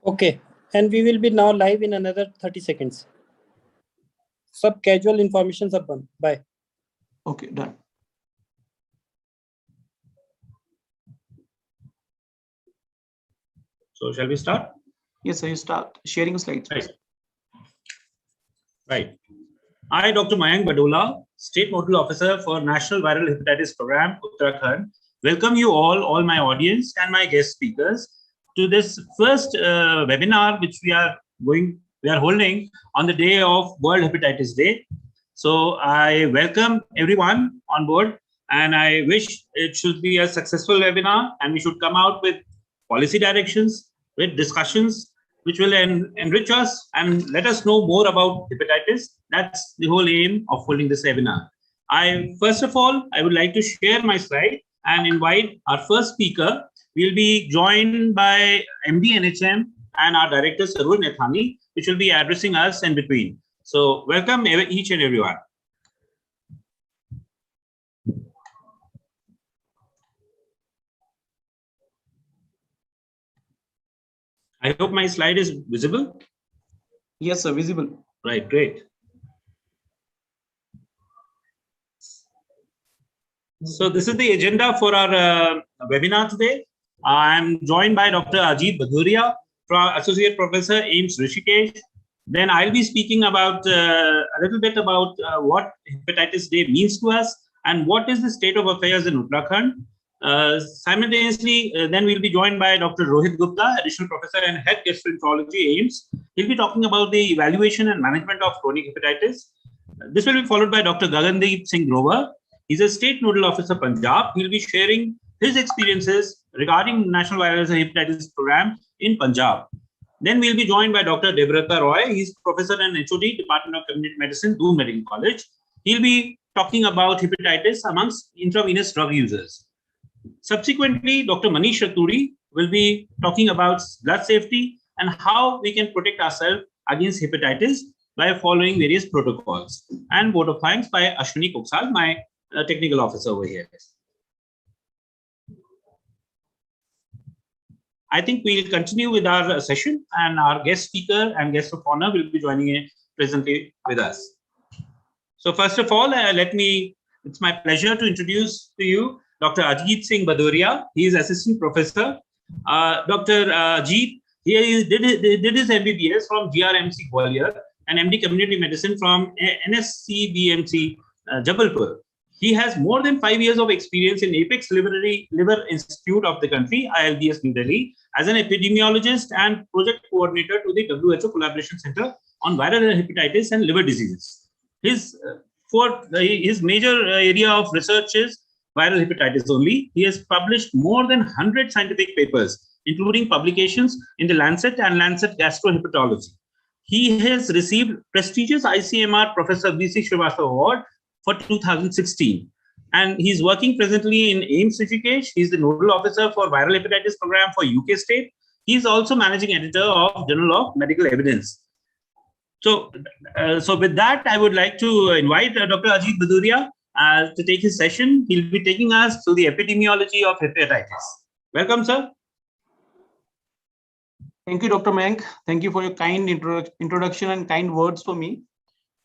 Okay, and we will be now live in another 30 seconds. Sub casual information sub one. Bye. Okay, done. So shall we start? Yes, sir, you start sharing slides. Right. I, Dr. Mayank Badola, State Nodal Officer for National Viral Hepatitis Program, Uttarakhand, welcome you all my audience and my guest speakers to this first webinar which we are holding on the day of World Hepatitis Day. So I welcome everyone on board, and I wish it should be a successful webinar, and we should come out with policy directions, with discussions which will enrich us and let us know more about hepatitis. That's the whole aim of holding this webinar. First of all, I would like to share my slide and invite our first speaker. We'll be joined by MD NHM and our director Sarul Nethani, which will be addressing us in between. So welcome each and everyone. I hope my slide is visible. Yes, sir, visible. Right, great. So this is the agenda for our webinar today. I'm joined by Dr. Ajit Bhaduria, Associate Professor, AIIMS Rishikesh. Then I'll be speaking about a little bit about what Hepatitis Day means to us and what is the state of affairs in Uttarakhand. Simultaneously, then we'll be joined by Dr. Rohit Gupta, Additional Professor and Head Gastroenterology, AIIMS. He'll be talking about the evaluation and management of chronic hepatitis. This will be followed by Dr. Gagandeep Singh Grover. He's a State Nodal Officer, Punjab. He'll be sharing his experiences regarding National Viral Hepatitis Program in Punjab. Then we'll be joined by Dr. Devrata Roy. He's Professor and HOD, Department of Community Medicine, Doon Medical College. He'll be talking about hepatitis amongst intravenous drug users. Subsequently, Dr. Manish Raturi will be talking about blood safety and how we can protect ourselves against hepatitis by following various protocols. And vote of thanks by Ashwini Koksal, my technical officer over here. I think we'll continue with our session, and our guest speaker and guest of honor will be joining in presently with us. So first of all, it's my pleasure to introduce to you Dr. Ajit Singh Bhaduria. He is Assistant Professor. Dr. Ajit, he did his MBBS from GRMC Gwalior and MD Community Medicine from NSCBMC Jabalpur. He has more than 5 years of experience in Apex Liver Institute of the country, ILBS New Delhi, as an epidemiologist and project coordinator to the WHO Collaboration Center on Viral Hepatitis and Liver Diseases. His major area of research is viral hepatitis only. He has published more than 100 scientific papers, including publications in the Lancet and Lancet Gastrohepatology. He has received prestigious ICMR Professor B.C. Srivastava Award for 2016. And he's working presently in AIIMS Rishikesh. He's the Nodal Officer for Viral Hepatitis Program for UK State. He's also Managing Editor of Journal of Medical Evidence. So with that, I would like to invite Dr. Ajit Bhaduria to take his session. He'll be taking us through the epidemiology of hepatitis. Welcome, sir. Thank you, Dr. Mayank. Thank you for your kind introduction and kind words for me.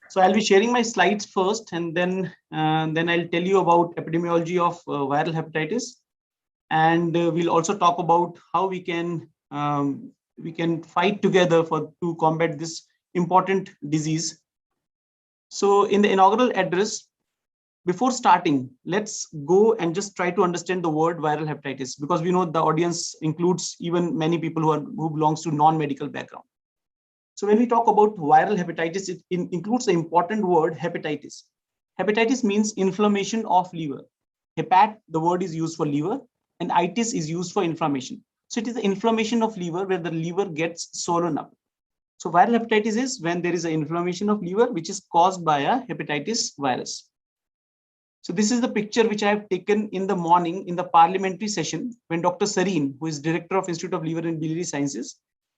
So I'll be sharing my slides first, and then I'll tell you about epidemiology of viral hepatitis, and we'll also talk about how we can fight together to combat this important disease. So in the inaugural address, before starting, let's go and just try to understand the word viral hepatitis, because we know the audience includes even many people who belongs to non-medical background. So when we talk about viral hepatitis, it includes the important word hepatitis. Hepatitis means inflammation of liver. Hepat, the word is used for liver, and itis is used for inflammation. So it is the inflammation of liver where the liver gets swollen up. So viral hepatitis is when there is an inflammation of liver which is caused by a hepatitis virus. So this is the picture which I have taken in the morning in the parliamentary session when Dr. Sareen, who is Director of Institute of Liver and Biliary Sciences,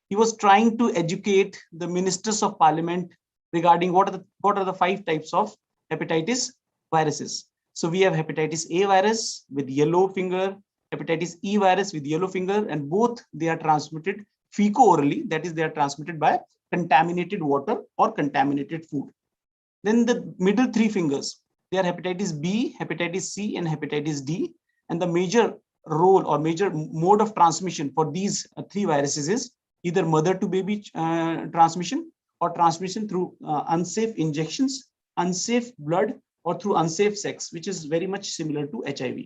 he was trying to educate the ministers of parliament regarding what are the 5 types of hepatitis viruses. So we have hepatitis A virus with yellow finger, hepatitis E virus with yellow finger, and both they are transmitted feco-orally, that is, they are transmitted by contaminated water or contaminated food. Then the middle three fingers, they are hepatitis B, hepatitis C, and hepatitis D. And the major role or major mode of transmission for these three viruses is either mother to baby transmission or transmission through unsafe injections, unsafe blood, or through unsafe sex, which is very much similar to HIV.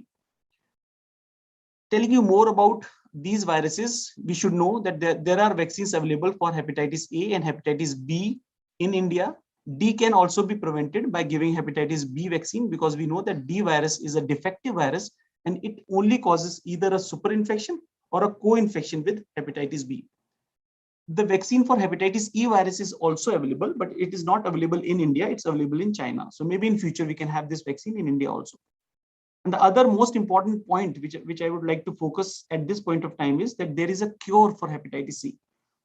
Telling you more about these viruses, we should know that there are vaccines available for hepatitis A and hepatitis B in India. D can also be prevented by giving hepatitis B vaccine, because we know that D virus is a defective virus and it only causes either a superinfection or a co-infection with hepatitis B. The vaccine for hepatitis E virus is also available, but it is not available in India. It's available in China. So maybe in future we can have this vaccine in India also. And the other most important point which I would like to focus at this point of time is that there is a cure for hepatitis C.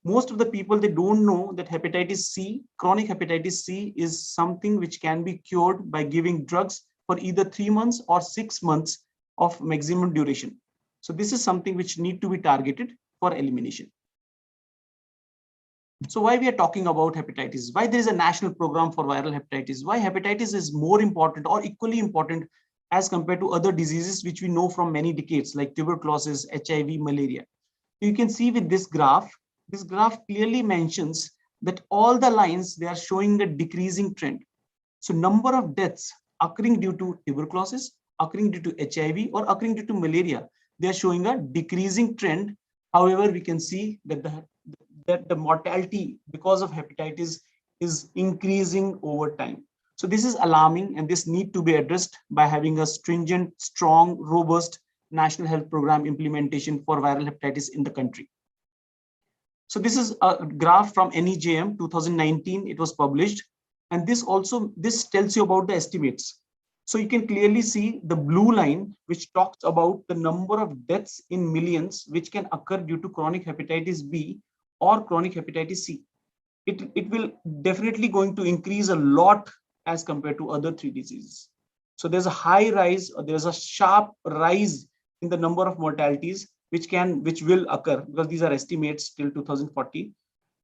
Most of the people, they don't know that hepatitis C, chronic hepatitis C, is something which can be cured by giving drugs for either 3 months or 6 months of maximum duration. So this is something which need to be targeted for elimination. So why we are talking about hepatitis? Why there is a national program for viral hepatitis? Why hepatitis is more important or equally important as compared to other diseases which we know from many decades, like tuberculosis, HIV, malaria. You can see with this graph clearly mentions that all the lines, they are showing a decreasing trend. So number of deaths occurring due to tuberculosis, occurring due to HIV, or occurring due to malaria, they are showing a decreasing trend. However, we can see that the mortality because of hepatitis is increasing over time. So this is alarming, and this need to be addressed by having a stringent, strong, robust national health program implementation for viral hepatitis in the country. So this is a graph from NEJM 2019. It was published, and this tells you about the estimates. So you can clearly see the blue line, which talks about the number of deaths in millions which can occur due to chronic hepatitis B or chronic hepatitis C. It will definitely going to increase a lot as compared to other three diseases. So there's a high rise, or there's a sharp rise in the number of mortalities which will occur, because these are estimates till 2040.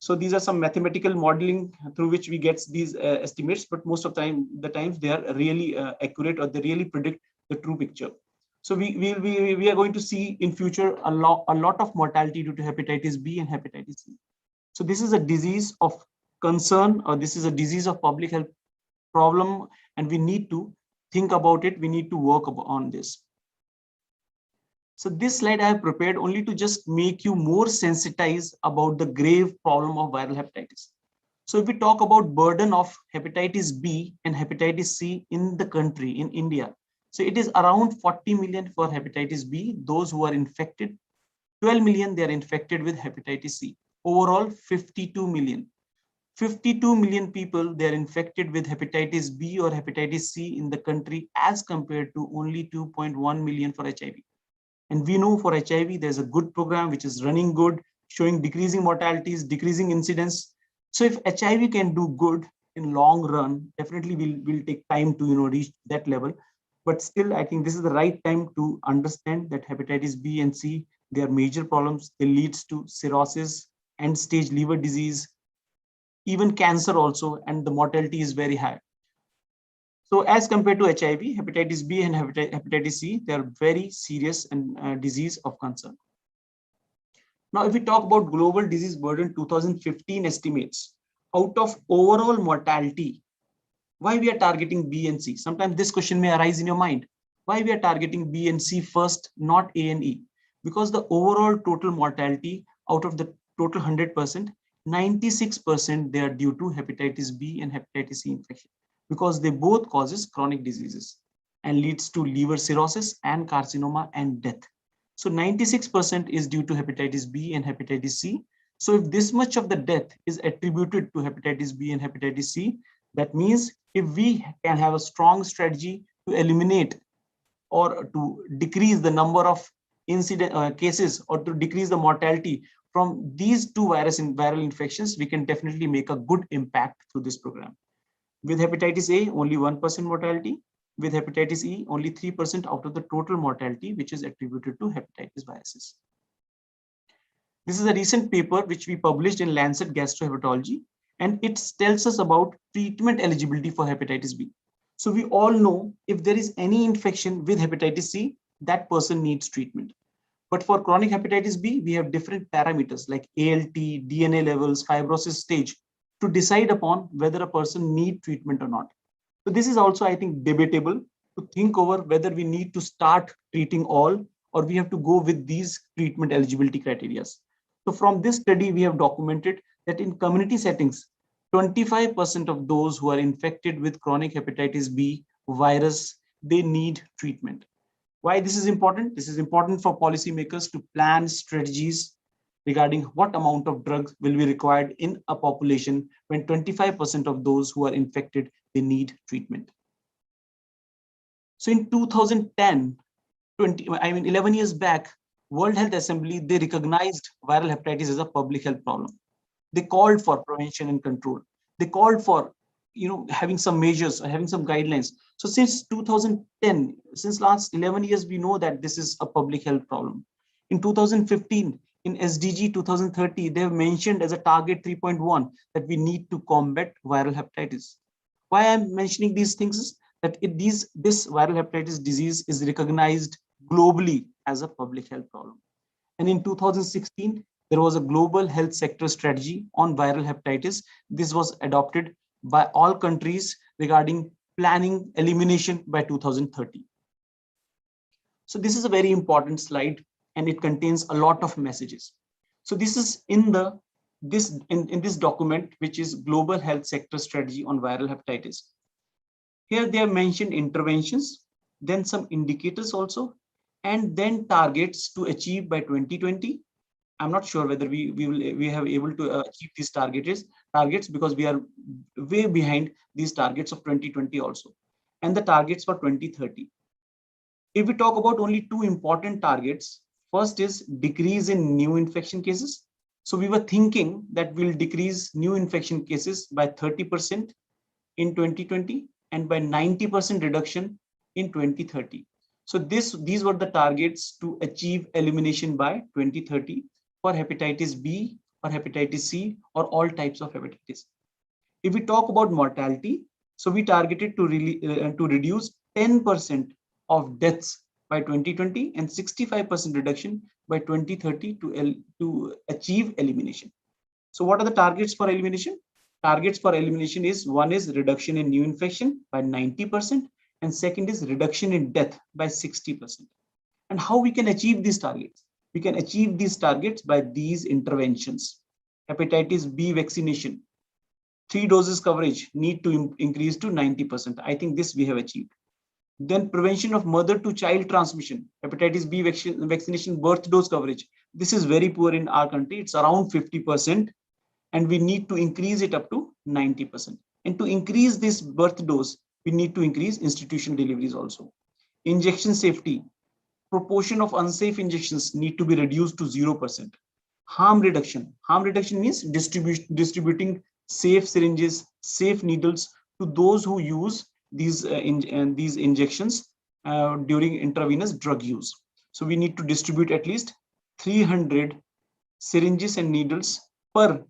So these are some mathematical modeling through which we get these estimates, but most of the times they are really accurate, or they really predict the true picture. So we are going to see in future a lot of mortality due to hepatitis B and hepatitis C. So this is a disease of concern, or this is a disease of public health problem, and we need to think about it. We need to work on this. So this slide I have prepared only to just make you more sensitized about the grave problem of viral hepatitis. So if we talk about burden of hepatitis B and hepatitis C in the country, in India, so it is around 40 million for hepatitis B, those who are infected. 12 million, they are infected with hepatitis C. Overall, 52 million. 52 million people, they are infected with hepatitis B or hepatitis C in the country, as compared to only 2.1 million for HIV. And we know for HIV, there's a good program which is running good, showing decreasing mortalities, decreasing incidence. So if HIV can do good in long run, definitely will take time to reach that level. But still, I think this is the right time to understand that hepatitis B and C, they are major problems. They leads to cirrhosis, end-stage liver disease, even cancer also, and the mortality is very high. So as compared to HIV, hepatitis B and hepatitis C, they are very serious and disease of concern. Now, if we talk about global disease burden 2015 estimates, out of overall mortality, why we are targeting B and C? Sometimes this question may arise in your mind. Why we are targeting B and C first, not A and E? Because the overall total mortality out of the total 100%, 96% they are due to hepatitis B and hepatitis C infection, because they both causes chronic diseases and leads to liver cirrhosis and carcinoma and death. So 96% is due to hepatitis B and hepatitis C. So if this much of the death is attributed to hepatitis B and hepatitis C, that means if we can have a strong strategy to eliminate or to decrease the number of cases, or to decrease the mortality from these two viral infections, we can definitely make a good impact through this program. With hepatitis A, only 1% mortality. With hepatitis E, only 3% out of the total mortality, which is attributed to hepatitis viruses. This is a recent paper which we published in Lancet Gastrohepatology, and it tells us about treatment eligibility for hepatitis B. So we all know if there is any infection with hepatitis C, that person needs treatment. But for chronic hepatitis B, we have different parameters like ALT, DNA levels, fibrosis stage to decide upon whether a person needs treatment or not. So this is also, I think, debatable to think over whether we need to start treating all or we have to go with these treatment eligibility criteria. So from this study, we have documented that in community settings, 25% of those who are infected with chronic hepatitis B virus, they need treatment. Why this is important? This is important for policymakers to plan strategies regarding what amount of drugs will be required in a population when 25% of those who are infected, they need treatment. So in 2010, 11 years back, World Health Assembly, they recognized viral hepatitis as a public health problem. They called for prevention and control. They called for, having some measures, having some guidelines. So since 2010, since last 11 years, we know that this is a public health problem. In 2015, in SDG 2030, they have mentioned as a target 3.1 that we need to combat viral hepatitis. Why I'm mentioning these things is that this viral hepatitis disease is recognized globally as a public health problem. And in 2016, there was a global health sector strategy on viral hepatitis. This was adopted by all countries regarding planning elimination by 2030. So this is a very important slide and it contains a lot of messages. So this is in this document, which is Global Health Sector Strategy on Viral Hepatitis. Here they have mentioned interventions, then some indicators also, and then targets to achieve by 2020. I'm not sure whether we have able to achieve these targets because we are way behind these targets of 2020 also, and the targets for 2030. If we talk about only two important targets, first is decrease in new infection cases. So we were thinking that we'll decrease new infection cases by 30% in 2020 and by 90% reduction in 2030. So these were the targets to achieve elimination by 2030 for hepatitis B or hepatitis C or all types of hepatitis. If we talk about mortality, so we targeted to reduce 10% of deaths by 2020 and 65% reduction by 2030 to achieve elimination. So what are the targets for elimination? Targets for elimination is, one is reduction in new infection by 90%, and second is reduction in death by 60%. And how we can achieve these targets? We can achieve these targets by these interventions. Hepatitis B vaccination, 3 doses coverage need to increase to 90%. I think this we have achieved. Then prevention of mother to child transmission, hepatitis B vaccination birth dose coverage. This is very poor in our country. It's around 50%, and we need to increase it up to 90%. And to increase this birth dose, we need to increase institutional deliveries also. Injection safety, proportion of unsafe injections need to be reduced to 0%. Harm reduction means distributing safe syringes, safe needles to those who use these injections during intravenous drug use. So we need to distribute at least 300 syringes and needles per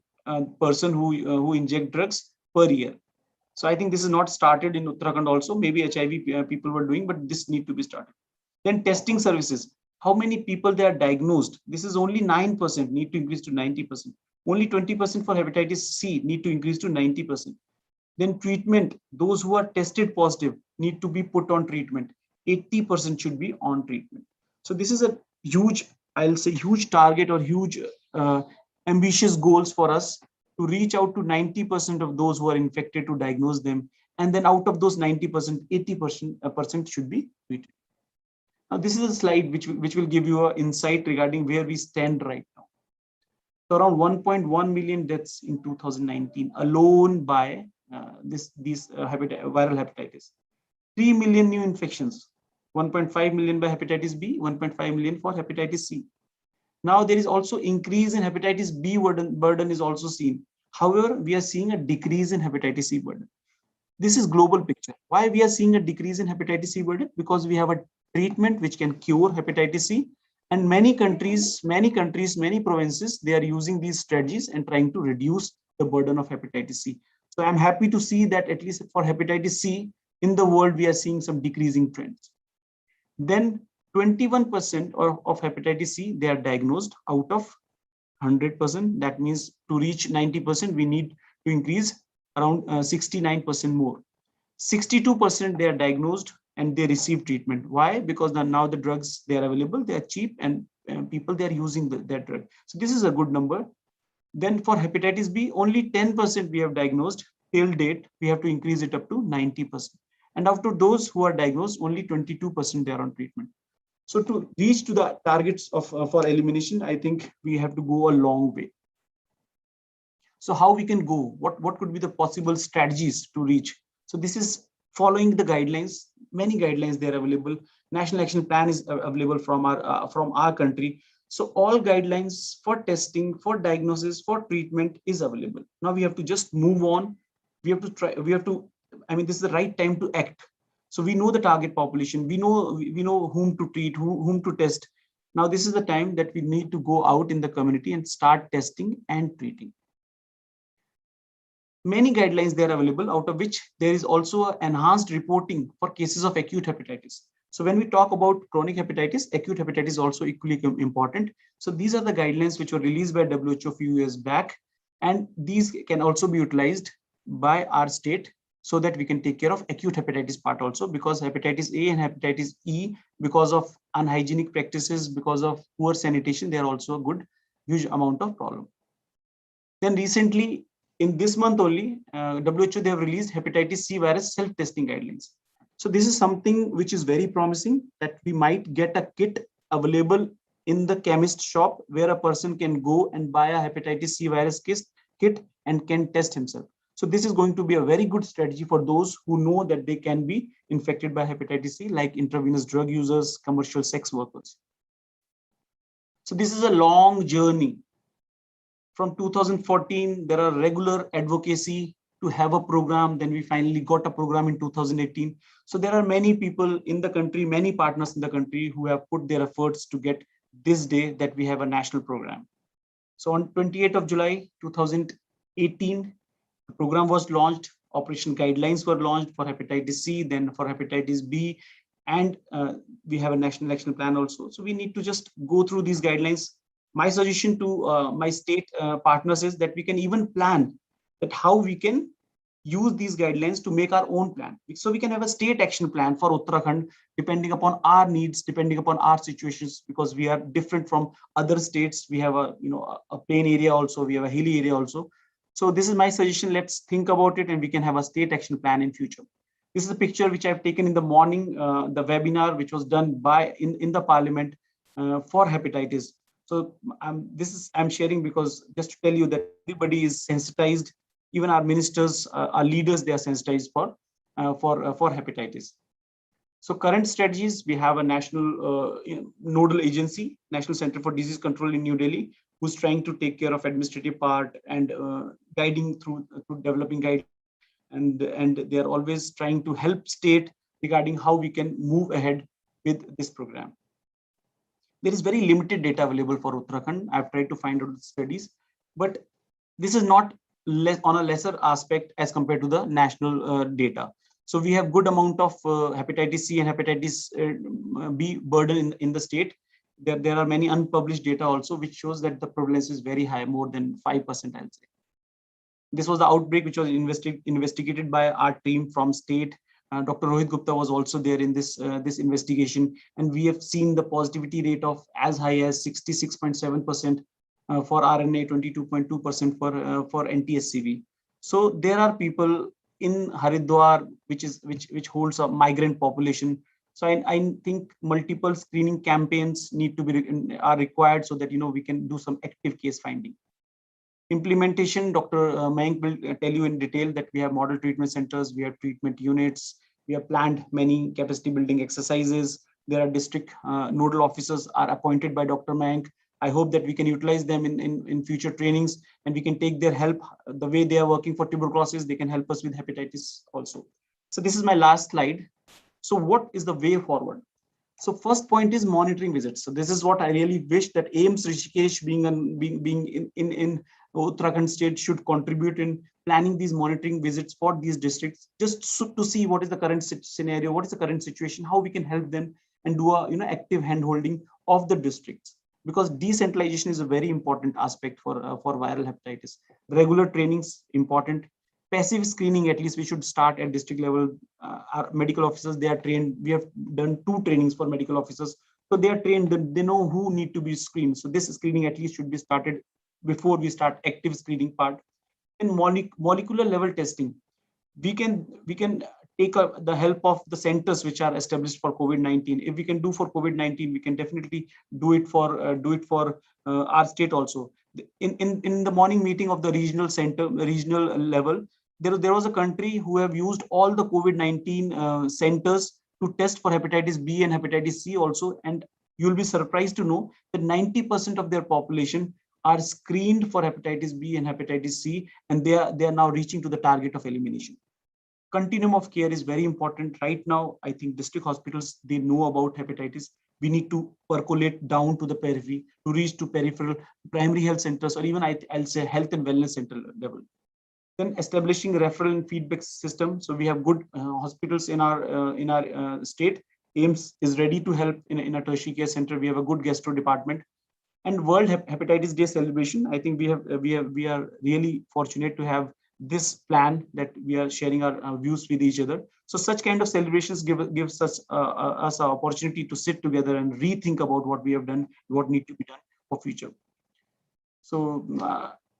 person who inject drugs per year. So I think this is not started in Uttarakhand also. Maybe HIV people were doing, but this need to be started. Then testing services. How many people they are diagnosed? This is only 9%, need to increase to 90%. Only 20% for hepatitis C need to increase to 90%. Then treatment, those who are tested positive need to be put on treatment. 80% should be on treatment. So this is a huge, I'll say huge target or huge ambitious goals for us to reach out to 90% of those who are infected, to diagnose them. And then out of those 90%, 80% should be treated. Now, this is a slide which will give you an insight regarding where we stand right now. So around 1.1 million deaths in 2019 alone by viral hepatitis. 3 million new infections, 1.5 million by hepatitis B, 1.5 million for hepatitis C. Now there is also increase in hepatitis B burden is also seen. However, we are seeing a decrease in hepatitis C burden. This is global picture. Why we are seeing a decrease in hepatitis C burden? Because we have a treatment which can cure hepatitis C. And many countries, many provinces, they are using these strategies and trying to reduce the burden of hepatitis C. So I'm happy to see that at least for hepatitis C in the world, we are seeing some decreasing trends. Then 21% of hepatitis C, they are diagnosed out of 100%. That means to reach 90%, we need to increase around 69% more. 62% they are diagnosed and they receive treatment. Why? Because now the drugs, they are available, they are cheap, and people, they are using that drug. So this is a good number. Then for hepatitis B, only 10% we have diagnosed till date. We have to increase it up to 90%. And after those who are diagnosed, only 22% they are on treatment. So to reach to the targets of for elimination, I think we have to go a long way. So how we can go? What could be the possible strategies to reach? So this is following the guidelines. Many guidelines, they are available. National Action Plan is available from our country. So all guidelines for testing, for diagnosis, for treatment is available. Now we have to just move on. We have to try. I mean, this is the right time to act. So we know the target population. We know whom to treat, whom to test. Now this is the time that we need to go out in the community and start testing and treating. Many guidelines, they are available, out of which there is also enhanced reporting for cases of acute hepatitis. So when we talk about chronic hepatitis, acute hepatitis is also equally important. So these are the guidelines which were released by WHO a few years back, and these can also be utilized by our state so that we can take care of acute hepatitis part also, because hepatitis A and hepatitis E, because of unhygienic practices, because of poor sanitation, they are also a huge amount of problem. Then recently, in this month only, WHO, they have released hepatitis C virus self-testing guidelines. So this is something which is very promising, that we might get a kit available in the chemist shop where a person can go and buy a hepatitis C virus kit and can test himself. So this is going to be a very good strategy for those who know that they can be infected by hepatitis C, like intravenous drug users, commercial sex workers. So this is a long journey. From 2014, there are regular advocacy to have a program. Then we finally got a program in 2018. So there are many people in the country, many partners in the country who have put their efforts to get this day that we have a national program. So on 28th of July, 2018, the program was launched. Operation guidelines were launched for hepatitis C, then for hepatitis B, and we have a national action plan also. So we need to just go through these guidelines. My suggestion to my state partners is that we can even plan that how we can use these guidelines to make our own plan. So we can have a state action plan for Uttarakhand, depending upon our needs, depending upon our situations, because we are different from other states. We have a plain area also, we have a hilly area also. So this is my suggestion. Let's think about it, and we can have a state action plan in future. This is a picture which I've taken in the morning, the webinar which was done in the parliament for hepatitis. So I'm sharing because just to tell you that everybody is sensitized. Even our ministers, our leaders, they are sensitized for hepatitis. So current strategies, we have a national nodal agency, National Center for Disease Control in New Delhi, who's trying to take care of administrative part and guiding through developing guidelines, and they are always trying to help state regarding how we can move ahead with this program. There is very limited data available for Uttarakhand. I've tried to find out the studies, but this is not on a lesser aspect as compared to the national data. So we have good amount of hepatitis C and hepatitis B burden in the state. There are many unpublished data also, which shows that the prevalence is very high, more than 5%, I'll say. This was the outbreak which was investigated by our team from state. Dr. Rohit Gupta was also there in this investigation, and we have seen the positivity rate of as high as 66.7% for RNA, 22.2% for Anti-Hcv. So there are people in Haridwar which holds a migrant population. So I think multiple screening campaigns are required so that we can do some active case finding. Implementation, Dr. Mayank will tell you in detail that we have model treatment centers, we have treatment units, we have planned many capacity building exercises. There are district nodal officers are appointed by Dr. Mayank. I hope that we can utilize them in future trainings, and we can take their help. The way they are working for tuberculosis, they can help us with hepatitis also. So this is my last slide. So what is the way forward? So first point is monitoring visits. So this is what I really wish that AIMS Rishikesh being in Uttarakhand state should contribute in planning these monitoring visits for these districts, just to see what is the current scenario, what is the current situation, how we can help them, and do a active handholding of the districts, because decentralization is a very important aspect for viral hepatitis. Regular trainings important. Passive screening, at least we should start at district level. Our medical officers, they are trained. We have done 2 trainings for medical officers, so they are trained. They know who need to be screened. So this screening at least should be started before we start active screening part. And molecular level testing, we can take the help of the centers which are established for COVID-19. If we can do for COVID-19, we can definitely do it for our state also. In the morning meeting of the regional level, there was a country who have used all the COVID-19 centers to test for hepatitis B and hepatitis C also, and you'll be surprised to know that 90% of their population are screened for hepatitis B and hepatitis C, and they are now reaching to the target of elimination. Continuum of care is very important. Right now, I think district hospitals, they know about hepatitis. We need to percolate down to the periphery, to reach to peripheral primary health centers, or even I'll say health and wellness center level. Then establishing a referral and feedback system. So we have good hospitals in our state. AIMS is ready to help in a tertiary care center. We have a good gastro department. And World Hepatitis Day celebration, I think we are really fortunate to have this plan that we are sharing our views with each other. So such kind of celebrations gives us an opportunity to sit together and rethink about what we have done, what need to be done for future. So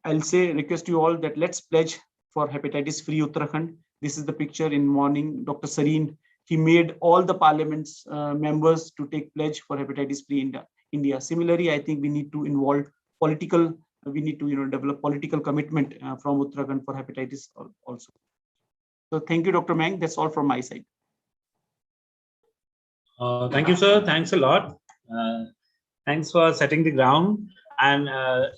I'll request you all that let's pledge for hepatitis free Uttarakhand. This is the picture in morning. Dr. Sareen, he made all the parliament's members to take pledge for hepatitis free India. Similarly, I think we need to involve political. We need to develop political commitment from Uttarakhand for hepatitis also. So thank you, Dr. Mang. That's all from my side. Thank you, sir. Thanks a lot. Thanks for setting the ground and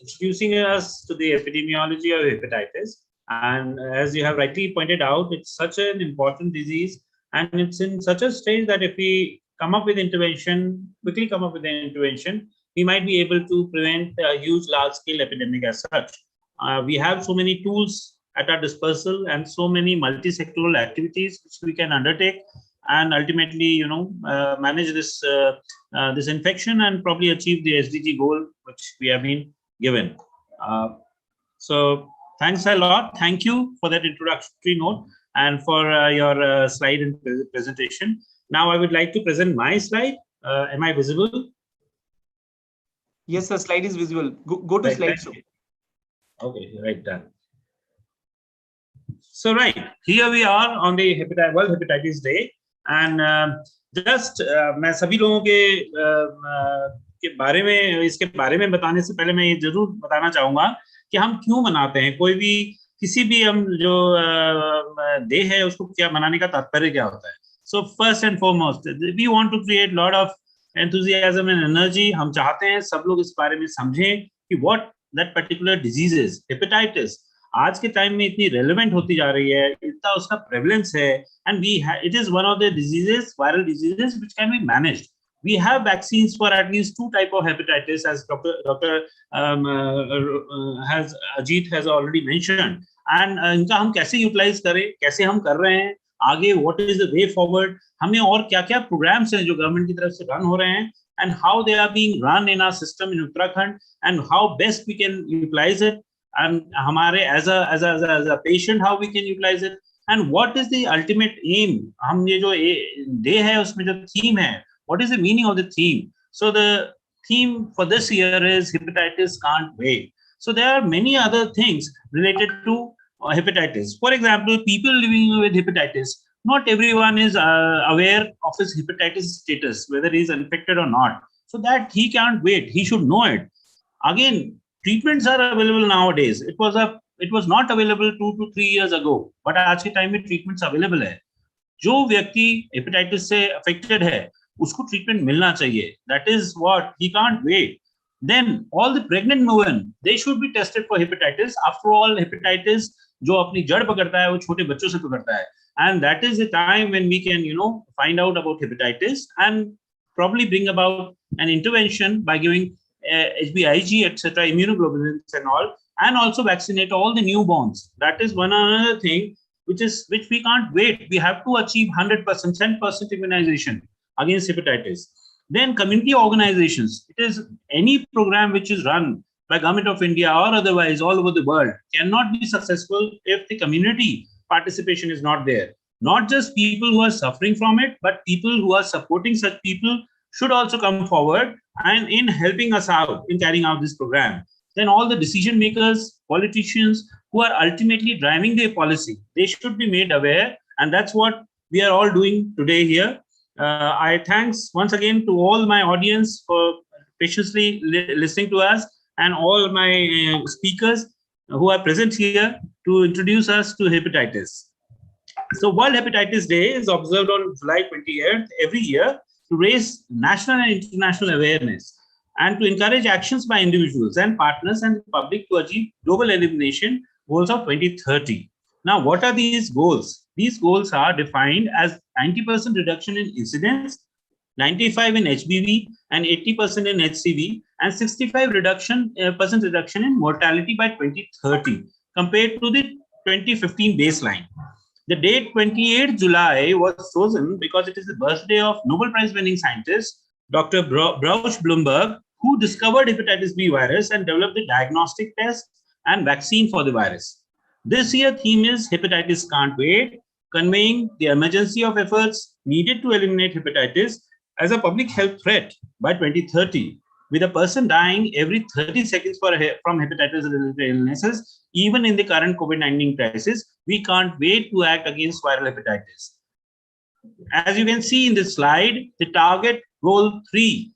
introducing us to the epidemiology of hepatitis. And as you have rightly pointed out, it's such an important disease, and it's in such a stage that if we come up with intervention, quickly come up with an intervention, we might be able to prevent a huge large-scale epidemic as such. We have so many tools at our disposal and so many multi-sectoral activities which we can undertake and ultimately, manage this this infection and probably achieve the SDG goal which we have been given. So thanks a lot. Thank you for that introductory note and for your slide and presentation. Now I would like to present my slide. Am I visible? Yes, the slide is visible. Go to slideshow. Okay, right, done. So right, here we are on the World Hepatitis Day, and just मैं सभी लोगों के बारे में इसके बारे में बताने से पहले मैं ये जरूर बताना चाहूँगा कि हम क्यों मनाते हैं, कोई भी किसी भी हम जो डे है उसको क्या मनाने का तात्पर्य क्या होता है. So first and foremost, we want to create lot of enthusiasm and energy. हम चाहते हैं सब लोग इस बारे में समझें कि what that particular disease is. Hepatitis आज के टाइम में इतनी relevant होती जा रही है, इतना उसका prevalence है, and it is one of the diseases, viral diseases, which can be managed. We have vaccines for at least 2 types of hepatitis, as Dr. Ajit has already mentioned. And इनका हम कैसे utilize करें, कैसे हम कर रहे हैं, आगे what is the way forward, हमें और क्या-क्या programs हैं जो government की तरफ से run हो रहे हैं, and how they are being run in our system in Uttarakhand, and how best we can utilize it, and हमारे as a patient how we can utilize it, and what is the ultimate aim. हम ये जो day है उसमें जो theme है, what is the meaning of the theme? So the theme for this year is hepatitis can't wait. So there are many other things related to hepatitis. For example, people living with hepatitis, not everyone is aware of his hepatitis status, whether he is infected or not. So that he can't wait. He should know it. Again, treatments are available nowadays. It was not available 2 to 3 years ago, but आज के time में treatments available है. जो व्यक्ति hepatitis से affected है, उसको treatment मिलना चाहिए. That is what he can't wait. Then all the pregnant women, they should be tested for hepatitis. After all, hepatitis जो अपनी जड़ पकड़ता है वो छोटे बच्चों से पकड़ता है, and that is the time when we can find out about hepatitis. And probably bring about an intervention by giving HBIG, etc., immunoglobulins and all, and also vaccinate all the newborns. That is one another thing which we can't wait. We have to achieve 100%, 10% immunization against hepatitis. Then community organizations. It is any program which is run by Government of India or otherwise all over the world cannot be successful if the community participation is not there. Not just people who are suffering from it, but people who are supporting such people should also come forward and in helping us out in carrying out this program. Then all the decision makers, politicians who are ultimately driving their policy, they should be made aware, and that's what we are all doing today here. I thanks once again to all my audience for patiently listening to us, and all my speakers who are present here to introduce us to hepatitis. So World Hepatitis Day is observed on July 28th every year to raise national and international awareness and to encourage actions by individuals and partners and the public to achieve global elimination goals of 2030. Now, what are these goals? These goals are defined as 90% reduction in incidence, 95% in HBV, and 80% in HCV, and 65% reduction in mortality by 2030 compared to the 2015 baseline. The date 28th July was chosen because it is the birthday of Nobel Prize winning scientist Dr. Bruce Blumberg, who discovered hepatitis B virus and developed the diagnostic test and vaccine for the virus. This year theme is Hepatitis Can't Wait, conveying the emergency of efforts needed to eliminate hepatitis as a public health threat by 2030, with a person dying every 30 seconds from hepatitis-related illnesses. Even in the current COVID-19 crisis, we can't wait to act against viral hepatitis. As you can see in this slide, the target goal 3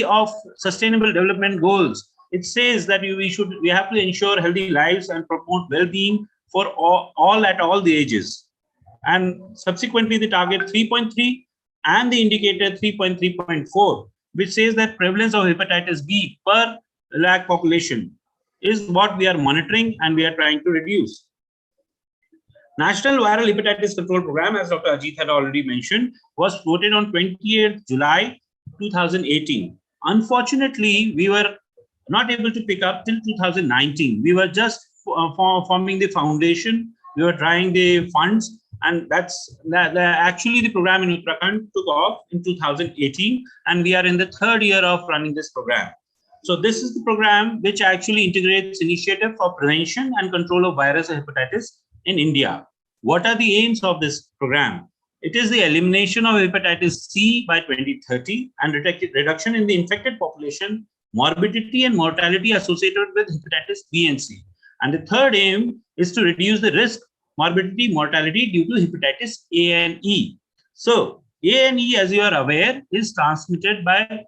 of Sustainable Development Goals, it says that we have to ensure healthy lives and promote well-being for all at all the ages. And subsequently, the target 3.3 and the indicator 3.3.4, which says that prevalence of hepatitis B per lakh population is what we are monitoring and we are trying to reduce. National Viral Hepatitis Control Program, as Dr. Ajit had already mentioned, was floated on 28th July 2018. Unfortunately, we were not able to pick up till 2019. We were just forming the foundation. We were trying the funds, and actually the program in Uttarakhand took off in 2018, and we are in the 3rd year of running this program. So this is the program which actually integrates initiative for prevention and control of virus and hepatitis in India. What are the aims of this program? It is the elimination of hepatitis C by 2030 and reduction in the infected population, morbidity and mortality associated with hepatitis B and C. And the third aim is to reduce the risk, morbidity, mortality due to hepatitis A and E. So A and E, as you are aware, is transmitted by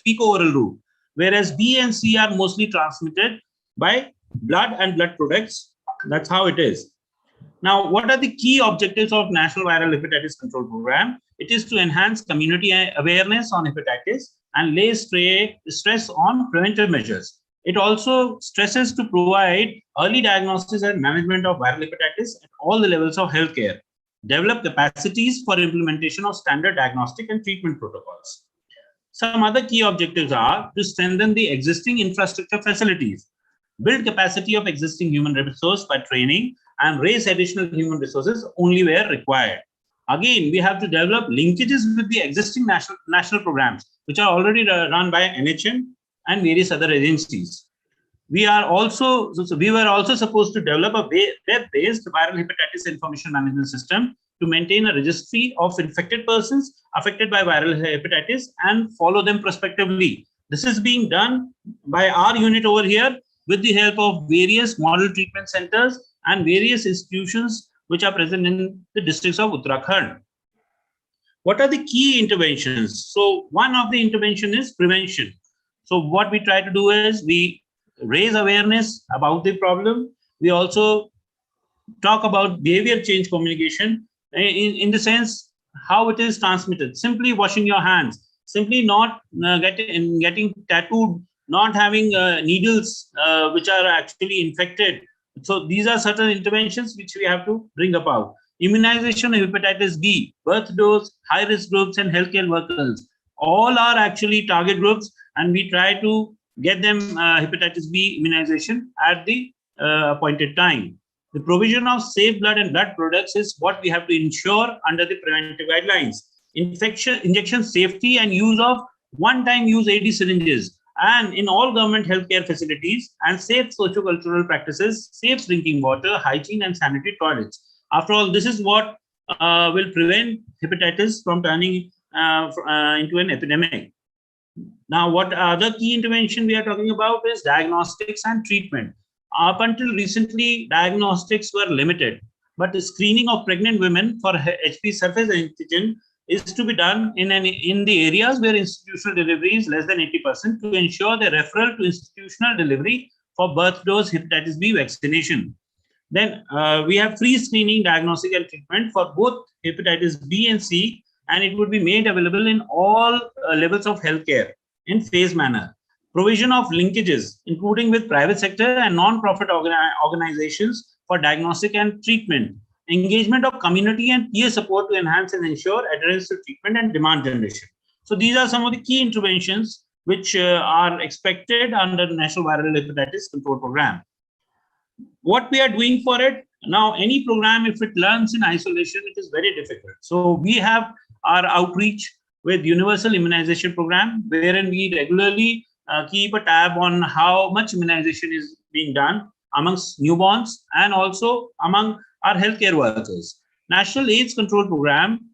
fecal-oral route, whereas B and C are mostly transmitted by blood and blood products. That's how it is. Now, what are the key objectives of National Viral Hepatitis Control Program? It is to enhance community awareness on hepatitis and lay stress on preventive measures. It also stresses to provide early diagnosis and management of viral hepatitis at all the levels of healthcare, develop capacities for implementation of standard diagnostic and treatment protocols. Some other key objectives are to strengthen the existing infrastructure facilities, build capacity of existing human resource by training, and raise additional human resources only where required. Again, we have to develop linkages with the existing national programs, which are already run by NHM and various other agencies. We were also supposed to develop a web-based viral hepatitis information management system to maintain a registry of infected persons affected by viral hepatitis and follow them prospectively. This is being done by our unit over here with the help of various model treatment centers and various institutions which are present in the districts of Uttarakhand. What are the key interventions? So one of the intervention is prevention. So what we try to do is we raise awareness about the problem. We also talk about behavior change communication in the sense how it is transmitted. Simply washing your hands, simply not getting tattooed, not having needles which are actually infected. So these are certain interventions which we have to bring about. Immunization of hepatitis B, birth dose, high-risk groups, and healthcare workers. all are actually target groups, and we try to get them hepatitis B immunization at the appointed time. The provision of safe blood and blood products is what we have to ensure under the preventive guidelines. Injection safety and use of one-time use AD syringes and in all government healthcare facilities, and safe sociocultural practices, safe drinking water, hygiene and sanitary toilets. After all, this is what will prevent hepatitis from turning into an epidemic. Now, what other key intervention we are talking about is diagnostics and treatment. Up until recently, diagnostics were limited, but the screening of pregnant women for HB surface antigen is to be done in the areas where institutional delivery is less than 80% to ensure the referral to institutional delivery for birth dose hepatitis B vaccination. Then we have free screening, diagnostic and treatment for both hepatitis B and C, and it would be made available in all levels of healthcare in phased manner. Provision of linkages, including with private sector and non-profit organizations for diagnostic and treatment. Engagement of community and peer support to enhance and ensure adherence to treatment and demand generation. So these are some of the key interventions which are expected under the National Viral Hepatitis Control Program. What we are doing for it now, any program, if it learns in isolation, it is very difficult. So we have our outreach with Universal Immunization Program, wherein we regularly keep a tab on how much immunization is being done amongst newborns and also among our healthcare workers. National AIDS Control Program,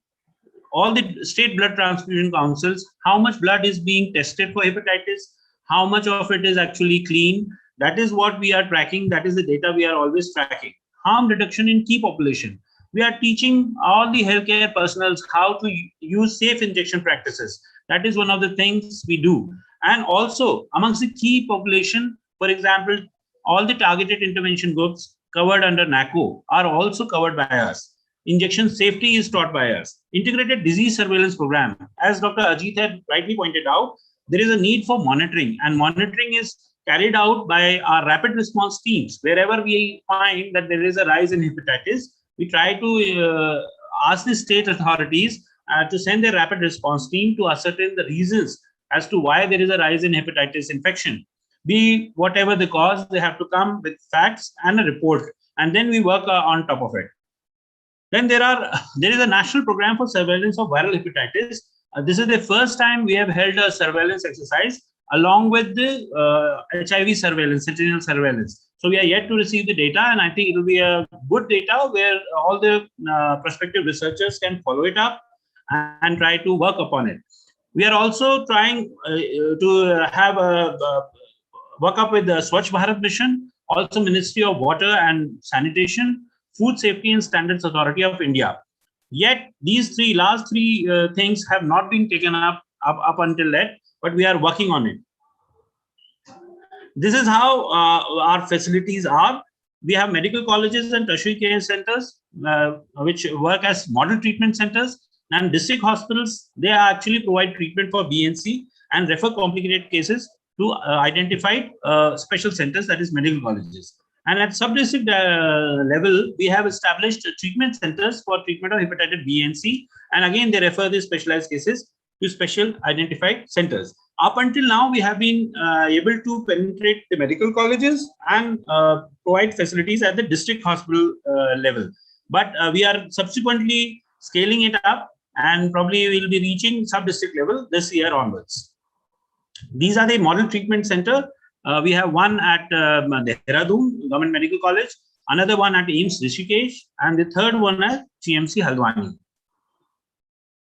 all the state blood transfusion councils, how much blood is being tested for hepatitis, how much of it is actually clean. That is what we are tracking. That is the data we are always tracking. Harm reduction in key population. We are teaching all the healthcare personnel how to use safe injection practices. That is one of the things we do. And also amongst the key population, for example, all the targeted intervention groups covered under NACO are also covered by us. Injection safety is taught by us. Integrated disease surveillance program. As Dr. Ajit had rightly pointed out, there is a need for monitoring, and monitoring is carried out by our rapid response teams. Wherever we find that there is a rise in hepatitis, we try to ask the state authorities to send a rapid response team to ascertain the reasons as to why there is a rise in hepatitis infection. Be whatever the cause, they have to come with facts and a report, and then we work on top of it. Then there is a national program for surveillance of viral hepatitis. This is the first time we have held a surveillance exercise along with the HIV surveillance, sentinel surveillance. So we are yet to receive the data, and I think it will be a good data where all the prospective researchers can follow it up and try to work upon it. We are also trying to have a work up with the Swachh Bharat Mission, also Ministry of Water and Sanitation, Food Safety and Standards Authority of India. Yet these last three things have not been taken up until yet, but we are working on it. This is how our facilities are. We have medical colleges and tertiary care centers, which work as model treatment centers, and district hospitals. They actually provide treatment for B and C and refer complicated cases to identified special centers, that is medical colleges. And at sub-district level, we have established treatment centers for treatment of hepatitis B and C. And again, they refer these specialized cases to special identified centers. Up until now, we have been able to penetrate the medical colleges and provide facilities at the district hospital level. But we are subsequently scaling it up, and probably we will be reaching sub-district level this year onwards. These are the model treatment center. We have one at Dehradun Government Medical College, another one at AIIMS Rishikesh, and the third one at GMC Haldwani.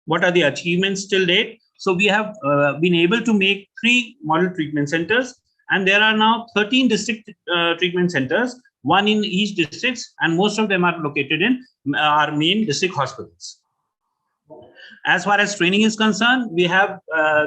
What are the achievements till date? So we have been able to make 3 model treatment centers, and there are now 13 district treatment centers, one in each district, and most of them are located in our main district hospitals. As far as training is concerned, we have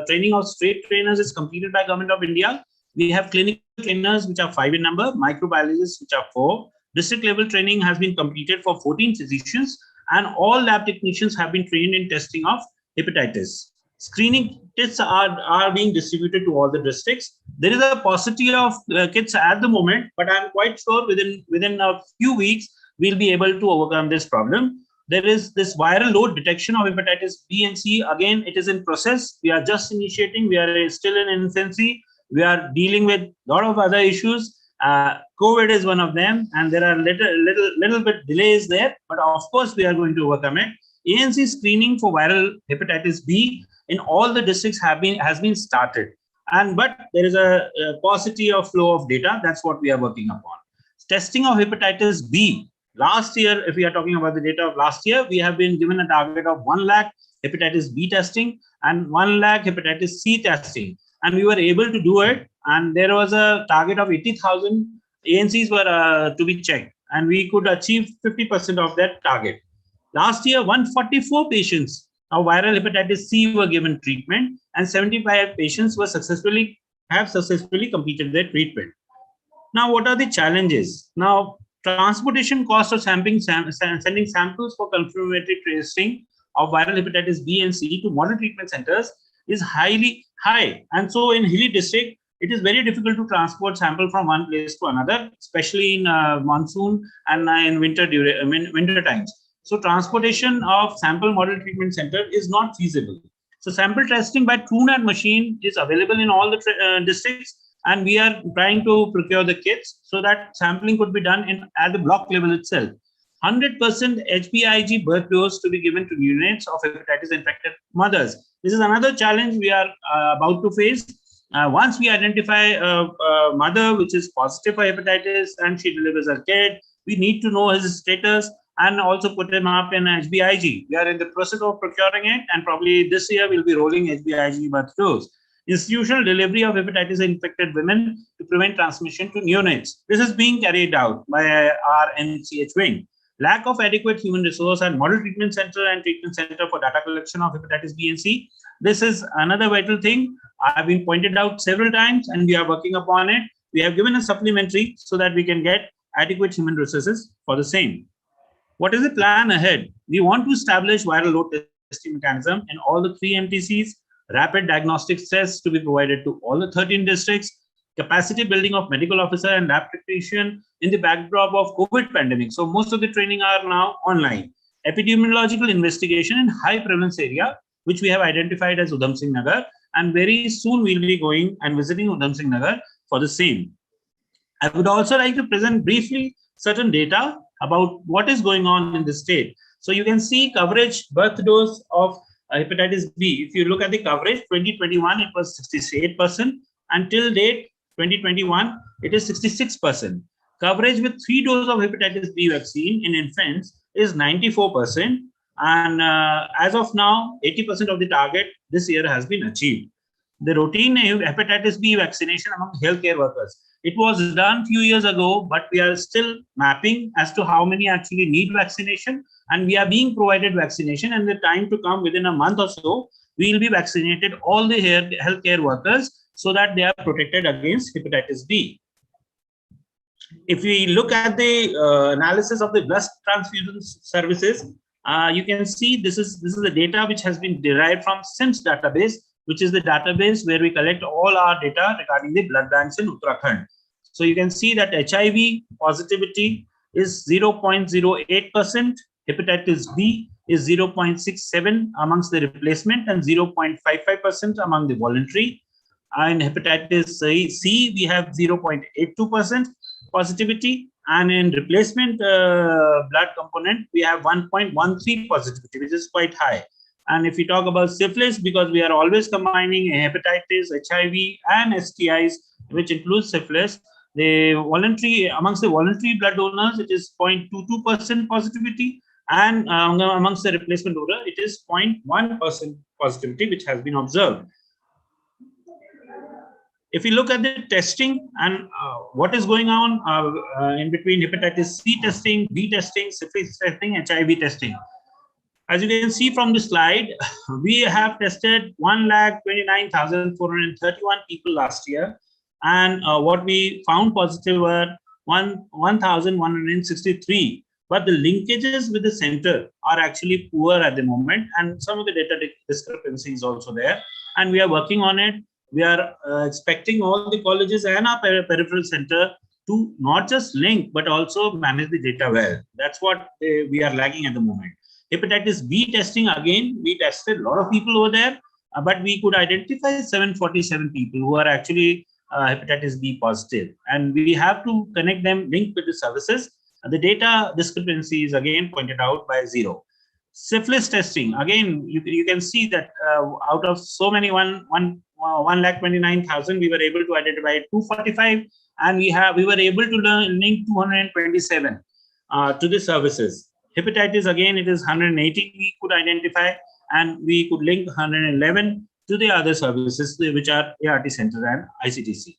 training of state trainers is completed by Government of India. We have clinical trainers, which are 5 in number, microbiologists, which are 4. District level training has been completed for 14 physicians, and all lab technicians have been trained in testing of hepatitis. Screening kits are being distributed to all the districts. There is a paucity of kits at the moment, but I'm quite sure within a few weeks, we'll be able to overcome this problem. there is this viral load detection of hepatitis B and C. Again, it is in process. We are just initiating. We are still in infancy. We are dealing with a lot of other issues. COVID is one of them, and there are little bit delays there. But of course, we are going to overcome it. ANC screening for viral hepatitis B in all the districts has been started, but there is a paucity of flow of data. That's what we are working upon. Testing of hepatitis B. Last year, if we are talking about the data of last year, we have been given a target of 1 lakh hepatitis B testing and 1 lakh hepatitis C testing, and we were able to do it. And there was a target of 80,000 ANCs were to be checked, and we could achieve 50% of that target. Last year, 144 patients of viral hepatitis C were given treatment, and 75 patients were successfully completed their treatment. Now, what are the challenges? Now, transportation cost of sending samples for confirmatory tracing of viral hepatitis B and C to model treatment centers is highly high, and so in hilly district, it is very difficult to transport sample from one place to another, especially in monsoon and in winter times. So transportation of sample model treatment center is not feasible. So sample testing by TrueNat machine is available in all the districts, and we are trying to procure the kits so that sampling could be done at the block level itself. 100% HBIG birth dose to be given to neonates of hepatitis infected mothers. This is another challenge we are about to face. Once we identify a mother which is positive for hepatitis and she delivers a kid, we need to know his status and also put him up in HBIG. We are in the process of procuring it, and probably this year we'll be rolling HBIG birth dose. Institutional delivery of hepatitis infected women to prevent transmission to neonates. This is being carried out by our NCH wing. Lack of adequate human resource and model treatment center and treatment center for data collection of hepatitis B and C. This is another vital thing. I've been pointed out several times, and we are working upon it. We have given a supplementary so that we can get adequate human resources for the same. What is the plan ahead? We want to establish viral load testing mechanism in all the 3 MTCs, rapid diagnostic tests to be provided to all the 13 districts, capacity building of medical officer and lab technician in the backdrop of COVID pandemic. So most of the training are now online. Epidemiological investigation in high prevalence area, which we have identified as Udham Singh Nagar, and very soon we'll be going and visiting Udham Singh Nagar for the same. I would also like to present briefly certain data about what is going on in the state. So you can see coverage birth dose of hepatitis B. If you look at the coverage, 2021, it was 68%. Until date, 2021, it is 66%. Coverage with 3 doses of hepatitis B vaccine in infants is 94%. And as of now, 80% of the target this year has been achieved. The routine hepatitis B vaccination among healthcare workers. It was done a few years ago, but we are still mapping as to how many actually need vaccination, and we are being provided vaccination. And the time to come, within a month or so, we will be vaccinated all the healthcare workers so that they are protected against hepatitis B. If we look at the analysis of the blood transfusion services, you can see this is the data which has been derived from SIMS database, which is the database where we collect all our data regarding the blood banks in Uttarakhand. So you can see that HIV positivity is 0.08%, hepatitis B is 0.67 amongst the replacement and 0.55% among the voluntary. And hepatitis C, we have 0.82% positivity, and in replacement blood component, we have 1.13 positivity, which is quite high. And if we talk about syphilis, because we are always combining hepatitis, HIV, and STIs, which includes syphilis, amongst the voluntary blood donors, it is 0.22% positivity, and amongst the replacement donor, it is 0.1% positivity, which has been observed. If you look at the testing and what is going on in between hepatitis C testing, B testing, syphilis testing, HIV testing. As you can see from the slide, we have tested 1,29,431 people last year. And what we found positive were 1,163. But the linkages with the center are actually poor at the moment. And some of the data discrepancy is also there. And we are working on it. We are expecting all the colleges and our peripheral center to not just link, but also manage the data well. That's what we are lagging at the moment. Hepatitis B testing, again, we tested a lot of people over there, but we could identify 747 people who are actually hepatitis B positive. And we have to connect them, link with the services. The data discrepancy is again pointed out by 0. Syphilis testing, again, you can see that out of so many 1,29,000, we were able to identify 245, and we were able to link 227 to the services. Hepatitis, again, it is 180 we could identify, and we could link 111 to the other services, which are ART center and ICTC.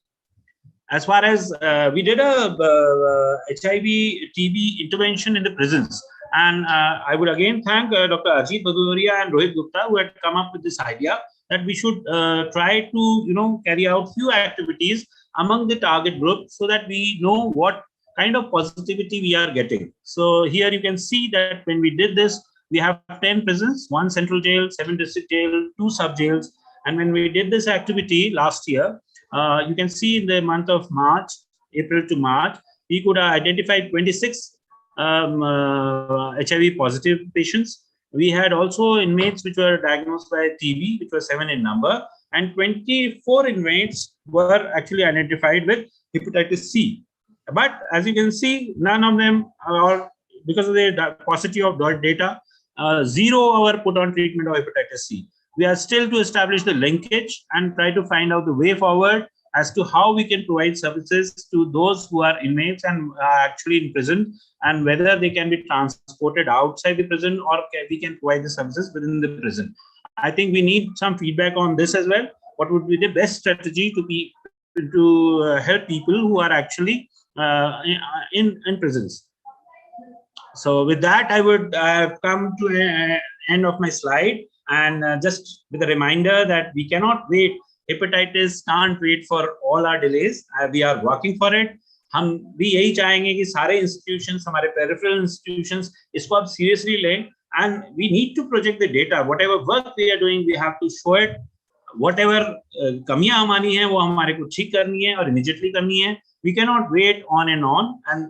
As far as we did a HIV TB intervention in the prisons, and I would again thank Dr. Ajit Bhadoria and Rohit Gupta, who had come up with this idea that we should try to carry out few activities among the target group so that we know what kind of positivity we are getting. So here you can see that when we did this, we have 10 prisons, 1 central jail, 7 district jail, 2 sub jails. And when we did this activity last year, you can see in the month of March, April to March, we could identify 26 HIV positive patients. We had also inmates which were diagnosed by TB, which was 7 in number, and 24 inmates were actually identified with hepatitis C. But as you can see, none of them are, because of the paucity of data, 0 were put on treatment of hepatitis C. We are still to establish the linkage and try to find out the way forward as to how we can provide services to those who are inmates and actually in prison, and whether they can be transported outside the prison or we can provide the services within the prison. I think we need some feedback on this as well. What would be the best strategy to help people who are actually in prisons? So with that, I have come to an end of my slide, and just with a reminder that we cannot wait. Hepatitis can't wait for all our delays. We are working for it. हम भी यही चाहेंगे कि सारे institutions, हमारे peripheral institutions, इसको आप seriously लें, and we need to project the data. Whatever work we are doing, we have to show it. Whatever कमियां हमारी हैं, वो हमारे को ठीक करनी है और immediately करनी है. We cannot wait on, and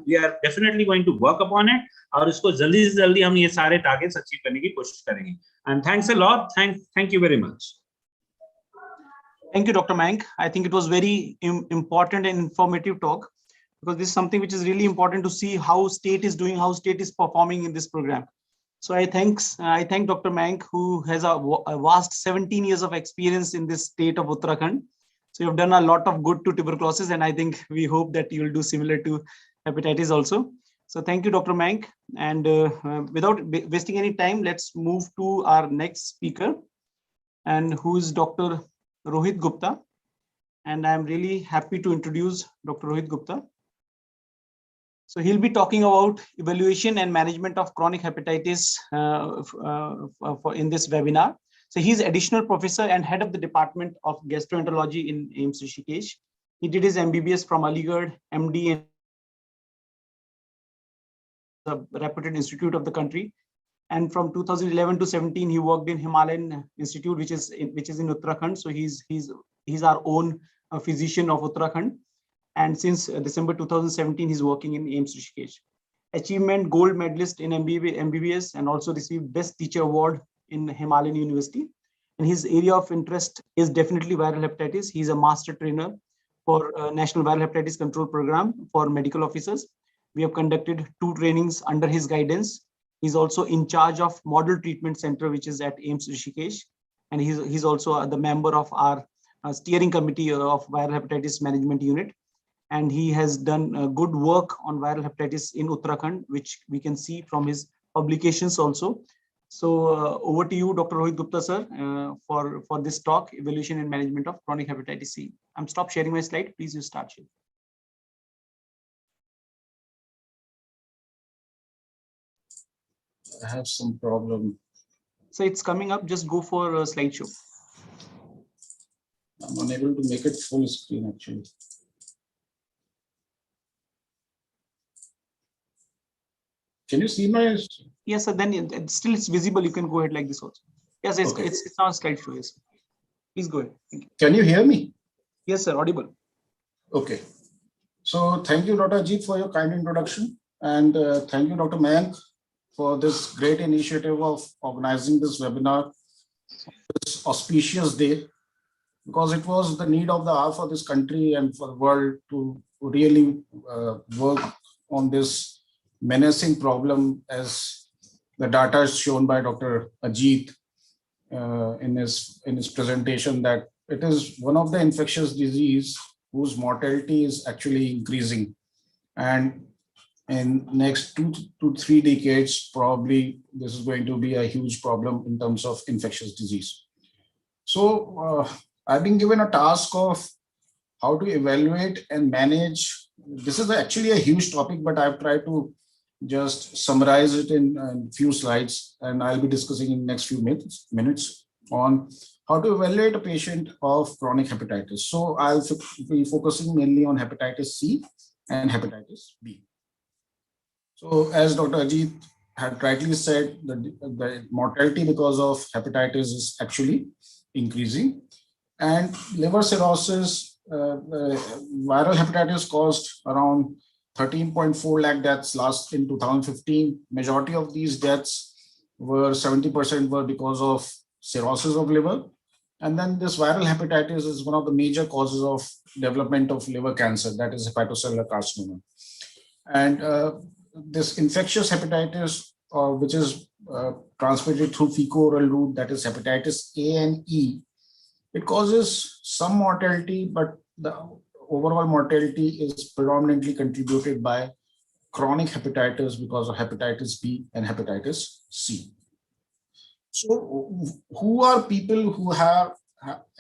we are definitely going to work upon it. और इसको जल्दी से जल्दी हम ये सारे targets achieve करने की कोशिश करेंगे. And thanks a lot. Thank you very much. Thank you, Dr. Mayank. I think it was very important and informative talk, because this is something which is really important to see how state is doing, how state is performing in this program. So I thank Dr. Mayank, who has a vast 17 years of experience in this state of Uttarakhand. So you have done a lot of good to tuberculosis, and I think we hope that you will do similar to hepatitis also. So thank you, Dr. Mayank. And without wasting any time, let's move to our next speaker, and who is Dr. Rohit Gupta. And I'm really happy to introduce Dr. Rohit Gupta. So he'll be talking about evaluation and management of chronic hepatitis in this webinar. So he's additional professor and head of the Department of Gastroenterology in AIIMS Rishikesh. He did his MBBS from Aligarh, MD in the reputed institute of the country. And from 2011 to 17, he worked in Himalayan Institute, which is in Uttarakhand. So he's our own physician of Uttarakhand. And since December 2017, he's working in AIIMS Rishikesh. Achievement gold medalist in MBBS, and also received Best Teacher Award in Himalayan University. And his area of interest is definitely viral hepatitis. He's a master trainer for National Viral Hepatitis Control Program for medical officers. We have conducted 2 trainings under his guidance. He's also in charge of Model Treatment Center, which is at AIIMS Rishikesh. And he's also the member of our steering committee of viral hepatitis management unit. And he has done good work on viral hepatitis in Uttarakhand, which we can see from his publications also. So over to you, Dr. Rohit Gupta, sir, for this talk, Evaluation and Management of Chronic Hepatitis C. I'm stop sharing my slide. Please you start sharing. I have some problem. So it's coming up. Just go for a slideshow. I'm unable to make it full screen actually. Can you see my? Yes, sir. Then still it's visible. You can go ahead like this also. Yes, it's, Okay. it's not a slideshow. Yes. Please go ahead. Thank you. Can you hear me? Yes, sir. Audible. Okay. So thank you, Dr. Ajit, for your kind introduction, and thank you, Dr. Mayank, for this great initiative of organizing this webinar, this auspicious day, because it was the need of the hour for this country and for the world to really work on this menacing problem, as the data is shown by Dr. Ajit in his presentation, that it is one of the infectious disease whose mortality is actually increasing, and in next 2 to 3 decades, probably this is going to be a huge problem in terms of infectious disease. So I've been given a task of how to evaluate and manage. This is actually a huge topic, but I've tried to just summarize it in a few slides, and I'll be discussing in the next few minutes on how to evaluate a patient of chronic hepatitis. So I'll be focusing mainly on hepatitis C and hepatitis B. So as Dr. Ajit had rightly said, the mortality because of hepatitis is actually increasing, and liver cirrhosis, viral hepatitis caused around 13.4 lakh deaths last in 2015. Majority of these deaths were 70% were because of cirrhosis of liver. And then this viral hepatitis is one of the major causes of development of liver cancer, that is hepatocellular carcinoma. And this infectious hepatitis, which is transmitted through fecal-oral route, that is hepatitis A and E, it causes some mortality, but the overall mortality is predominantly contributed by chronic hepatitis because of hepatitis B and hepatitis C. So who are people who have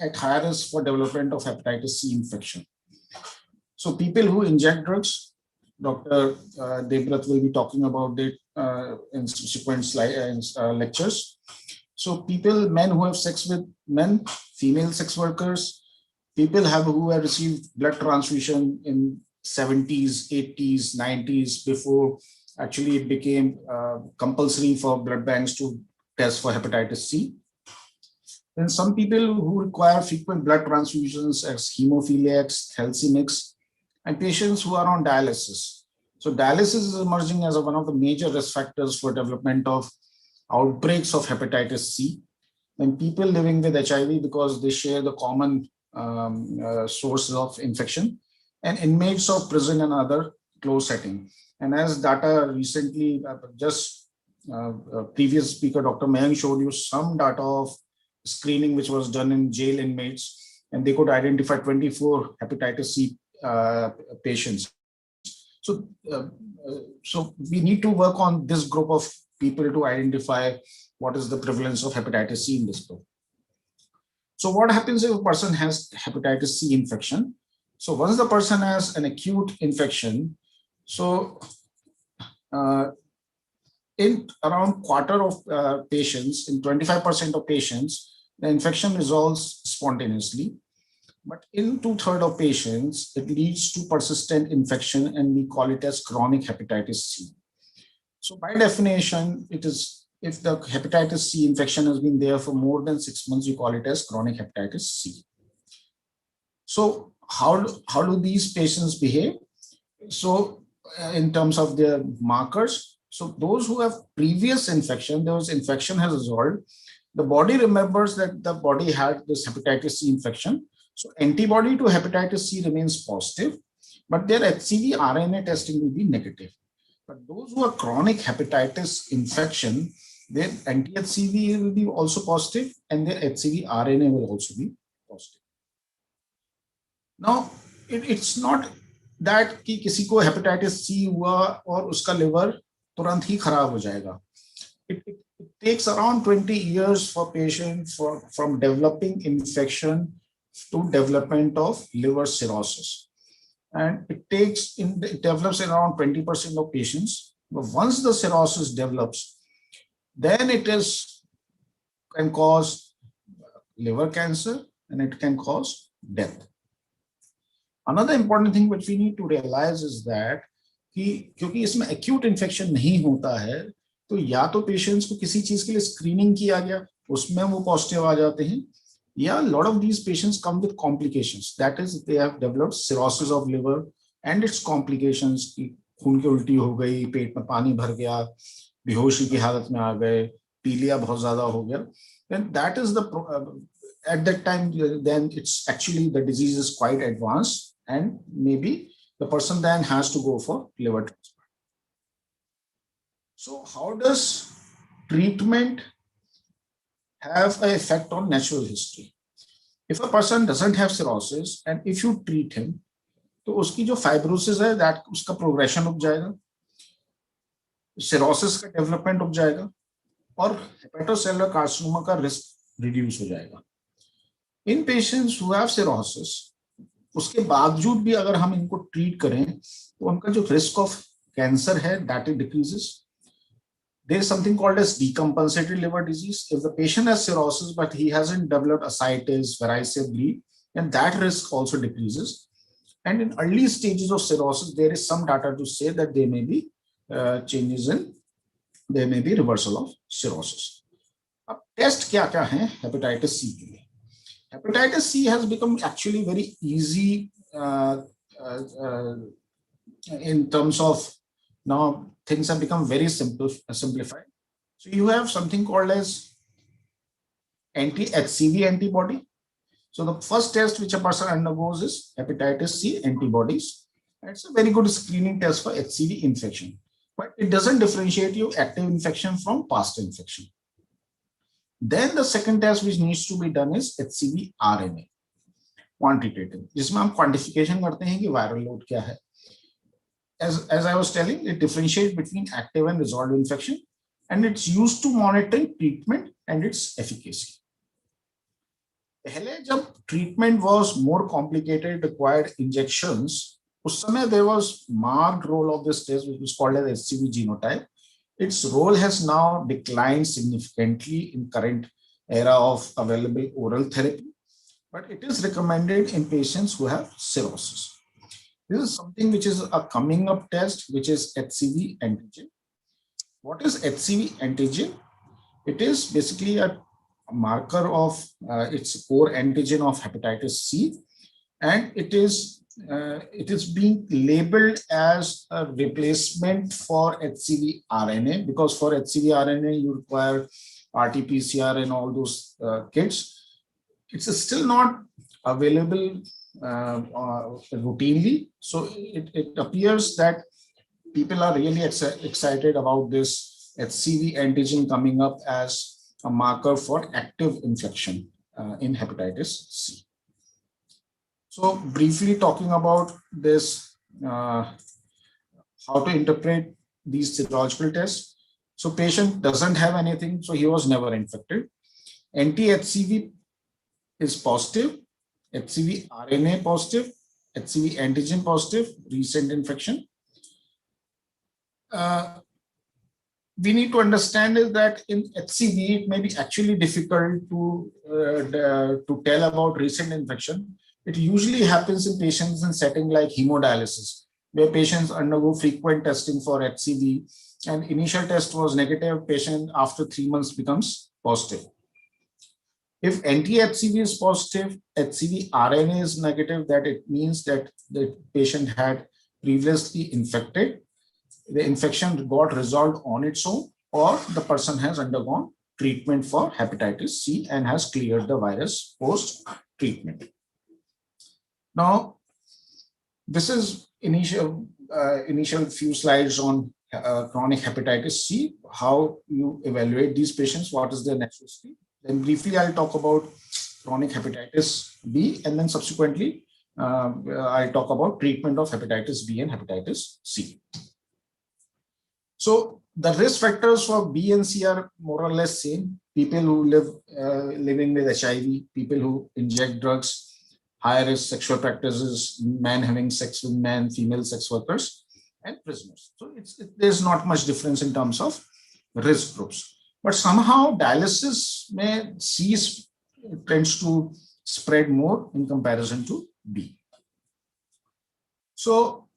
at high risk for development of hepatitis C infection? So people who inject drugs, Dr. Debrat will be talking about it in subsequent lectures. So people, men who have sex with men, female sex workers, people who have received blood transfusion in 70s, 80s, 90s, before actually it became compulsory for blood banks to test for hepatitis C. Then some people who require frequent blood transfusions as hemophiliacs, thalassaemics, and patients who are on dialysis. So dialysis is emerging as one of the major risk factors for development of outbreaks of hepatitis C. Then people living with HIV because they share the common sources of infection, and inmates of prison and other closed setting. And as data recently, previous speaker, Dr. Mayank, showed you some data of screening which was done in jail inmates, and they could identify 24 hepatitis C patients. So we need to work on this group of people to identify what is the prevalence of hepatitis C in this group. So what happens if a person has hepatitis C infection? So once the person has an acute infection, so in around quarter of patients, in 25% of patients, the infection resolves spontaneously. But in 2/3 of patients, it leads to persistent infection, and we call it as chronic hepatitis C. So by definition, it is, if the hepatitis C infection has been there for more than 6 months, you call it as chronic hepatitis C. So how do these patients behave? So in terms of their markers, so those who have previous infection, those infection has resolved, the body remembers that the body had this hepatitis C infection. So antibody to hepatitis C remains positive, but their HCV RNA testing will be negative. But those who are chronic hepatitis infection, their anti-HCV will be also positive, and their HCV RNA will also be positive. Now, it's not that कि किसी को hepatitis C हुआ और उसका liver तुरंत ही खराब हो जाएगा. It takes around 20 years for patients from developing infection to development of liver cirrhosis. And it develops in around 20% of patients. But once the cirrhosis develops, then can cause liver cancer, and it can cause death. Another important thing which we need to realize is that क्योंकि इसमें acute infection नहीं होता है, तो या तो patients को किसी चीज के लिए screening किया गया, उसमें वो positive आ जाते हैं, या a lot of these patients come with complications. That is, they have developed cirrhosis of liver and its complications. खून की उल्टी हो गई, पेट में पानी भर गया, बेहोशी की हालत में आ गए, पीलिया बहुत ज्यादा हो गया, then that is the at that time then it's actually the disease is quite advanced and maybe the person then has to go for liver transplant. So how does treatment have an effect on natural history? If a person doesn't have cirrhosis and if you treat him, तो उसकी जो fibrosis है that उसका progression रुक जाएगा, cirrhosis का development रुक जाएगा और hepatocellular carcinoma का risk reduce हो जाएगा. In patients who have cirrhosis, उसके बावजूद भी अगर हम इनको treat करें तो उनका जो risk of cancer है that it decreases. There is something called as decompensated liver disease. If the patient has cirrhosis but he hasn't developed ascites, varicose bleed, then that risk also decreases. And in early stages of cirrhosis, there is some data to say that there may be changes in, there may be reversal of cirrhosis. अब test क्या-क्या हैं hepatitis C के लिए? Hepatitis C has become actually very easy in terms of now things have become very simplified. So you have something called as Anti-Hcv antibody. So the first test which a person undergoes is hepatitis C antibodies. It's a very good screening test for HCV infection, but it doesn't differentiate you active infection from past infection. Then the second test which needs to be done is HCV RNA, quantitative, जिसमें हम quantification करते हैं कि viral load क्या है. As I was telling, it differentiates between active and resolved infection, and it's used to monitor treatment and its efficacy. पहले जब treatment was more complicated, required injections, उस समय there was marked role of this test which was called as HCV genotype. Its role has now declined significantly in current era of available oral therapy, but it is recommended in patients who have cirrhosis. This is something which is a coming up test, which is HCV antigen. What is HCV antigen? It is basically a marker of its core antigen of hepatitis C, and it is being labeled as a replacement for HCV RNA, because for HCV RNA you require RT-PCR and all those kits. It's still not available routinely, so it appears that people are really excited about this HCV antigen coming up as a marker for active infection in hepatitis C. So briefly talking about this, how to interpret these serological tests. So patient doesn't have anything, so he was never infected. Anti-HCV is positive, HCV RNA positive, HCV antigen positive, recent infection. We need to understand is that in HCV, it may be actually difficult to tell about recent infection. It usually happens in patients in setting like hemodialysis, where patients undergo frequent testing for HCV, and initial test was negative, patient after 3 months becomes positive. If anti-HCV is positive, HCV RNA is negative, that it means that the patient had previously infected, the infection got resolved on its own, or the person has undergone treatment for hepatitis C and has cleared the virus post-treatment. Now, this is initial few slides on chronic hepatitis C, how you evaluate these patients, what is their natural history. Then briefly, I'll talk about chronic hepatitis B, and then subsequently, I'll talk about treatment of hepatitis B and hepatitis C. So the risk factors for B and C are more or less same. People who living with HIV, people who inject drugs, higher risk sexual practices, men having sex with men, female sex workers, and prisoners. So there's not much difference in terms of risk groups. But somehow dialysis C tends to spread more in comparison to B. So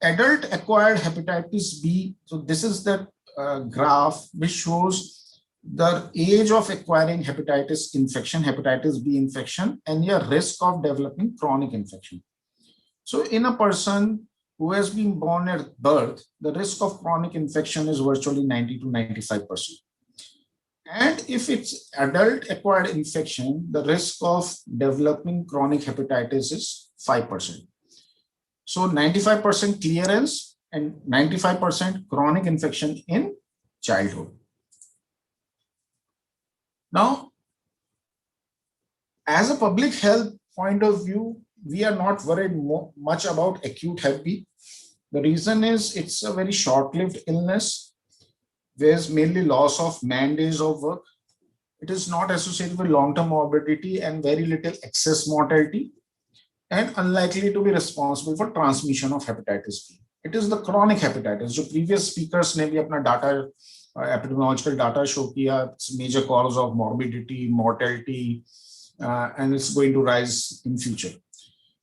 adult acquired hepatitis B, so this is the graph which shows the age of acquiring hepatitis infection, hepatitis B infection, and your risk of developing chronic infection. So in a person who has been born at birth, the risk of chronic infection is virtually 90 to 95%. And if it's adult acquired infection, the risk of developing chronic hepatitis is 5%. So 95% clearance and 95% chronic infection in childhood. Now, as a public health point of view, we are not worried much about acute Hep B. The reason is it's a very short-lived illness. There's mainly loss of man days of work. It is not associated with long-term morbidity and very little excess mortality, and unlikely to be responsible for transmission of hepatitis B. It is the chronic hepatitis. जो previous speakers ने भी अपना data, epidemiological data show किया, it's major cause of morbidity, mortality, and it's going to rise in future.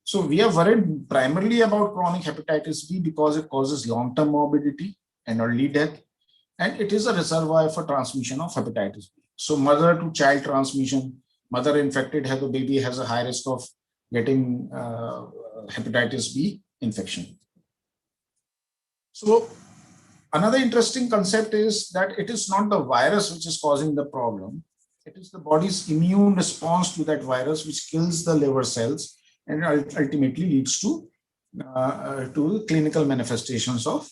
So we are worried primarily about chronic hepatitis B because it causes long-term morbidity and early death, and it is a reservoir for transmission of hepatitis B. So mother to child transmission, mother infected has a baby has a high risk of getting hepatitis B infection. So another interesting concept is that it is not the virus which is causing the problem. It is the body's immune response to that virus which kills the liver cells and ultimately leads to clinical manifestations of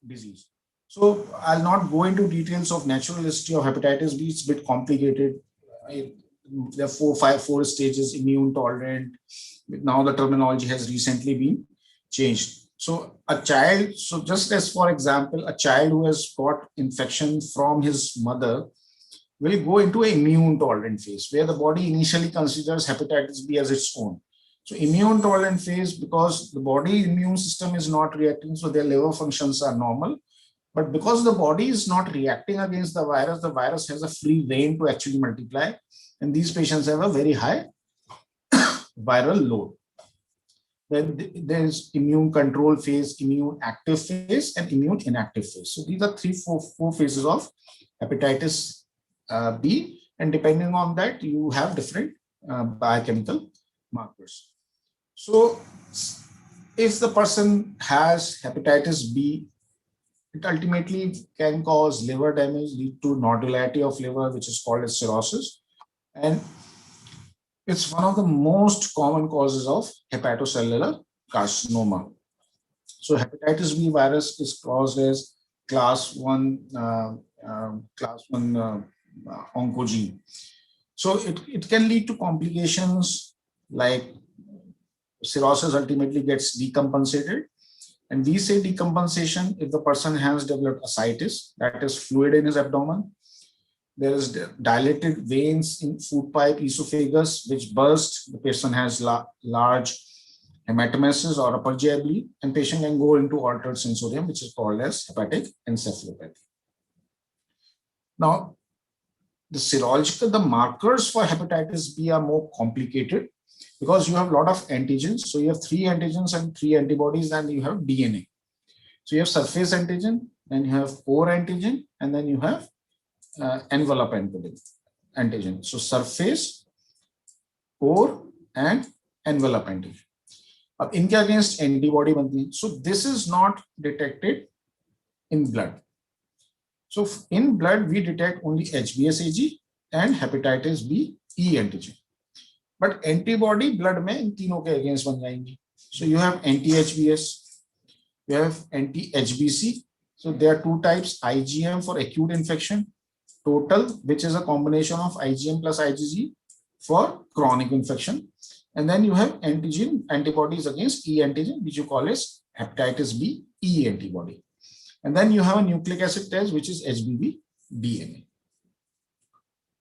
disease. So I'll not go into details of natural history of hepatitis B. It's a bit complicated. There are four stages: immune, tolerant. Now the terminology has recently been changed. So a child, so just as for example, a child who has got infection from his mother will go into an immune tolerant phase where the body initially considers hepatitis B as its own. So immune tolerant phase, because the body immune system is not reacting, so their liver functions are normal. But because the body is not reacting against the virus has a free rein to actually multiply. And these patients have a very high viral load. Then there is immune control phase, immune active phase, and immune inactive phase. So these are four phases of hepatitis B. And depending on that, you have different biochemical markers. So if the person has hepatitis B, it ultimately can cause liver damage, lead to nodularity of liver, which is called as cirrhosis. And it's one of the most common causes of hepatocellular carcinoma. So hepatitis B virus is caused as class 1 oncogene. So it can lead to complications like cirrhosis ultimately gets decompensated. And we say decompensation if the person has developed ascites, that is fluid in his abdomen. There is dilated veins in food pipe, esophagus, which burst. The patient has large hematomesis or upper GI, and patient can go into altered sensorium, which is called as hepatic encephalopathy. Now, the markers for hepatitis B are more complicated because you have a lot of antigens. So you have 3 antigens and 3 antibodies, and you have DNA. So you have surface antigen, then you have core antigen, and then you have envelope antigen. So surface, core, and envelope antigen. अब इनके against antibody बनती है. So this is not detected in blood. So in blood we detect only HBsAg and hepatitis B E antigen. But antibody blood में इन तीनों के against बन जाएंगी. So you have anti-HBs, you have anti-HBc. So there are 2 types: IgM for acute infection, total, which is a combination of IgM plus IgG for chronic infection. And then you have antigen antibodies against E antigen, which you call as hepatitis B E antibody. And then you have a nucleic acid test, which is HBV DNA.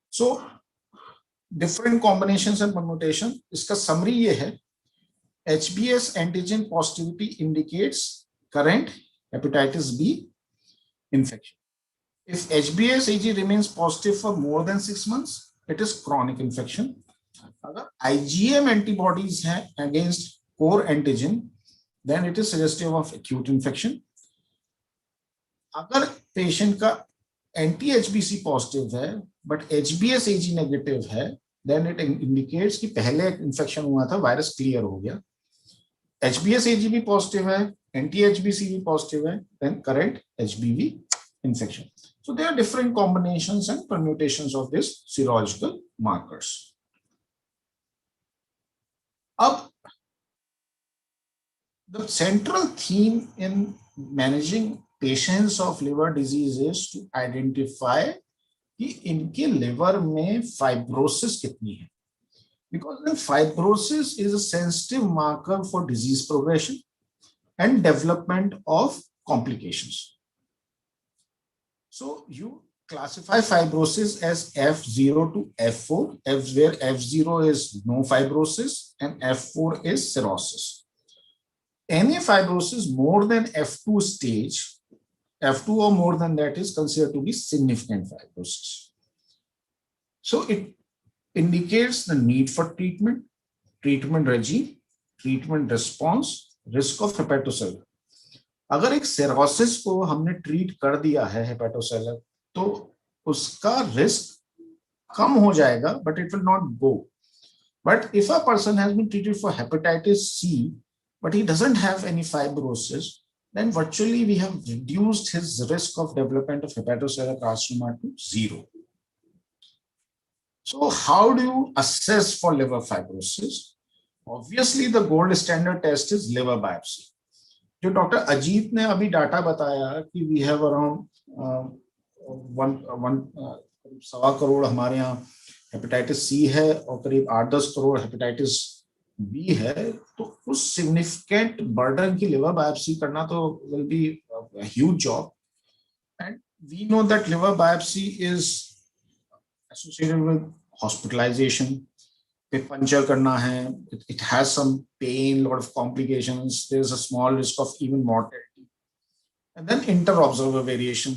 So different combinations and permutation. Iska summary ye hai: HBs antigen positivity indicates current hepatitis B infection. If HBsAg remains positive for more than 6 months, it is chronic infection. Agar IgM antibodies hai against core antigen, then it is suggestive of acute infection. Agar patient ka anti-HBc positive hai but HBsAg negative hai, then it indicates कि पहले infection हुआ था, virus clear हो गया. HBsAg भी positive है, anti-HBCV positive hai than current HBV infection. So there are different combinations and permutations of these serological markers. Up, the central theme in managing patients of liver disease is to identify कि इनके liver में fibrosis कितनी है. Because then fibrosis is a sensitive marker for disease progression and development of complications. So you classify fibrosis as F0 to F4, where F0 is no fibrosis and F4 is cirrhosis. Any fibrosis more than F2 stage, F2 or more than that is considered to be significant fibrosis. So it indicates the need for treatment, treatment regime, treatment response, risk of hepatocellular. अगर एक cirrhosis को हमने treat कर दिया है hepatocellular, तो उसका risk कम हो जाएगा, but it will not go. But if a person has been treated for hepatitis C, but he doesn't have any fibrosis, then virtually we have reduced his risk of development of hepatocellular carcinoma to 0. So how do you assess for liver fibrosis? Obviously, the gold standard test is liver biopsy. जो doctor Ajit ने अभी data बताया कि we have around 1.25 crore हमारे यहाँ hepatitis C है और करीब 8-10 करोड़ हेपेटाइटिस बी है, तो उस सिग्निफिकेंट बर्डन की लिवर बायोप्सी करना तो will be a huge job. And we know that liver biopsy is associated with hospitalization. Puncture karna hai, it has some pain, lot of complications. There's a small risk of even mortality. And then inter-observer variation.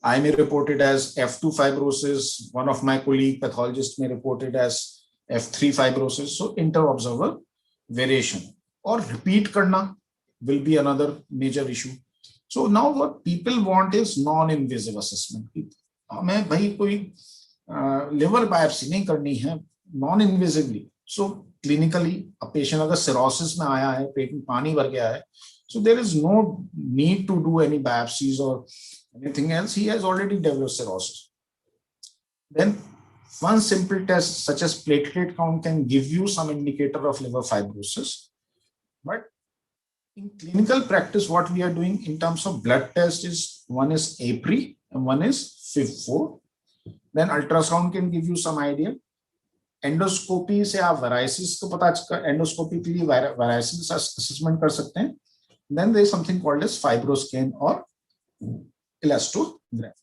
I may report it as F2 fibrosis. One of my colleague pathologists may report it as F3 fibrosis. So inter-observer variation. Or repeat karna will be another major issue. So now what people want is non-invasive assessment. हमें भाई कोई liver biopsy नहीं करनी है, non-invisively. So clinically, a patient अगर cirrhosis में आया है, पेट में पानी भर गया है, so there is no need to do any biopsies or anything else. He has already developed cirrhosis. Then one simple test such as platelet count can give you some indicator of liver fibrosis. But in clinical practice, what we are doing in terms of blood test is one is APRI and one is FIB4. Then ultrasound can give you some idea. Endoscopy से आप varices को पता endoscopy के लिए varices assessment कर सकते हैं. Then there is something called as Fibro Scan or elastography.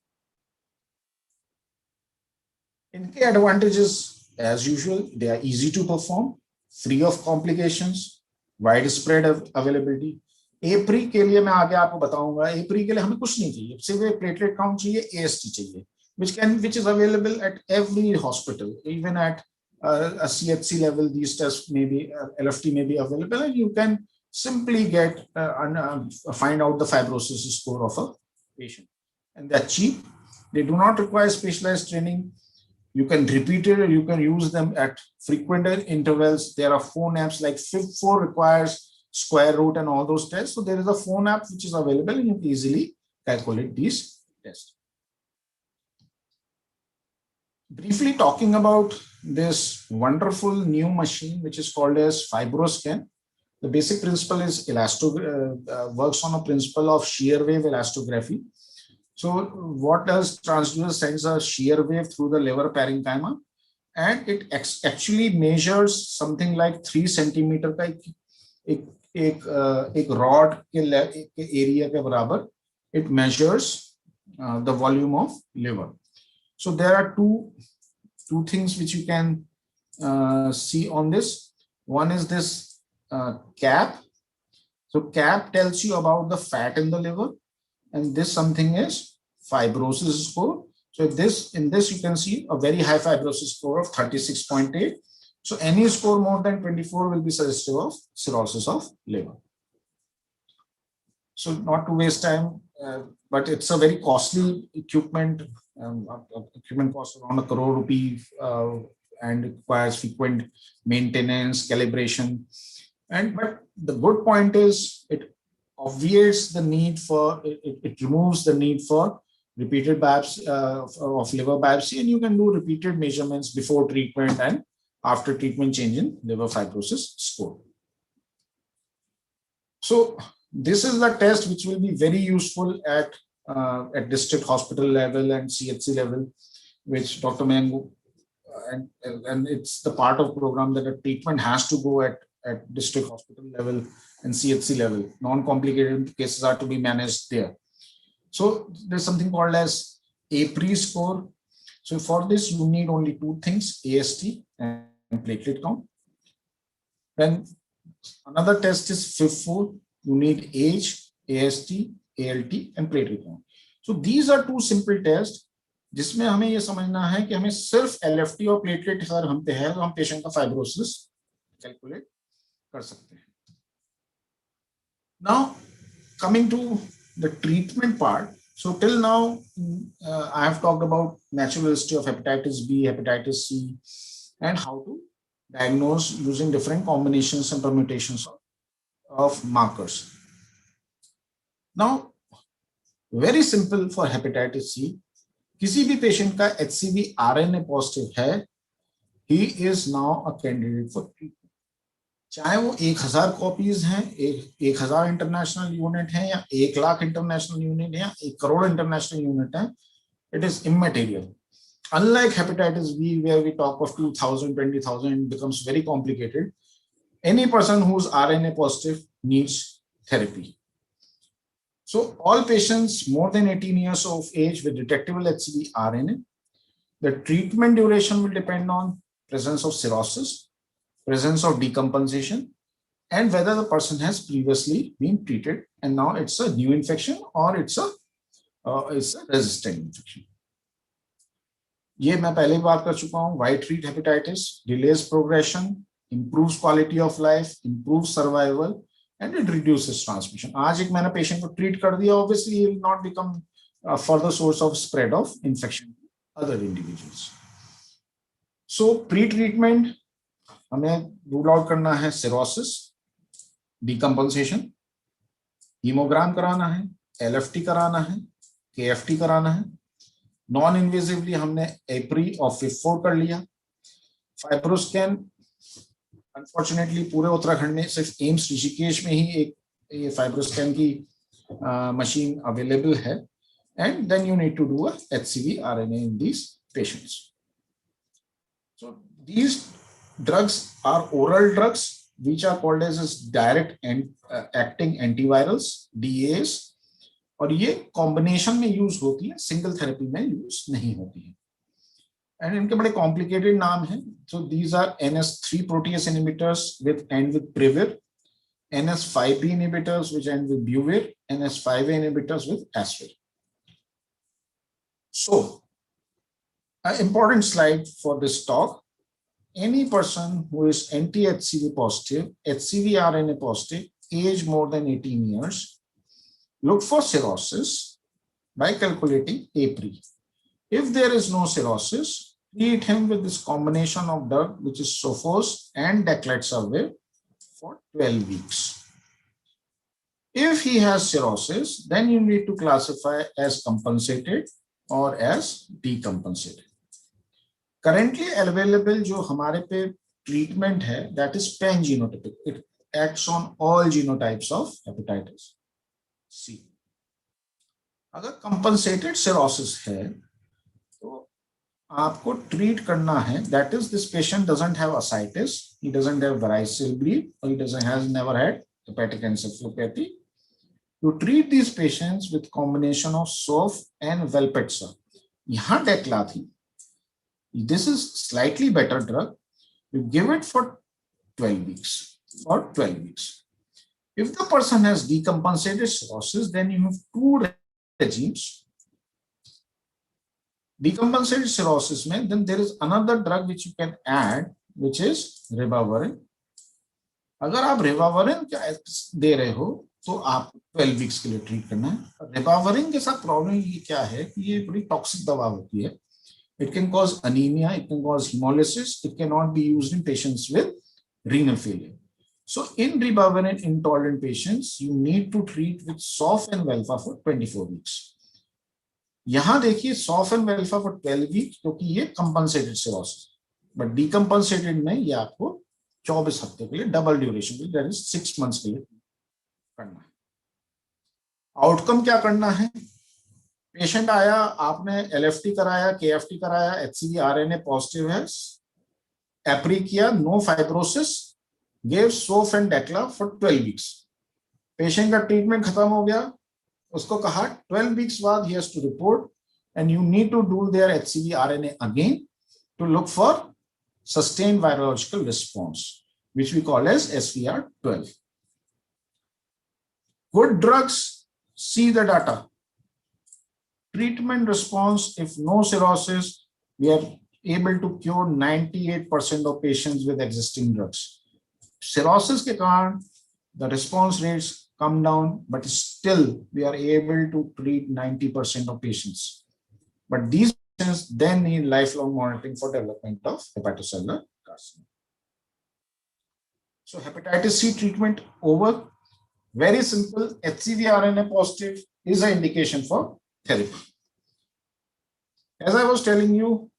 इनके advantages, as usual, they are easy to perform, free of complications, widespread availability. APRI के लिए मैं आगे आपको बताऊंगा. APRI के लिए हमें कुछ नहीं चाहिए, सिर्फ platelet count चाहिए, AST चाहिए, which is available at every hospital, even at a CHC level. These tests may be LFT may be available, and you can simply get find out the fibrosis score of a patient. And they're cheap. They do not require specialized training. You can repeat it, or you can use them at frequent intervals. There are phone apps like FIB4 requires square root and all those tests. So there is a phone app which is available, and you can easily calculate these tests. Briefly talking about this wonderful new machine, which is called as Fibro Scan. The basic principle is works on a principle of shear wave elastography. So what does transducer sends a shear wave through the liver parenchyma, and it actually measures something like 3 centimeter का एक rod के area के बराबर. It measures the volume of liver. So there are two things which you can see on this. One is this cap. So cap tells you about the fat in the liver, and this something is fibrosis score. So in this you can see a very high fibrosis score of 36.8. So any score more than 24 will be suggestive of cirrhosis of liver. So not to waste time, but it's a very costly equipment. Equipment costs around ₹1 crore, and requires frequent maintenance, calibration. But the good point is it obviates the need for, it removes the need for repeated biopsy of liver biopsy, and you can do repeated measurements before treatment and after treatment change in liver fibrosis score. So this is the test which will be very useful at district hospital level and CHC level, which Dr. Mangu, and it's the part of program that a treatment has to go at district hospital level and CHC level. Non-complicated cases are to be managed there. So there's something called as APRI score. So for this, you need only two things, AST and platelet count. Then another test is FIB4. You need age, AST, ALT, and platelet count. So these are two simple tests जिसमें हमें ये समझना है कि हमें सिर्फ LFT और platelet अगर हम पे है तो हम पेशेंट का फाइब्रोसिस कैलकुलेट कर सकते हैं. Now coming to the treatment part. So till now I have talked about natural history of hepatitis B, hepatitis C, and how to diagnose using different combinations and permutations of markers. Now very simple for hepatitis C. किसी भी patient का HCV RNA positive है, he is now a candidate for treatment. चाहे वो 1000 copies हैं, 1000 international unit हैं, या 1 lakh international unit है, या 1 करोड़ इंटरनेशनल यूनिट है, it is immaterial. Unlike hepatitis B, where we talk of 2000, 20,000, it becomes very complicated. Any person who's RNA positive needs therapy. So all patients more than 18 years of age with detectable HCV RNA, the treatment duration will depend on presence of cirrhosis, presence of decompensation, and whether the person has previously been treated and now it's a new infection or it's a resistant infection. ये मैं पहले बात कर चुका हूँ. Why treat hepatitis? Delays progression, improves quality of life, improves survival, and it reduces transmission. आज एक मैंने patient को treat कर दिया, obviously he will not become a further source of spread of infection to other individuals. So pre-treatment हमें rule out करना है cirrhosis, decompensation, hemogram कराना है, LFT कराना है, KFT कराना है. Non-invasively हमने APRI और FIB4 कर लिया. Fibro Scan अनफॉर्चुनेटली पूरे उत्तराखंड में सिर्फ एम्स ऋषिकेश में ही एक ये फाइब्रो स्कैन की मशीन अवेलेबल है, and then you need to do a HCV RNA in these patients. So these drugs are oral drugs which are called as direct and acting antivirals, DAs, और ये combination में use होती है, single therapy में use नहीं होती है. And इनके बड़े complicated नाम हैं. So these are NS3 protease inhibitors with end with Previr, NS5B inhibitors which end with Buvir, NS5A inhibitors with Asvir. So an important slide for this talk. Any person who is anti-HCV positive, HCV RNA positive, age more than 18 years, look for cirrhosis by calculating APRI. If there is no cirrhosis, treat him with this combination of drug, which is Sofos and Daclexavir, for 12 weeks. If he has cirrhosis, then you need to classify as compensated or as decompensated. Currently available जो हमारे पे treatment है, that is pan-genotypic. It acts on all genotypes of hepatitis C. अगर compensated cirrhosis है, तो आपको treat करना है. That is, this patient doesn't have ascites, he doesn't have varicose bleed, or he has never had hepatic encephalopathy. To treat these patients with combination of SOF and Velpexa. यहाँ Decla थी. This is slightly better drug. You give it for 12 weeks. For 12 weeks. If the person has decompensated cirrhosis, then you have two regimes. Decompensated cirrhosis mein, then there is another drug which you can add, which is ribavirin. अगर आप ribavirin दे रहे हो, तो आप 12 weeks के लिए treat करना है. रिबाविरिन के साथ प्रॉब्लम ये क्या है कि ये बड़ी टॉक्सिक दवा होती है. It can cause anemia, it can cause hemolysis, it cannot be used in patients with renal failure. So in ribavirin intolerant patients, you need to treat with SOF and Velfa for 24 weeks. यहाँ देखिए SOF and Velfa for 12 weeks क्योंकि ये compensated cirrhosis, but decompensated में ये आपको 24 हफ्ते के लिए डबल ड्यूरेशन के लिए, that is 6 months के लिए करना है. आउटकम क्या करना है? पेशेंट आया, आपने LFT कराया, KFT कराया, HCV RNA पॉजिटिव है, एप्री किया, no fibrosis, gave SOF and DECLA for 12 weeks. Patient का ट्रीटमेंट खत्म हो गया, उसको कहा 12 weeks बाद he has to report and you need to do their HCV RNA again to look for sustained virological response, which we call as SVR12. Good drugs, see the data. Treatment response, if no cirrhosis, we are able to cure 98% of patients with existing drugs. Cirrhosis के कारण the response rates come down, but still we are able to treat 90% of patients. But these patients then need lifelong monitoring for development of hepatocellular carcinoma. So hepatitis C treatment over. Very simple. HCV RNA positive is an indication for therapy. As I was telling you,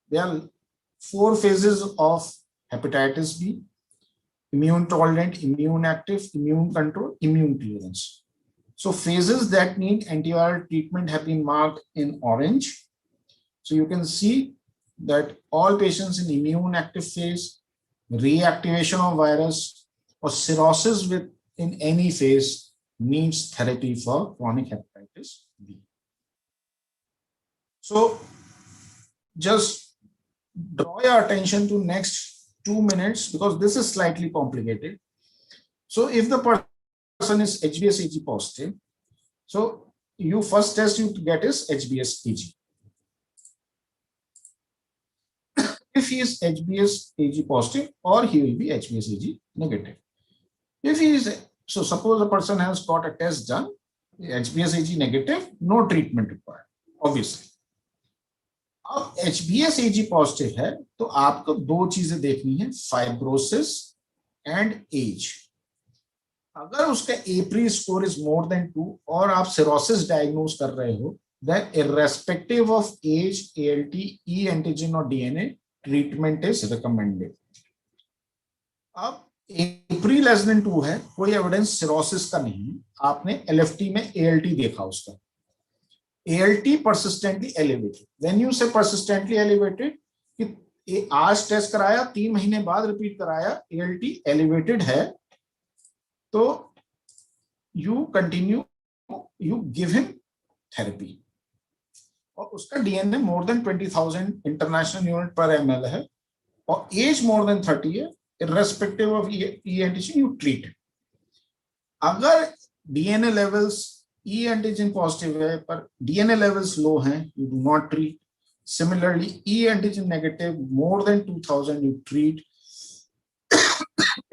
there are 4 phases of hepatitis B: immune tolerant, immune active, immune control, immune clearance. So phases that need antiviral treatment have been marked in orange. So you can see that all patients in immune active phase, reactivation of virus or cirrhosis in any phase needs therapy for chronic hepatitis B. So just draw your attention to next 2 minutes because this is slightly complicated. So if the person is HBsAg positive, so you first test you get is HBsAg. If he is HBsAg positive, or he will be HBsAg negative. If he is, so suppose a person has got a test done, HBsAg negative, no treatment required, obviously. अब HBsAg positive है तो आपको 2 चीजें देखनी है, fibrosis and age. अगर उसका APRI score is more than 2 और आप सिरोसिस डायग्नोज कर रहे हो, then irrespective of age, ALT, E antigen और DNA, treatment is recommended. अब एप्री लेस देन 2 है, कोई एविडेंस सिरोसिस का नहीं, आपने LFT में ALT देखा उसका, ALT persistently elevated. When you say persistently elevated, कि आज टेस्ट कराया 3 महीने बाद रिपीट कराया, ALT elevated है, तो you continue, you give him therapy. और उसका DNA more than 20,000 international unit per ml है और age more than 30 है, irrespective of E antigen you treat. अगर DNA levels E antigen positive है पर DNA levels low हैं, you do not treat. Similarly, E antigen negative more than 2000 you treat,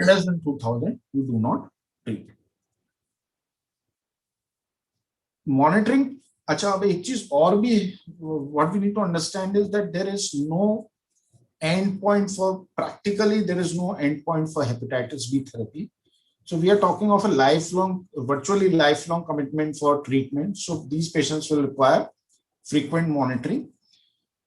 less than 2000 you do not treat. Monitoring. अच्छा, अब एक चीज और भी what we need to understand is that there is no endpoint for, practically there is no endpoint for hepatitis B therapy. So we are talking of a lifelong, virtually lifelong commitment for treatment. So these patients will require frequent monitoring.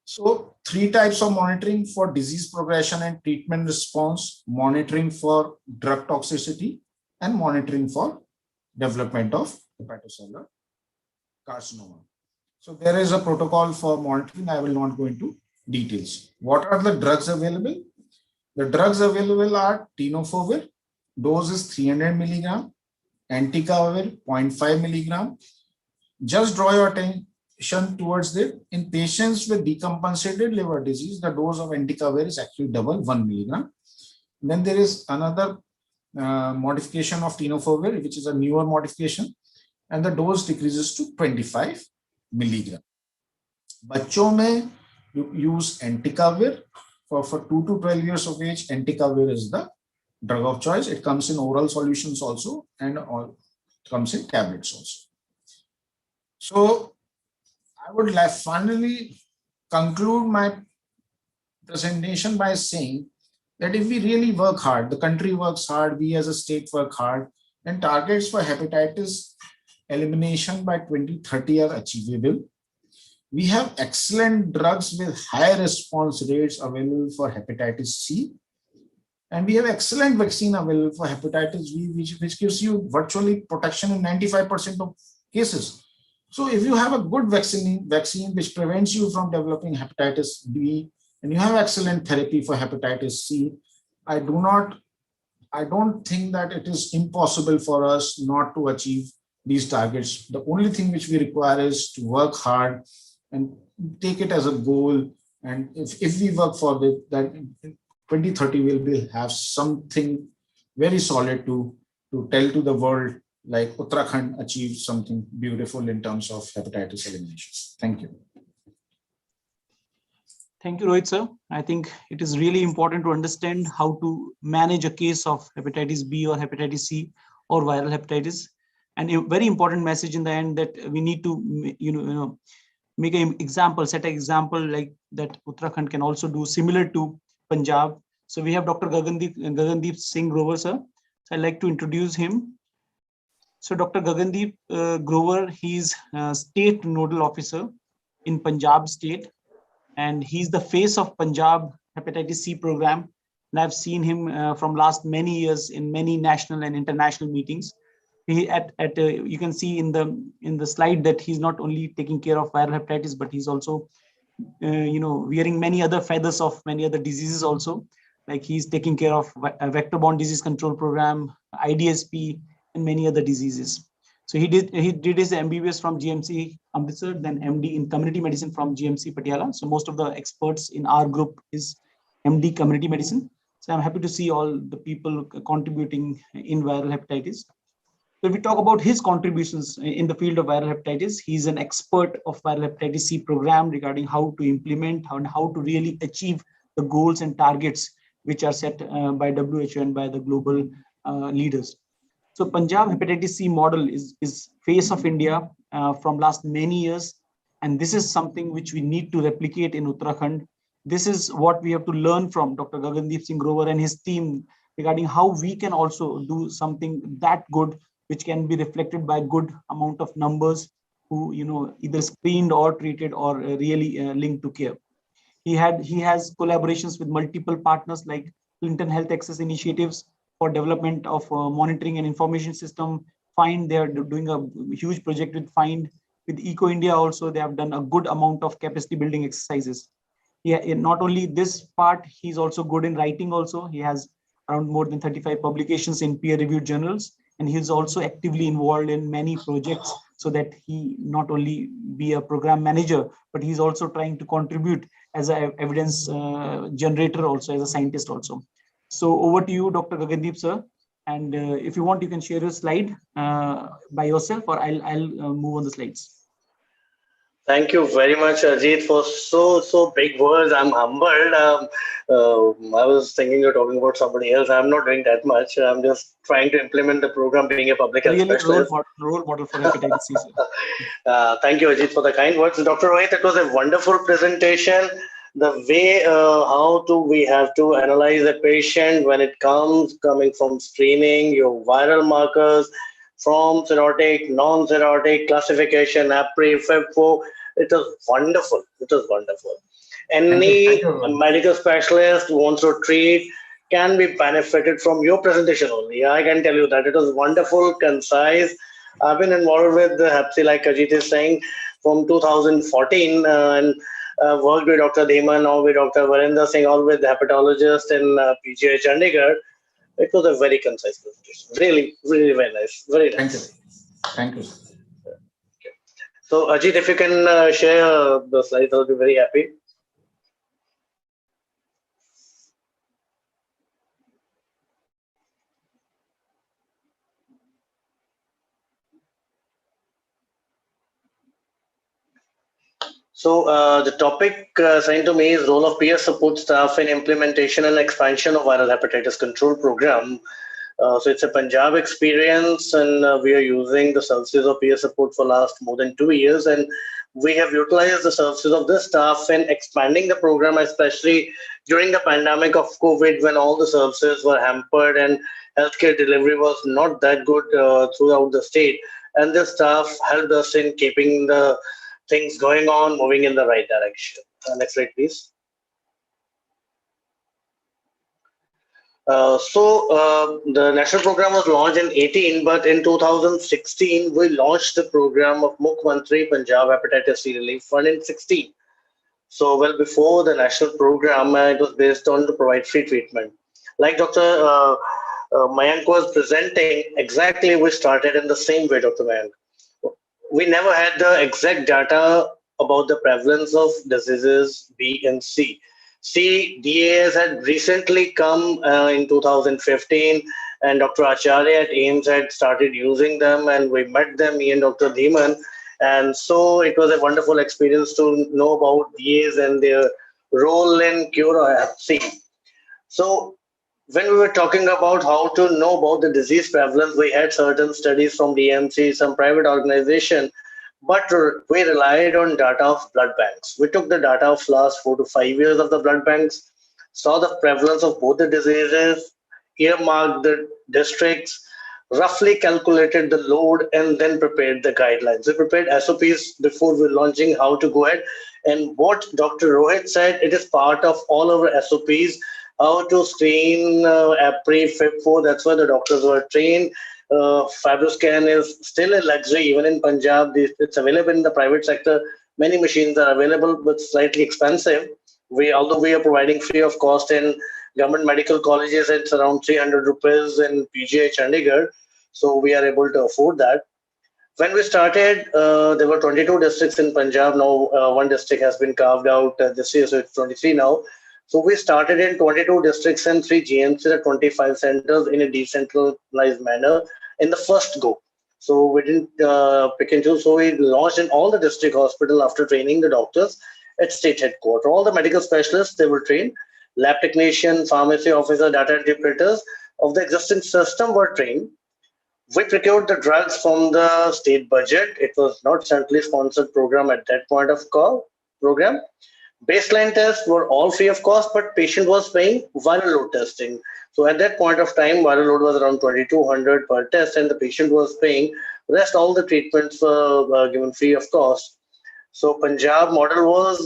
So 3 types of monitoring for disease progression and treatment response: monitoring for drug toxicity and monitoring for development of hepatocellular carcinoma. So there is a protocol for monitoring. I will not go into details. What are the drugs available? The drugs available are tenofovir, dose is 300 milligram, entecavir 0.5 milligram. Just draw your attention towards it. In patients with decompensated liver disease, the dose of entecavir is actually double, 1 milligram. Then there is another modification of tenofovir, which is a newer modification, and the dose decreases to 25 milligram. बच्चों में you use entecavir for 2 to 12 years of age. Entecavir is the drug of choice. It comes in oral solutions also, and it comes in tablets also. So I would like finally conclude my presentation by saying that if we really work hard, the country works hard, we as a state work hard, and targets for hepatitis elimination by 2030 are achievable. We have excellent drugs with high response rates available for hepatitis C. And we have excellent vaccine available for hepatitis B, which gives you virtually protection in 95% of cases. So if you have a good vaccine which prevents you from developing hepatitis B, and you have excellent therapy for hepatitis C, I don't think that it is impossible for us not to achieve these targets. The only thing which we require is to work hard and take it as a goal. And if we work for it, that 2030 will have something very solid to tell to the world, like Uttarakhand achieved something beautiful in terms of hepatitis elimination. Thank you. Thank you, Rohit sir. I think it is really important to understand how to manage a case of hepatitis B or hepatitis C or viral hepatitis. And a very important message in the end that we need to, make an example, set an example like that Uttarakhand can also do similar to Punjab. So we have Dr. Gagandeep Singh Grover sir. So I'd like to introduce him. So Dr. Gagandeep Grover, he's state nodal officer in Punjab state. And he's the face of Punjab hepatitis C program. And I've seen him from last many years in many national and international meetings. He you can see in the slide that he's not only taking care of viral hepatitis, but he's also wearing many other feathers of many other diseases also. Like he's taking care of vector-borne disease control program, IDSP, and many other diseases. So he did his MBBS from GMC Amritsar, then MD in community medicine from GMC Patiala. So most of the experts in our group is MD community medicine. So I'm happy to see all the people contributing in viral hepatitis. So if we talk about his contributions in the field of viral hepatitis, he's an expert of viral hepatitis C program regarding how to implement and how to really achieve the goals and targets which are set by WHO and by the global leaders. So Punjab hepatitis C model is face of India from last many years. And this is something which we need to replicate in Uttarakhand. This is what we have to learn from Dr. Gagandeep Singh Grover and his team regarding how we can also do something that good, which can be reflected by good amount of numbers who either screened or treated or really linked to care. He has collaborations with multiple partners like Clinton Health Access Initiatives for development of monitoring and information system. Find, they are doing a huge project with Find. With Eco India also, they have done a good amount of capacity building exercises. Not only this part, he's also good in writing also. He has around more than 35 publications in peer-reviewed journals. And he's also actively involved in many projects so that he not only be a program manager, but he's also trying to contribute as an evidence generator also, as a scientist also. So over to you, Dr. Gagandeep sir. And if you want, you can share your slide by yourself, or I'll move on the slides. Thank you very much, Ajit, for so big words. I'm humbled. I was thinking you're talking about somebody else. I'm not doing that much. I'm just trying to implement the program, being a public health specialist. Role model for hepatitis C. Thank you, Ajit, for the kind words. Dr. Rohit, it was a wonderful presentation. The way how we have to analyze a patient when it coming from screening, your viral markers, from serotic, non-serotic, classification, APRI, FIB4. It was wonderful. It was wonderful. Any medical specialist who wants to treat can be benefited from your presentation only. I can tell you that it was wonderful, concise. I've been involved with the Hep C, like Ajit is saying, from 2014 and worked with Dr. Dhiman, now with Dr. Varinder Singh, all with hepatologists in PGI Chandigarh. It was a very concise presentation. Really, really very nice. Very nice. Thank you. Okay. So, Ajit, if you can share the slides, I'll be very happy. So the topic assigned to me is role of peer support staff in implementation and expansion of viral hepatitis control program. So it's a Punjab experience, and we are using the services of peer support for last more than 2 years. And we have utilized the services of this staff in expanding the program, especially during the pandemic of COVID, when all the services were hampered and healthcare delivery was not that good throughout the state. And the staff helped us in keeping the things going on, moving in the right direction. Next slide, please. The national program was launched in 18, but in 2016, we launched the program of Mukhyamantri Punjab Hepatitis C Relief Fund in 16. So, well, before the national program, it was based on to provide free treatment. Like Dr. Mayank was presenting, exactly we started in the same way, Dr. Mayank. We never had the exact data about the prevalence of diseases B and C. DAS had recently come in 2015, and Dr. Acharya at AIMS had started using them, and we met them, me and Dr. Dhiman. And so it was a wonderful experience to know about DAs and their role in cure of Hep C. So when we were talking about how to know about the disease prevalence, we had certain studies from DMC, some private organization, but we relied on data of blood banks. We took the data of last 4 to 5 years of the blood banks, saw the prevalence of both the diseases, earmarked the districts, roughly calculated the load, and then prepared the guidelines. We prepared SOPs before we launching how to go ahead. And what Dr. Rohit said, it is part of all our SOPs, how to screen APRI, FIB4, that's why the doctors were trained. Fibro Scan is still a luxury, even in Punjab. It's available in the private sector. Many machines are available, but slightly expensive. Although we are providing free of cost in government medical colleges, it's around 300 rupees in PGI Chandigarh. So we are able to afford that. When we started, there were 22 districts in Punjab. Now one district has been carved out this year, so it's 23 now. So we started in 22 districts and 3 GMCs at 25 centers in a decentralized manner in the first go. So we didn't pick and choose. So we launched in all the district hospital after training the doctors at state headquarters. All the medical specialists, they were trained. Lab technician, pharmacy officer, data interpreters of the existing system were trained. We procured the drugs from the state budget. It was not centrally sponsored program at that point of program. Baseline tests were all free of cost, but patient was paying viral load testing. So at that point of time, viral load was around 2,200 per test, and the patient was paying. Rest all the treatments were given free of cost. So Punjab model was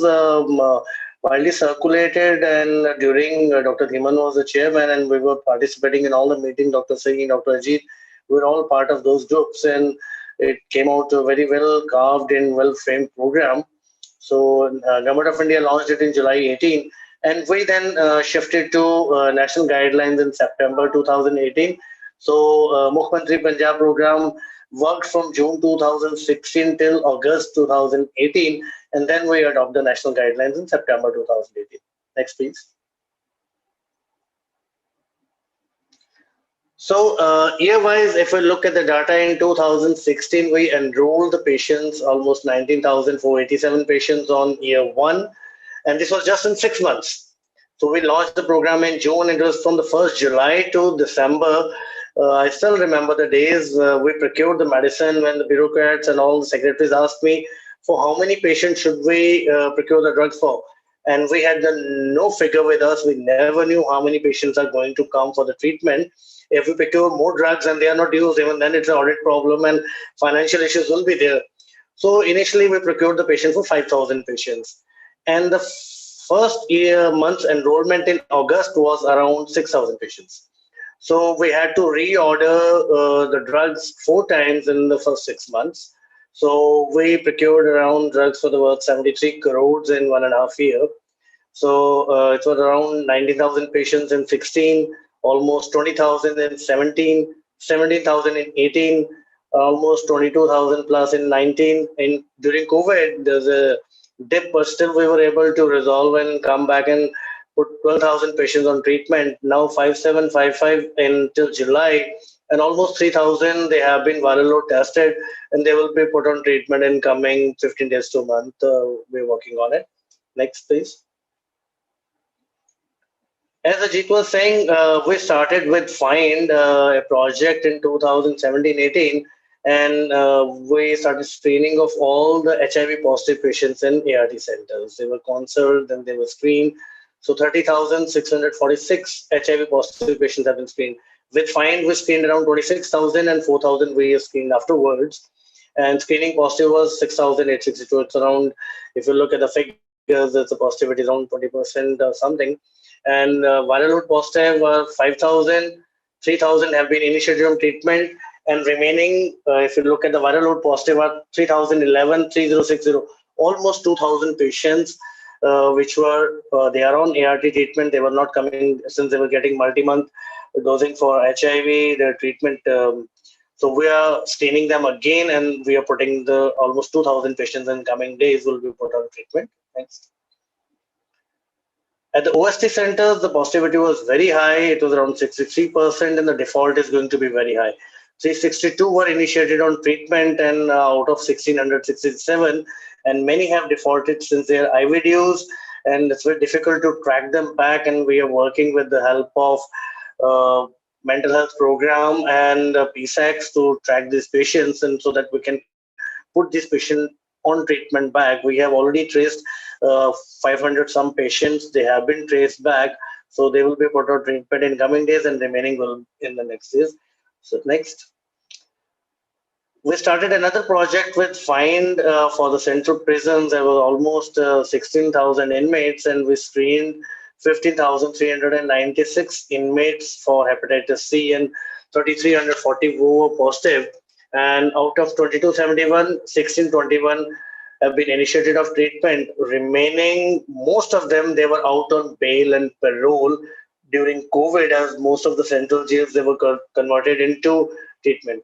widely circulated, and during Dr. Dhiman was the chairman, and we were participating in all the meetings. Dr. Singh, Dr. Ajit, we were all part of those groups, and it came out a very well carved and well framed program. So Government of India launched it in July 18, and we then shifted to national guidelines in September 2018. So Mukhyamantri Punjab program worked from June 2016 till August 2018, and then we adopted the national guidelines in September 2018. Next, please. So year-wise, if we look at the data in 2016, we enrolled the patients, almost 19,487 patients on year 1, and this was just in 6 months. So we launched the program in June. It was from the 1st July to December. I still remember the days we procured the medicine when the bureaucrats and all the secretaries asked me for how many patients should we procure the drugs for. And we had no figure with us. We never knew how many patients are going to come for the treatment. If we procure more drugs and they are not used, even then it's an audit problem and financial issues will be there. So initially we procured the patient for 5,000 patients. And the first month's enrollment in August was around 6,000 patients. So we had to reorder the drugs 4 times in the first 6 months. So we procured around drugs for the worth 73 crores in 1.5 years. So it was around 90,000 patients in 16, almost 20,000 in 17, 17,000 in 18, almost 22,000 plus in 19. And during COVID, there's a dip, but still we were able to resolve and come back and put 12,000 patients on treatment. Now 5,755 until July, and almost 3,000 they have been viral load tested, and they will be put on treatment in coming 15 days to a month. We're working on it. Next, please. As Ajit was saying, we started with FIND, a project in 2017-18, and we started screening of all the HIV positive patients in ART centers. They were consulted, then they were screened. So 30,646 HIV positive patients have been screened. With FIND, we screened around 26,000 and 4,000 we screened afterwards. And screening positive was 6,862. It's around, if you look at the figures, it's a positivity around 20% or something. And viral load positive were 5,000, 3,000 have been initiated on treatment. And remaining, if you look at the viral load positive, are 3,011, 3,060, almost 2,000 patients, which were, they are on ART treatment. They were not coming since they were getting multi-month dosing for HIV, their treatment. So we are staining them again, and we are putting the almost 2,000 patients in coming days will be put on treatment. Next. At the OST centers, the positivity was very high. It was around 63%, and the default is going to be very high. 362 were initiated on treatment, and out of 1,667, and many have defaulted since their IV dues, and it's very difficult to track them back. And we are working with the help of mental health program and PSACs to track these patients, and so that we can put this patient on treatment back. We have already traced 500 some patients. They have been traced back, so they will be put on treatment in coming days, and remaining will in the next days. So next. We started another project with FIND for the central prisons. There were almost 16,000 inmates, and we screened 15,396 inmates for hepatitis C, and 3,340 were positive. And out of 2,271, 1,621 have been initiated of treatment. Remaining, most of them, they were out on bail and parole during COVID, as most of the central jails, they were converted into treatment.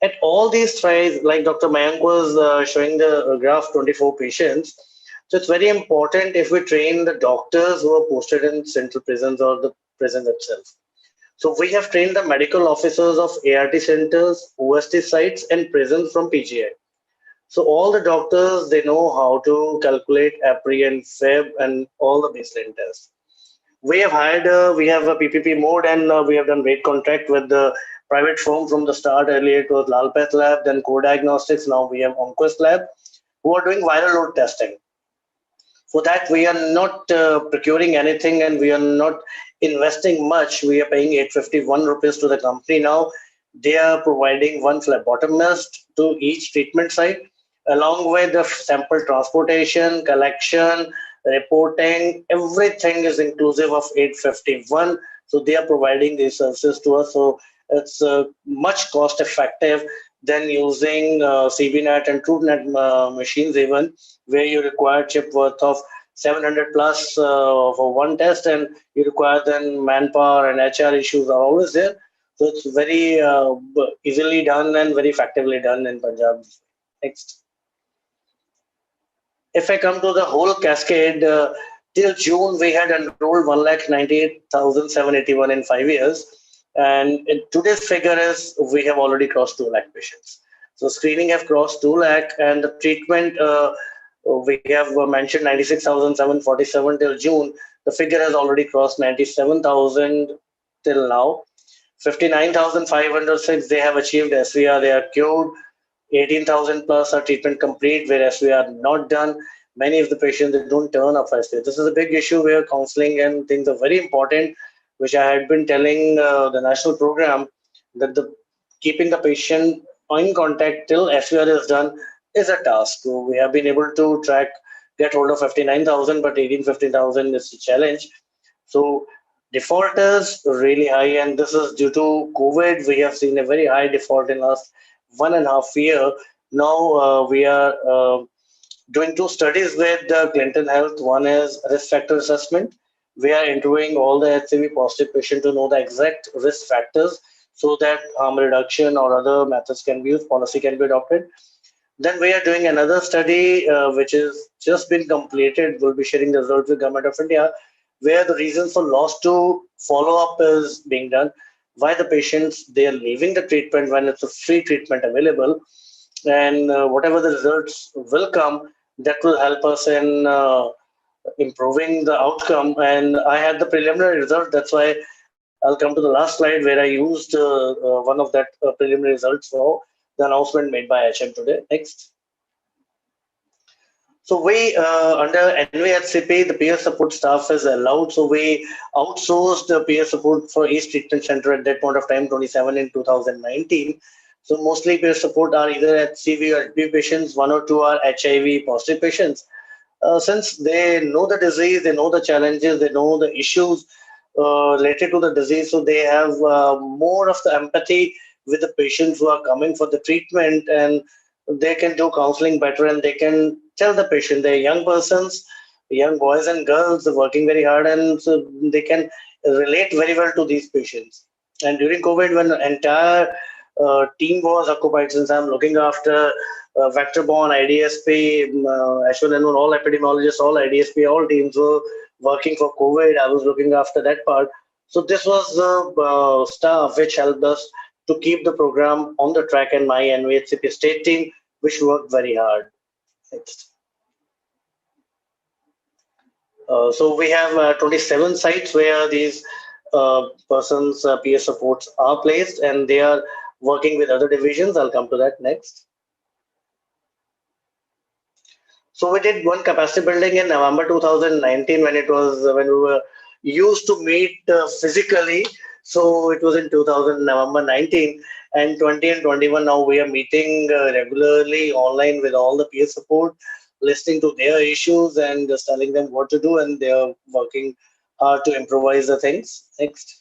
At all these trials, like Dr. Mayank was showing the graph, 24 patients. So it's very important if we train the doctors who are posted in central prisons or the prison itself. So we have trained the medical officers of ART centers, OST sites, and prisons from PGI. So all the doctors, they know how to calculate APRI and FEB and all the baseline tests. We have hired, we have a PPP mode, and we have done weight contract with the private firm from the start. Earlier it was Lalpath Lab, then Co-Diagnostics. Now we have OnQuest Lab, who are doing viral load testing. For that, we are not procuring anything, and we are not investing much. We are paying 851 rupees to the company now. They are providing one phlebotomist to each treatment site, along with the sample transportation, collection, reporting. Everything is inclusive of 851. So they are providing these services to us. So it's much cost effective than using CBNet and TrueNet machines, even where you require chip worth of 700 plus for one test, and you require then manpower and HR issues are always there. So it's very easily done and very effectively done in Punjab. Next. If I come to the whole cascade, till June, we had enrolled 1,98,781 in 5 years. And today's figure is we have already crossed 2 lakh patients. So screening have crossed 2 lakh, and the treatment, we have mentioned 96,747 till June. The figure has already crossed 97,000 till now. 59,506, they have achieved SVR, they are cured. 18,000 plus are treatment complete, where SVR not done. Many of the patients, they don't turn up for SVR. This is a big issue where counseling and things are very important, which I had been telling the national program, that keeping the patient in contact till SVR is done is a task. So we have been able to get hold of 59,000, but 15,000 is a challenge. So default is really high, and this is due to COVID. We have seen a very high default in last 1.5 years. Now we are doing 2 studies with Clinton Health. One is risk factor assessment. We are interviewing all the HCV positive patients to know the exact risk factors, so that harm reduction or other methods can be used, policy can be adopted. Then we are doing another study, which is just been completed. We'll be sharing the results with Government of India, where the reasons for loss to follow-up is being done. Why the patients, they are leaving the treatment when it's a free treatment available. And whatever the results will come, that will help us in improving the outcome. And I had the preliminary result. That's why I'll come to the last slide, where I used one of that preliminary results for the announcement made by HM today. Next. So we, under NVHCP, the peer support staff is allowed. So we outsourced the peer support for each treatment center at that point of time, 27 in 2019. So mostly peer support are either HCV or HB patients, 1 or 2 are HIV positive patients. Since they know the disease, they know the challenges, they know the issues related to the disease, so they have more of the empathy with the patients who are coming for the treatment, and they can do counseling better, and they can tell the patient, they're young persons, young boys and girls working very hard, and so they can relate very well to these patients. And during COVID, when the entire team was occupied, since I'm looking after vector-borne, IDSP, H1N1, all epidemiologists, all IDSP, all teams were working for COVID. I was looking after that part. So this was the staff which helped us to keep the program on the track, and my NVHCP state team, which worked very hard. Next. So we have 27 sites where these persons, peer supports are placed, and they are working with other divisions. I'll come to that next. So we did one capacity building in November 2019 when we were used to meet physically. So it was in November 19, and 20 and 21 now we are meeting regularly online with all the peer support, listening to their issues and just telling them what to do, and they are working hard to improvise the things. Next.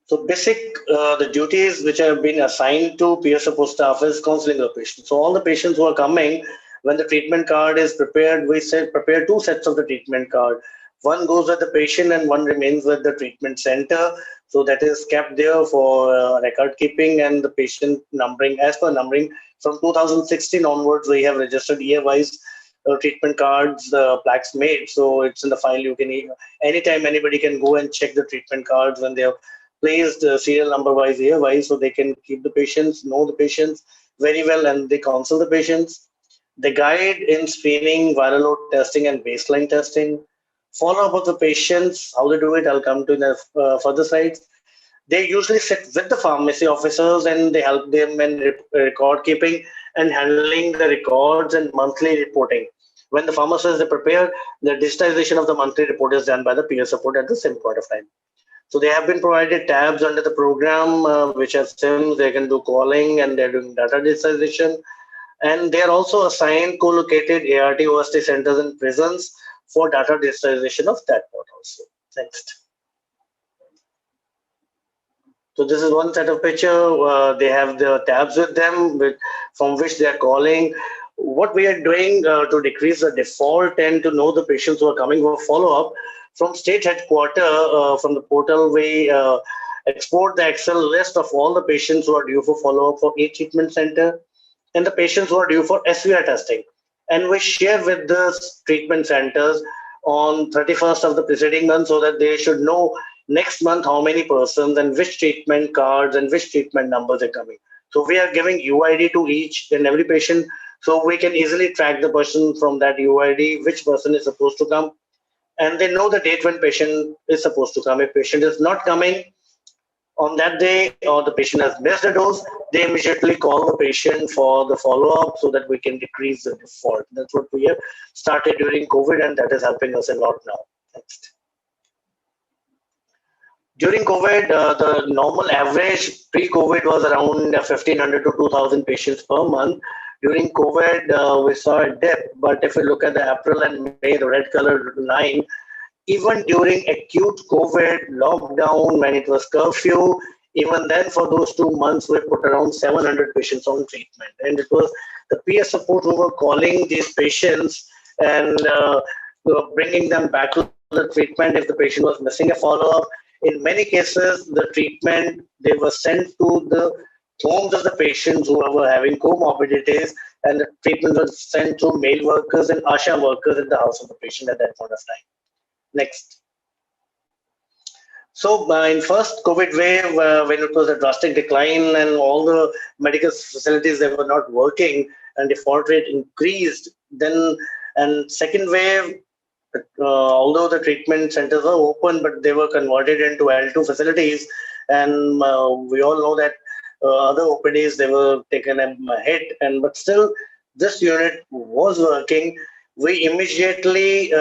So basic, the duties which have been assigned to peer support staff is counseling the patient. So all the patients who are coming, when the treatment card is prepared, we say prepare 2 sets of the treatment card. One goes with the patient and one remains with the treatment center. So that is kept there for record keeping and the patient numbering. As per numbering, from 2016 onwards, we have registered year-wise treatment cards, plaques made. So it's in the file. You can anytime anybody can go and check the treatment cards when they're placed serial number wise, year wise, so they can keep the patients, know the patients very well, and they counsel the patients. They guide in screening, viral load testing, and baseline testing. Follow up of the patients, how they do it, I'll come to in the further slides. They usually sit with the pharmacy officers and they help them in record keeping and handling the records and monthly reporting. When the pharmacists they prepare, the digitization of the monthly report is done by the peer support at the same point of time. So they have been provided tabs under the program, which have SIMs, they can do calling and they're doing data digitization. And they are also assigned co-located ART OST centers in prisons for data digitization of that part also. Next. So this is one set of picture. They have the tabs with them from which they are calling. What we are doing to decrease the default and to know the patients who are coming for follow-up, from state headquarters, from the portal, we export the Excel list of all the patients who are due for follow-up for each treatment center and the patients who are due for SVR testing. And we share with the treatment centers on 31st of the preceding month so that they should know next month how many persons and which treatment cards and which treatment numbers are coming. So we are giving UID to each and every patient so we can easily track the person from that UID, which person is supposed to come. And they know the date when patient is supposed to come. If patient is not coming on that day or the patient has missed a dose, they immediately call the patient for the follow-up so that we can decrease the default. That's what we have started during COVID, and that is helping us a lot now. Next. During COVID, the normal average pre-COVID was around 1,500 to 2,000 patients per month. During COVID, we saw a dip, but if you look at the April and May, the red colored line, even during acute COVID lockdown, when it was curfew, even then for those 2 months, we put around 700 patients on treatment. And it was the peer support who were calling these patients and bringing them back to the treatment if the patient was missing a follow-up. In many cases, the treatment, they were sent to the homes of the patients who were having comorbidities, and the treatment was sent to male workers and ASHA workers at the house of the patient at that point of time. Next. So in first COVID wave, when it was a drastic decline and all the medical facilities, they were not working and default rate increased, then, and second wave, although the treatment centers were open, but they were converted into L2 facilities, and we all know that other OPDs, they were taken a hit, but still this unit was working. We immediately,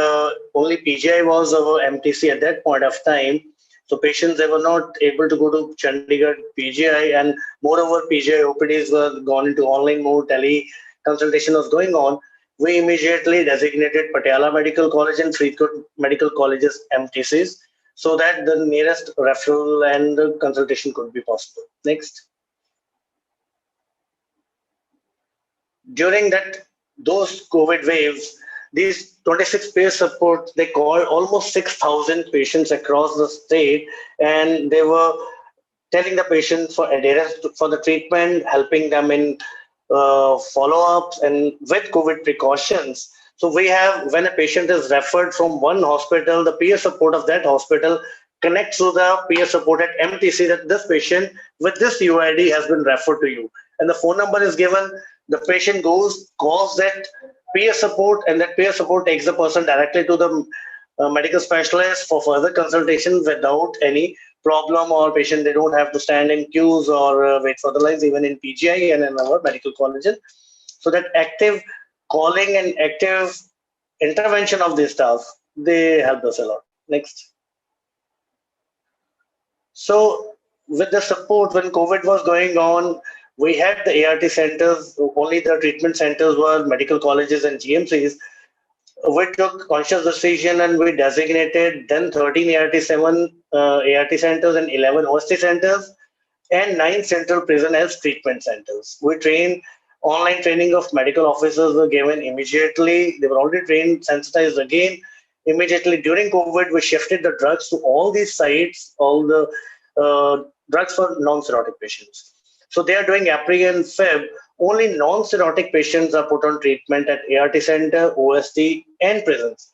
only PGI was our MTC at that point of time. So patients, they were not able to go to Chandigarh PGI, and moreover PGI OPDs were gone into online mode, tele consultation was going on. We immediately designated Patiala Medical College and Faridkot Medical Colleges MTCs, so that the nearest referral and the consultation could be possible. Next. During those COVID waves, these 26 peer support, they called almost 6,000 patients across the state, and they were telling the patients for adherence for the treatment, helping them in follow-ups and with COVID precautions. So we have, when a patient is referred from one hospital, the peer support of that hospital connects to the peer support at MTC that this patient with this UID has been referred to you. And the phone number is given, the patient goes, calls that peer support, and that peer support takes the person directly to the medical specialist for further consultation without any problem, or patient, they don't have to stand in queues or wait for the lines, even in PGI and in our medical colleges. So that active calling and active intervention of this staff, they helped us a lot. Next. So with the support, when COVID was going on, we had the ART centers, only the treatment centers were medical colleges and GMCs. We took conscious decision and we designated then 13 ART7 ART centers and 11 OST centers and 9 central prison as treatment centers. We trained, online training of medical officers were given immediately. They were already trained, sensitized again. Immediately during COVID, we shifted the drugs to all these sites, all the drugs for non-cirrhotic patients. So they are doing April and Feb. Only non-cirrhotic patients are put on treatment at ART center, OST, and prisons.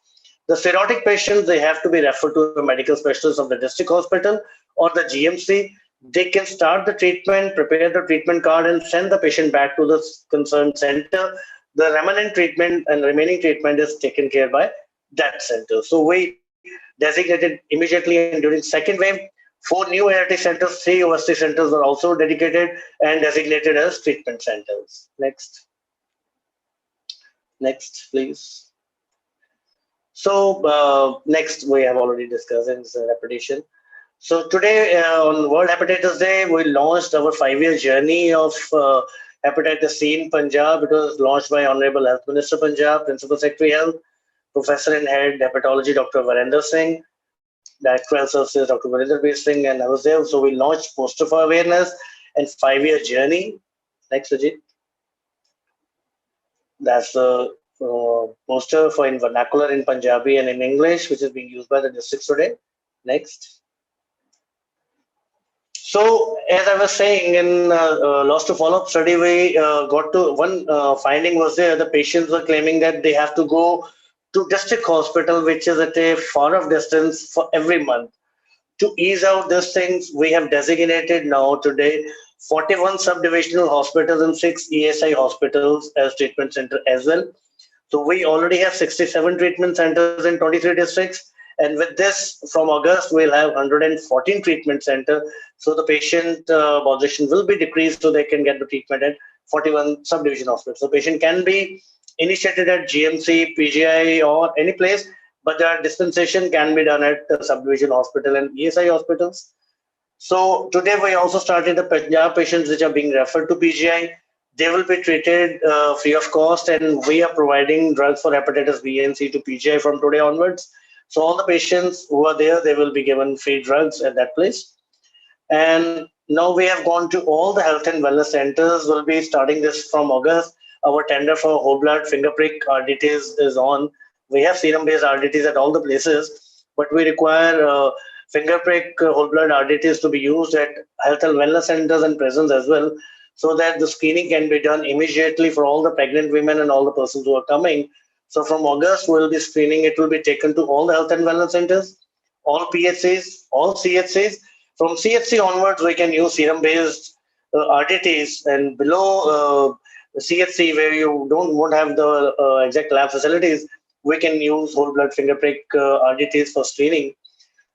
The cirrhotic patients, they have to be referred to a medical specialist of the district hospital or the GMC. They can start the treatment, prepare the treatment card, and send the patient back to the concerned center. The remaining treatment is taken care by that center. So we designated immediately, and during second wave, 4 new ART centers, 3 OST centers were also dedicated and designated as treatment centers. Next. Next, please. So next, we have already discussed in repetition. So today on World Hepatitis Day, we launched our 5-year journey of Hepatitis C in Punjab. It was launched by Honorable Health Minister Punjab, Principal Secretary Health, Professor and Head Hepatology, Dr. Virender Singh, Director Health Services, Dr. Virender Singh, and I was there. So we launched poster for awareness and 5-year journey. Next, Ajit. That's the poster for in vernacular, in Punjabi, and in English, which is being used by the districts today. Next. So, as I was saying, in loss to follow-up study, we got to one finding was there. The patients were claiming that they have to go to district hospital, which is at a far off distance for every month. To ease out these things, we have designated now today 41 subdivisional hospitals and 6 ESI hospitals as treatment center as well. So we already have 67 treatment centers in 23 districts. And with this, from August, we'll have 114 treatment centers. So the patient population will be decreased so they can get the treatment at 41 subdivision hospitals. So patient can be initiated at GMC, PGI, or any place, but the dispensation can be done at the subdivision hospital and ESI hospitals. So today we also started the Punjab patients which are being referred to PGI. They will be treated free of cost, and we are providing drugs for hepatitis B and C to PGI from today onwards. So all the patients who are there, they will be given free drugs at that place. And now we have gone to all the health and wellness centers. We'll be starting this from August. Our tender for whole blood finger prick RDTs is on. We have serum-based RDTs at all the places, but we require finger prick whole blood RDTs to be used at health and wellness centers and prisons as well, so that the screening can be done immediately for all the pregnant women and all the persons who are coming. So from August, we'll be screening. It will be taken to all the health and wellness centers, all PHCs, all CHCs. From CHC onwards, we can use serum-based RDTs, and below CHC, where you won't have the exact lab facilities, we can use whole blood finger prick RDTs for screening.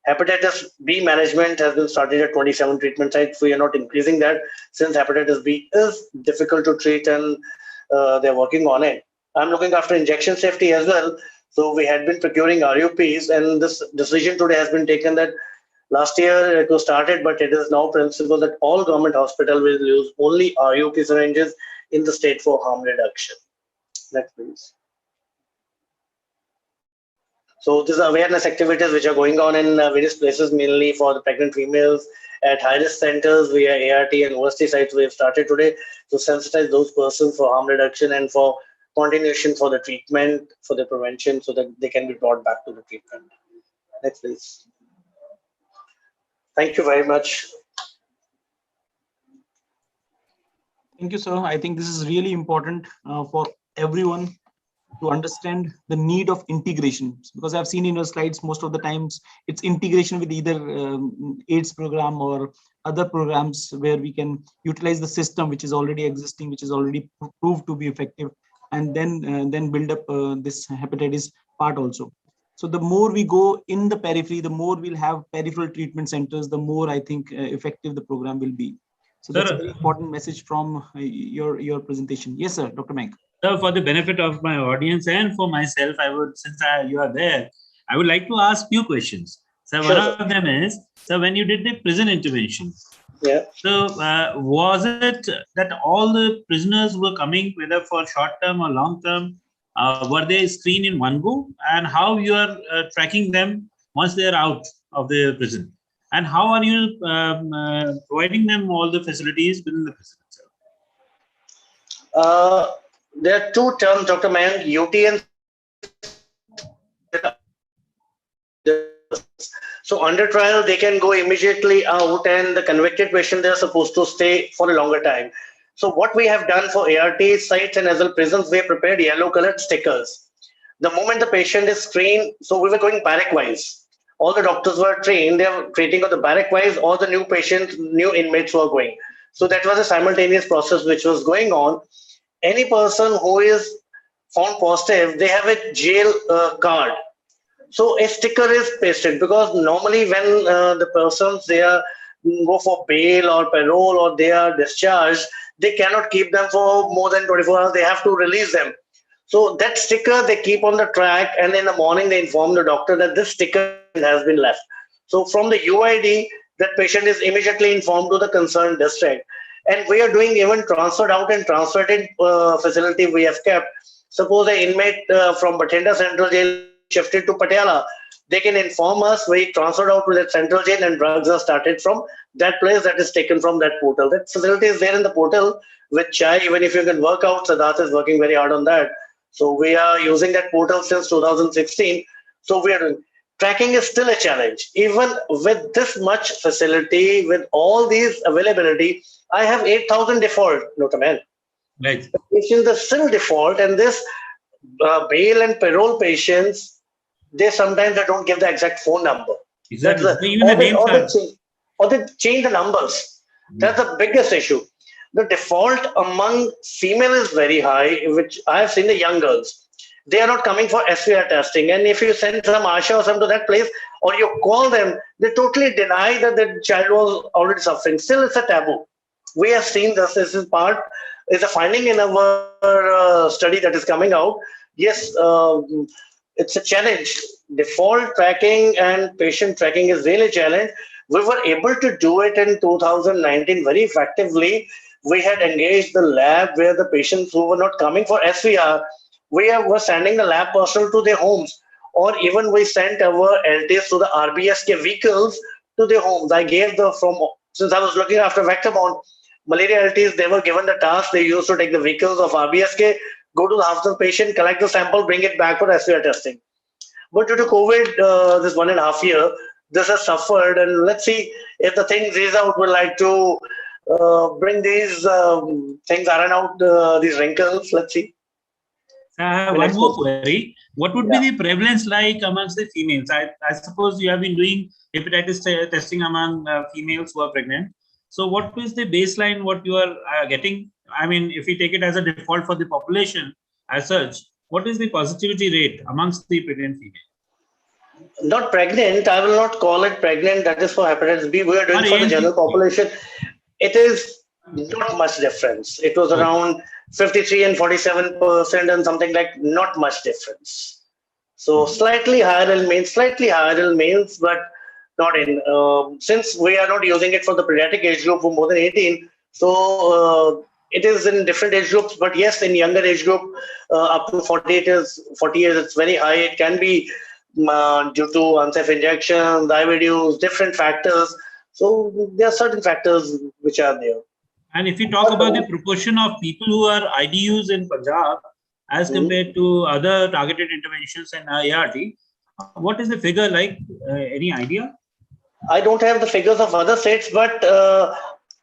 Hepatitis B management has been started at 27 treatment sites. We are not increasing that since hepatitis B is difficult to treat and they're working on it. I'm looking after injection safety as well. So we had been procuring RUPs, and this decision today has been taken that last year it was started, but it is now principle that all government hospitals will use only RUP syringes in the state for harm reduction. Next, please. So these are awareness activities which are going on in various places, mainly for the pregnant females at high-risk centers via ART and OST sites we have started today to sensitize those persons for harm reduction and for continuation for the treatment, for the prevention, so that they can be brought back to the treatment. Next, please. Thank you very much. Thank you, sir. I think this is really important for everyone to understand the need of integration, because I've seen in your slides most of the times it's integration with either AIDS program or other programs where we can utilize the system which is already existing, which is already proved to be effective, and then build up this hepatitis part also. So the more we go in the periphery, the more we'll have peripheral treatment centers, the more I think effective the program will be. So that's a very important message from your presentation. Yes, sir, Dr. Mayank. So for the benefit of my audience and for myself, I would, since you are there, I would like to ask few questions. So Sure, one of them is, so when you did the prison intervention, yeah. So was it that all the prisoners were coming, whether for short term or long term, were they screened in one go, and how you are tracking them once they are out of the prison, and how are you providing them all the facilities within the prison itself? There are two terms, Dr. Mayank, UT and so under trial, they can go immediately out, and the convicted patient, they are supposed to stay for a longer time. So what we have done for ART sites and as well prisons, we have prepared yellow colored stickers. The moment the patient is screened, so we were going barrack wise. All the doctors were trained, they were treating on the barrack wise, all the new patients, new inmates were going. So that was a simultaneous process which was going on. Any person who is found positive, they have a jail card. So a sticker is pasted, because normally when the persons they are go for bail or parole or they are discharged, they cannot keep them for more than 24 hours. They have to release them. So that sticker they keep on the track, and in the morning they inform the doctor that this sticker has been left. So from the UID, that patient is immediately informed to the concerned district. And we are doing even transferred out and transferred in facility we have kept. Suppose an inmate from Bathinda Central Jail shifted to Patiala, they can inform us, we transferred out to that central jail and drugs are started from that place that is taken from that portal. That facility is there in the portal with Chai, even if you can work out, Siddharth is working very hard on that. So we are using that portal since 2016. So we are doing. Tracking is still a challenge. Even with this much facility, with all these availability, I have 8,000 default, Dr. Man. Right. The patients are still default, and this bail and parole patients, they sometimes they don't give the exact phone number. Exactly. Or they change the numbers. That's the biggest issue. The default among female is very high, which I have seen the young girls. They are not coming for SVR testing. And if you send some Asha or some to that place, or you call them, they totally deny that the child was already suffering. Still, it's a taboo. We have seen this. This is part, is a finding in our study that is coming out. Yes, it's a challenge. Default tracking and patient tracking is really a challenge. We were able to do it in 2019 very effectively. We had engaged the lab where the patients who were not coming for SVR, we were sending the lab personnel to their homes, or even we sent our LTs to the RBSK vehicles to their homes. I gave since I was looking after Vector-bound malaria LTs, they were given the task, they used to take the vehicles of RBSK, go to the house of the patient, collect the sample, bring it back for SVR testing. But due to COVID, this 1.5 year, this has suffered, and let's see if the thing ease out. We'd like to bring these things iron out, these wrinkles. Let's see. One more query. What would be the prevalence like amongst the females? I suppose you have been doing hepatitis testing among females who are pregnant. So what is the baseline, what you are getting? I mean, if we take it as a default for the population as such, what is the positivity rate amongst the pregnant female? Not pregnant. I will not call it pregnant. That is for hepatitis B. We are doing Or for the general ANC. population. It is not much difference. It was around 53 and 47% and something like not much difference. So slightly higher in males, but not in. Since we are not using it for the pediatric age group for more than 18, so it is in different age groups. But yes, in younger age group, up to 40, 40 years, it's very high. It can be due to unsafe injection, diabetes, different factors. So there are certain factors which are there. And if you talk about the proportion of people who are IDUs in Punjab as compared to other targeted interventions in ART, what is the figure like? Any idea? I don't have the figures of other states, but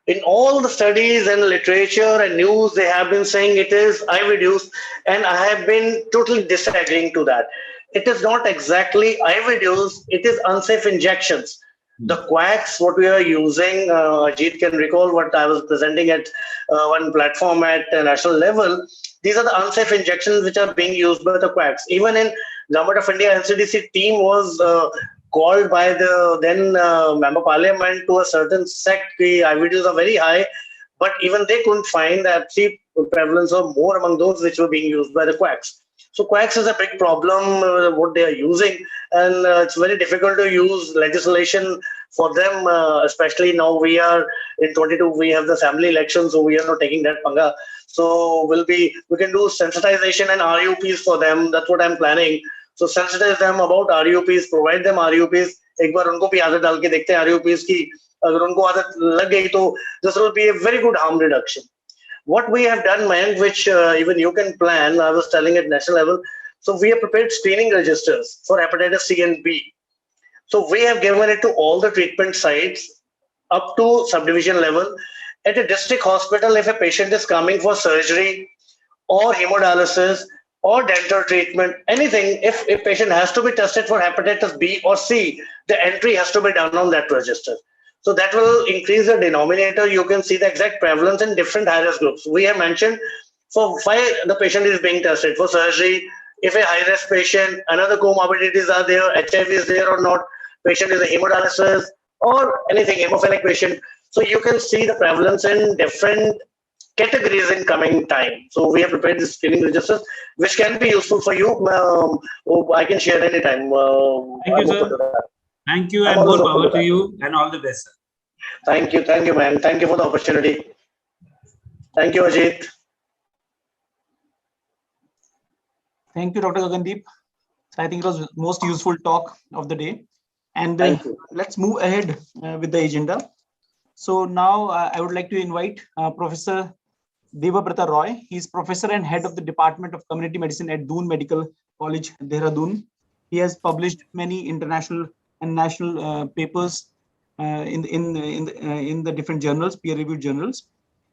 in all the studies and literature and news, they have been saying it is IV-reduced, and I have been totally disagreeing to that. It is not exactly IV-reduced, it is unsafe injections. The quacks, what we are using, Ajit can recall what I was presenting at one platform at national level. These are the unsafe injections which are being used by the quacks. Even in Government of India, NCDC team was called by the then member parliament to a certain sect. The IVDs are very high, but even they couldn't find the absolute prevalence or more among those which were being used by the quacks. So quacks is a big problem, what they are using, and it's very difficult to use legislation for them, especially now we are in 22, we have the assembly election, so we are not taking that panga. So we can do sensitization and RUPs for them. That's what I'm planning. So sensitize them about RUPs, provide them RUPs. एक बार उनको भी आदत डाल के देखते हैं RUPs की. अगर उनको आदत लग गई तो this will be a very good harm reduction. What we have done, Mayank, which even you can plan, I was telling at national level. So we have prepared screening registers for hepatitis C and B. So we have given it to all the treatment sites up to subdivision level. At a district hospital, if a patient is coming for surgery or hemodialysis or dental treatment, anything, if a patient has to be tested for hepatitis B or C, the entry has to be done on that register. So that will increase the denominator. You can see the exact prevalence in different high-risk groups. We have mentioned for why the patient is being tested for surgery. If a high-risk patient, another comorbidities are there, HIV is there or not, patient is a hemodialysis or anything, hemophilic patient. So you can see the prevalence in different categories in coming time. So we have prepared these screening registers, which can be useful for you. I can share anytime. Thank you, sir. Thank you, and more power to you, and all the best, sir. Thank you, man. Thank you for the opportunity. Thank you, Ajit. Thank you, Dr. Gagandeep. I think it was the most useful talk of the day. And let's move ahead with the agenda. So now I would like to invite Professor Debabrata Roy. He's professor and head of the Department of Community Medicine at Doon Medical College, Dehradun. He has published many international and national papers in the different journals, peer-reviewed journals.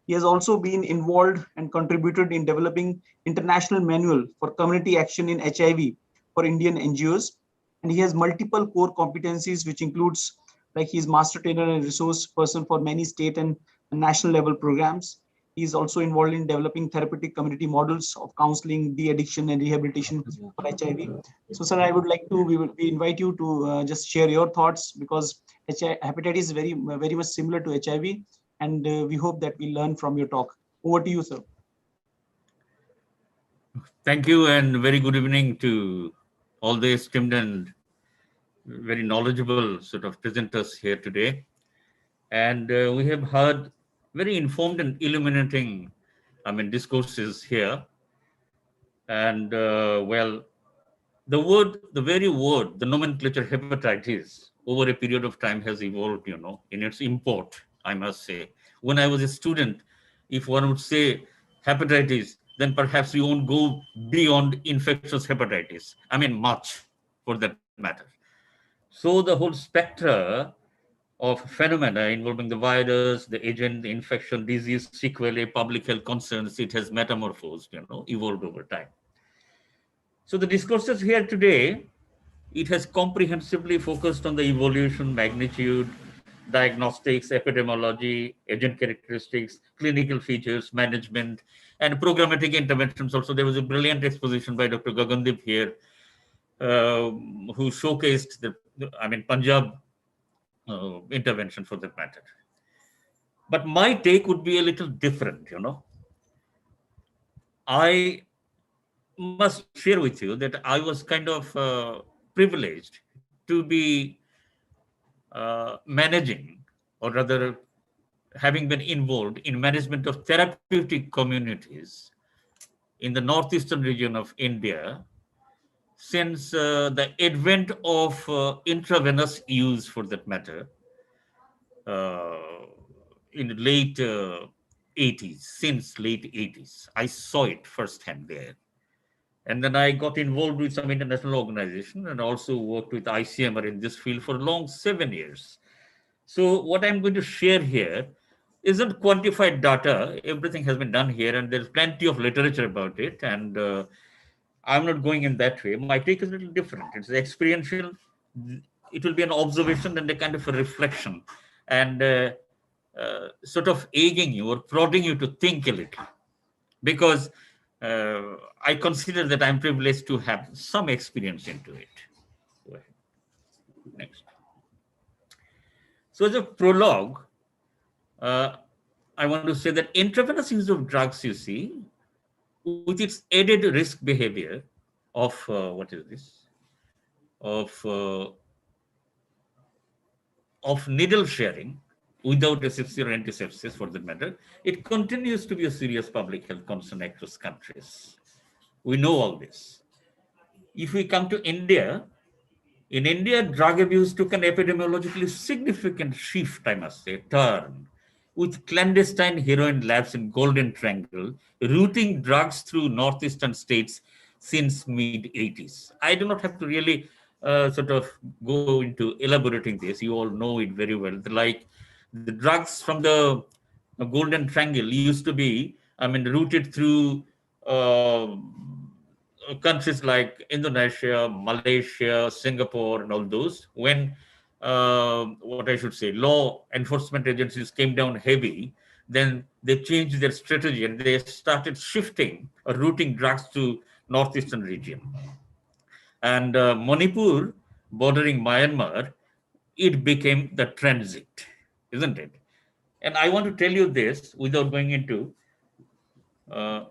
He has also been involved and contributed in developing international manual for community action in HIV for Indian NGOs. And he has multiple core competencies, which includes like he's master trainer and resource person for many state and national level programs. He's also involved in developing therapeutic community models of counseling, de-addiction and rehabilitation for HIV. So, sir, I would like to, we invite you to just share your thoughts, because hepatitis is very much similar to HIV, and we hope that we learn from your talk. Over to you, sir. Thank you, and very good evening to all the esteemed and very knowledgeable sort of presenters here today. And we have heard very informed and illuminating, discourses here. And well, the very word, the nomenclature hepatitis over a period of time has evolved, in its import, I must say. When I was a student, if one would say hepatitis, then perhaps we won't go beyond infectious hepatitis. Much for that matter. So the whole spectra of phenomena involving the virus, the agent, the infection, disease, sequelae, public health concerns, it has metamorphosed, evolved over time. So the discourses here today, it has comprehensively focused on the evolution, magnitude, diagnostics, epidemiology, agent characteristics, clinical features, management, and programmatic interventions. Also, there was a brilliant exposition by Dr. Gagandeep here who showcased Punjab intervention for that matter. But my take would be a little different, I must share with you that I was kind of privileged to be managing, or rather having been involved in management of therapeutic communities in the northeastern region of India since the advent of intravenous use, for that matter, in the late 80s, since late 80s. I saw it firsthand there. And then I got involved with some international organization and also worked with ICMR in this field for a long 7 years. So what I'm going to share here isn't quantified data. Everything has been done here, and there's plenty of literature about it. And I'm not going in that way. My take is a little different. It's experiential. It will be an observation and a kind of a reflection, and sort of egging you or prodding you to think a little, because I consider that I'm privileged to have some experience into it. Go ahead. Next. So as a prologue, I want to say that intravenous use of drugs, you see, with its added risk behavior of of needle sharing without asepsis or antisepsis, for that matter, it continues to be a serious public health concern across countries. We know all this. If we come to India, in India, drug abuse took an epidemiologically significant shift, I must say, turn, with clandestine heroin labs in Golden Triangle routing drugs through northeastern states since mid-80s. I do not have to really sort of go into elaborating this. You all know it very well. Like the drugs from the Golden Triangle used to be, routed through countries like Indonesia, Malaysia, Singapore, and all those. When law enforcement agencies came down heavy, then they changed their strategy and they started shifting or routing drugs to northeastern region. And Manipur, bordering Myanmar, it became the transit, isn't it? And I want to tell you this without going into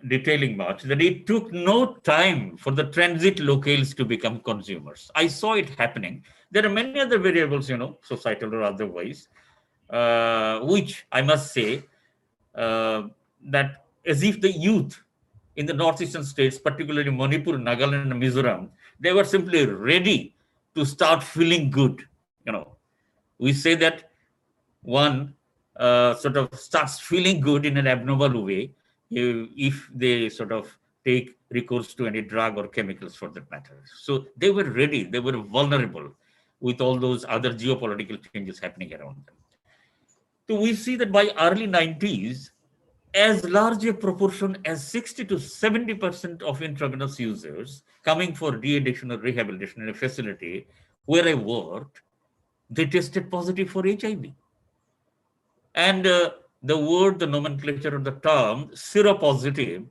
detailing much, that it took no time for the transit locales to become consumers. I saw it happening. There are many other variables, societal or otherwise, which I must say that as if the youth in the northeastern states, particularly Manipur, Nagaland, and Mizoram, they were simply ready to start feeling good. We say that one sort of starts feeling good in an abnormal way if they sort of take recourse to any drug or chemicals, for that matter. So they were ready, they were vulnerable with all those other geopolitical changes happening around them. So we see that by early 90s, as large a proportion as 60 to 70% of intravenous users coming for de-addiction or rehabilitation in a facility where I worked, they tested positive for HIV. And the word, the nomenclature of the term, seropositive,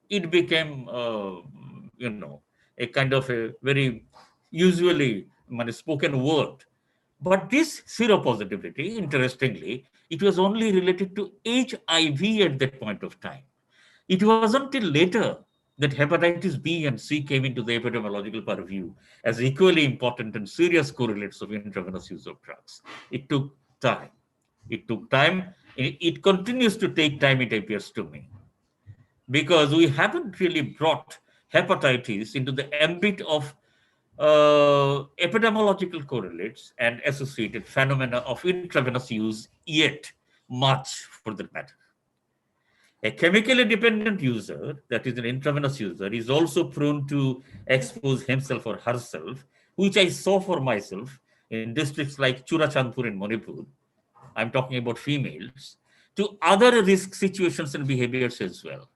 it became, a kind of a very usually spoken word. But this seropositivity, interestingly, it was only related to HIV at that point of time. It wasn't until later that hepatitis B and C came into the epidemiological purview as equally important and serious correlates of intravenous use of drugs. It took time. It took time. It continues to take time, it appears to me, because we haven't really brought hepatitis into the ambit of epidemiological correlates and associated phenomena of intravenous use yet, much for that matter. A chemically dependent user, that is an intravenous user, is also prone to expose himself or herself, which I saw for myself in districts like Churachandpur in Manipur. I'm talking about females, to other risk situations and behaviors as well.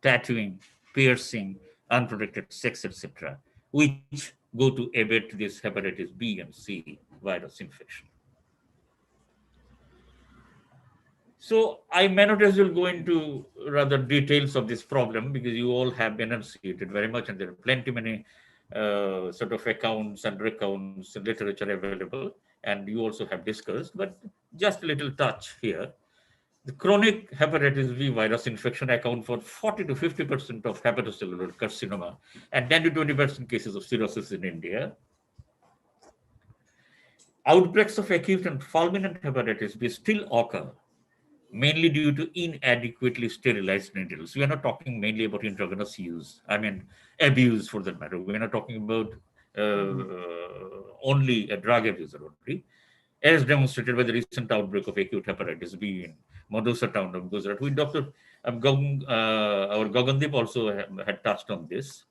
Tattooing, piercing, unprotected sex, etc., which go to abet this hepatitis B and C virus infection. So I may not as well go into rather details of this problem because you all have enunciated very much, and there are plenty many sort of accounts and recounts and literature available, and you also have discussed, but just a little touch here. The chronic hepatitis B virus infection account for 40 to 50% of hepatocellular carcinoma and 10 to 20% cases of cirrhosis in India. Outbreaks of acute and fulminant hepatitis B still occur, mainly due to inadequately sterilized needles. We are not talking mainly about intravenous use, abuse for that matter. We are not talking about only a drug abuser only, as demonstrated by the recent outbreak of acute hepatitis B in Madosa town of Gujarat. We Dr. Our Gagandip also had touched on this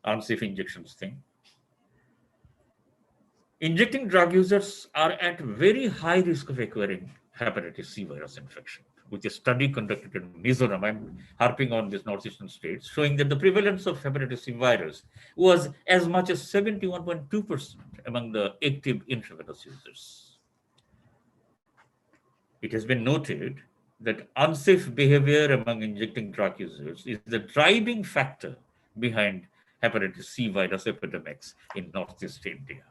unsafe injections thing. Injecting drug users are at very high risk of acquiring hepatitis C virus infection, which a study conducted in Mizoram, I'm harping on these northeastern states, showing that the prevalence of hepatitis C virus was as much as 71.2% among the active intravenous users. It has been noted that unsafe behavior among injecting drug users is the driving factor behind hepatitis C virus epidemics in Northeast India.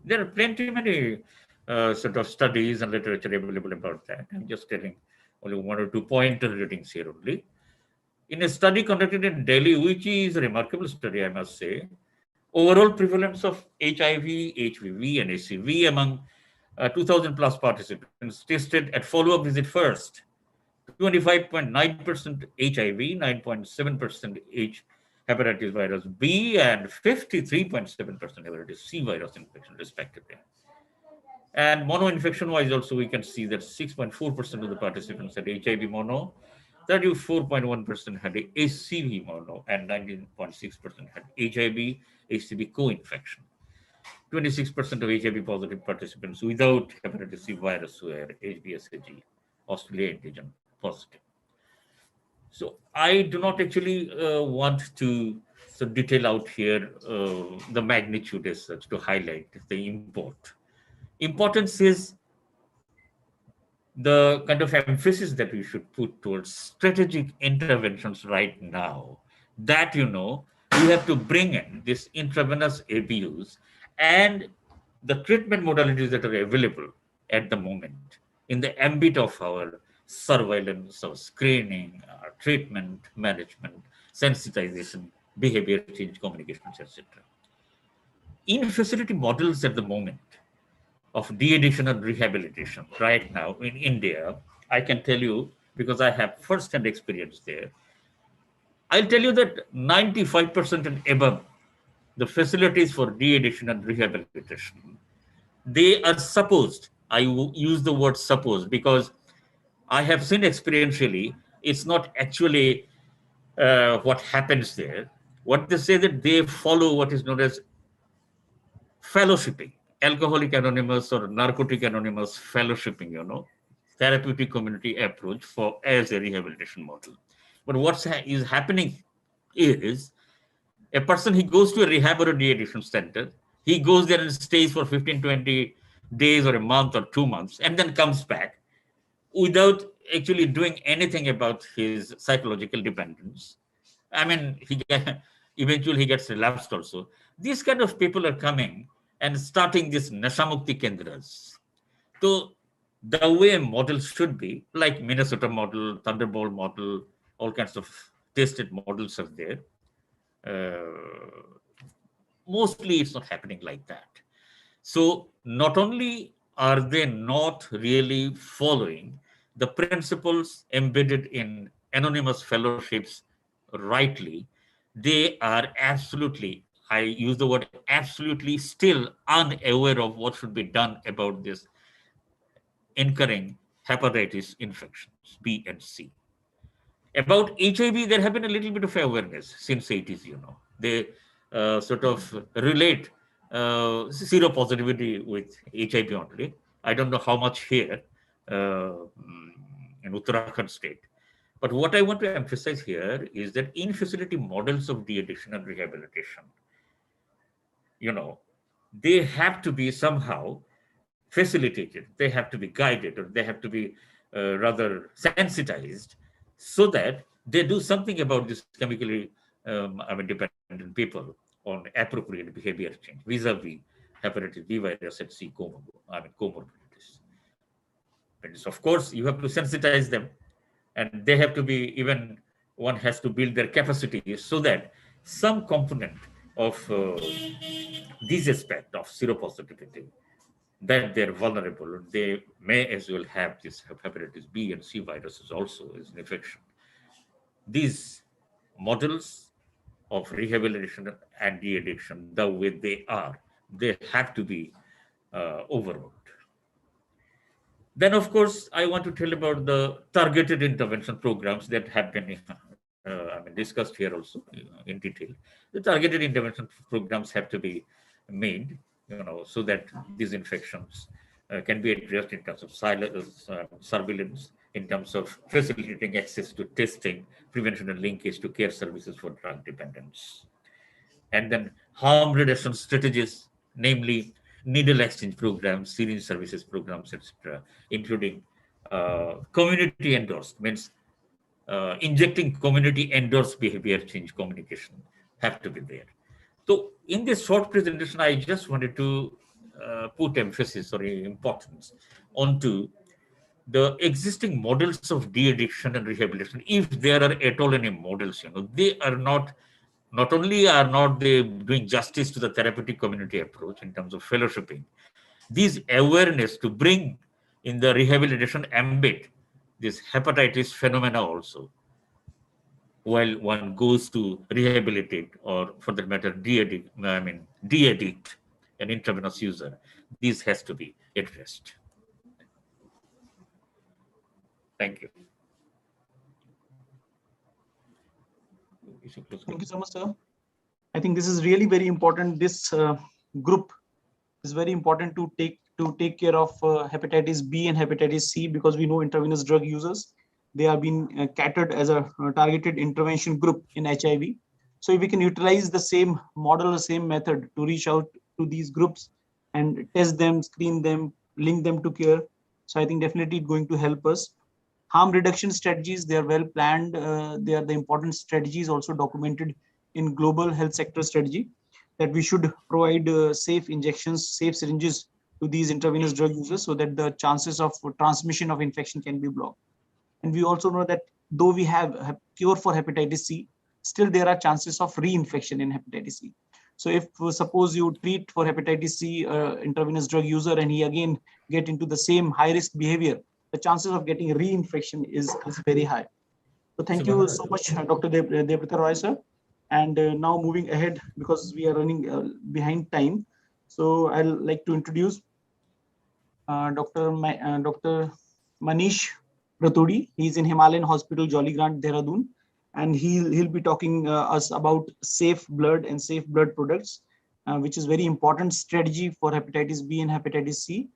There are many sort of studies and literature available about that. I'm just telling only one or two pointer readings here only. In a study conducted in Delhi, which is a remarkable study, I must say, overall prevalence of HIV, HPV, and HCV among 2,000 plus participants tested at follow-up visit first. 25.9% HIV, 9.7% hepatitis virus B, and 53.7% hepatitis C virus infection, respectively. And mono infection wise, also, we can see that 6.4% of the participants had HIV mono, 34.1% had HCV mono, and 19.6% had HIV, HCV co infection. 26% of HIV positive participants without hepatitis C virus were HBsAg, Australia antigen positive. So I do not actually want to detail out here the magnitude as such to highlight the import. Importance is the kind of emphasis that we should put towards strategic interventions right now. That, you have to bring in this intravenous abuse and the treatment modalities that are available at the moment in the ambit of our surveillance, our screening, our treatment, management, sensitization, behavior change, communications, etc. In facility models at the moment of de-addiction and rehabilitation right now in India, I can tell you, because I have first-hand experience there, I'll tell you that 95% and above the facilities for de-addiction and rehabilitation, they are supposed, I use the word supposed because I have seen experientially, it's not actually what happens there. What they say that they follow what is known as fellowshipping, Alcoholic Anonymous or Narcotic Anonymous fellowshipping, therapeutic community approach as a rehabilitation model. But what is happening is a person, he goes to a rehab or a de-addiction center, he goes there and stays for 15, 20 days or a month or 2 months, and then comes back without actually doing anything about his psychological dependence. Eventually he gets relapsed also. These kind of people are coming and starting this Nashamukti Kendras. So the way a model should be, like Minnesota model, Thunderbolt model, all kinds of tested models are there. Mostly it's not happening like that. So not only are they not really following the principles embedded in anonymous fellowships rightly, they are absolutely, I use the word absolutely, still unaware of what should be done about this incurring hepatitis infections, B and C. About HIV, there have been a little bit of awareness since 80s, They sort of relate seropositivity with HIV only. I don't know how much here in Uttarakhand state. But what I want to emphasize here is that in facility models of de-addiction and rehabilitation, they have to be somehow facilitated, they have to be guided, or they have to be rather sensitized so that they do something about these chemically dependent people on appropriate behavior change vis-a-vis hepatitis B virus and C comorbidities. And of course, you have to sensitize them, and they have to be, even one has to build their capacity so that some component of this aspect of seropositivity, that they're vulnerable, they may as well have this hepatitis B and C viruses also as an infection. These models of rehabilitation and de-addiction, the way they are, they have to be overlooked. Then, of course, I want to tell about the targeted intervention programs that have been discussed here also in detail. The targeted intervention programs have to be made, so that these infections can be addressed in terms of surveillance, in terms of facilitating access to testing, prevention and linkage to care services for drug dependence. And then harm reduction strategies, namely needle exchange programs, syringe services programs, etc., including community endorsed, means injecting community endorsed behavior change communication have to be there. So in this short presentation, I just wanted to put emphasis or importance onto the existing models of de-addiction and rehabilitation. If there are at all any models, they are not only are not they doing justice to the therapeutic community approach in terms of fellowshipping, these awareness to bring in the rehabilitation ambit this hepatitis phenomena also, while one goes to rehabilitate or for that matter de-addict an intravenous user, this has to be addressed. Thank you. Thank you so much, sir. I think this is really very important. This group is very important to take care of hepatitis B and hepatitis C, because we know intravenous drug users, they are being catered as a targeted intervention group in HIV. So if we can utilize the same model, the same method to reach out to these groups and test them, screen them, link them to care, so I think definitely it's going to help us. Harm reduction strategies, they are well planned. They are the important strategies also documented in global health sector strategy, that we should provide safe injections, safe syringes to these intravenous drug users so that the chances of transmission of infection can be blocked. And we also know that though we have a cure for hepatitis C, still there are chances of reinfection in hepatitis C. So if suppose you treat for hepatitis C intravenous drug user and he again get into the same high risk behavior, the chances of getting reinfection is very high. So thank you so much, Dr. Devrita Roy, sir. And now moving ahead, because we are running behind time. So I'll like to introduce Dr. Manish Ratodi. He's in Himalayan Hospital, Jollygrant, Dehradun. And he'll be talking us about safe blood and safe blood products, which is very important strategy for hepatitis B and hepatitis C.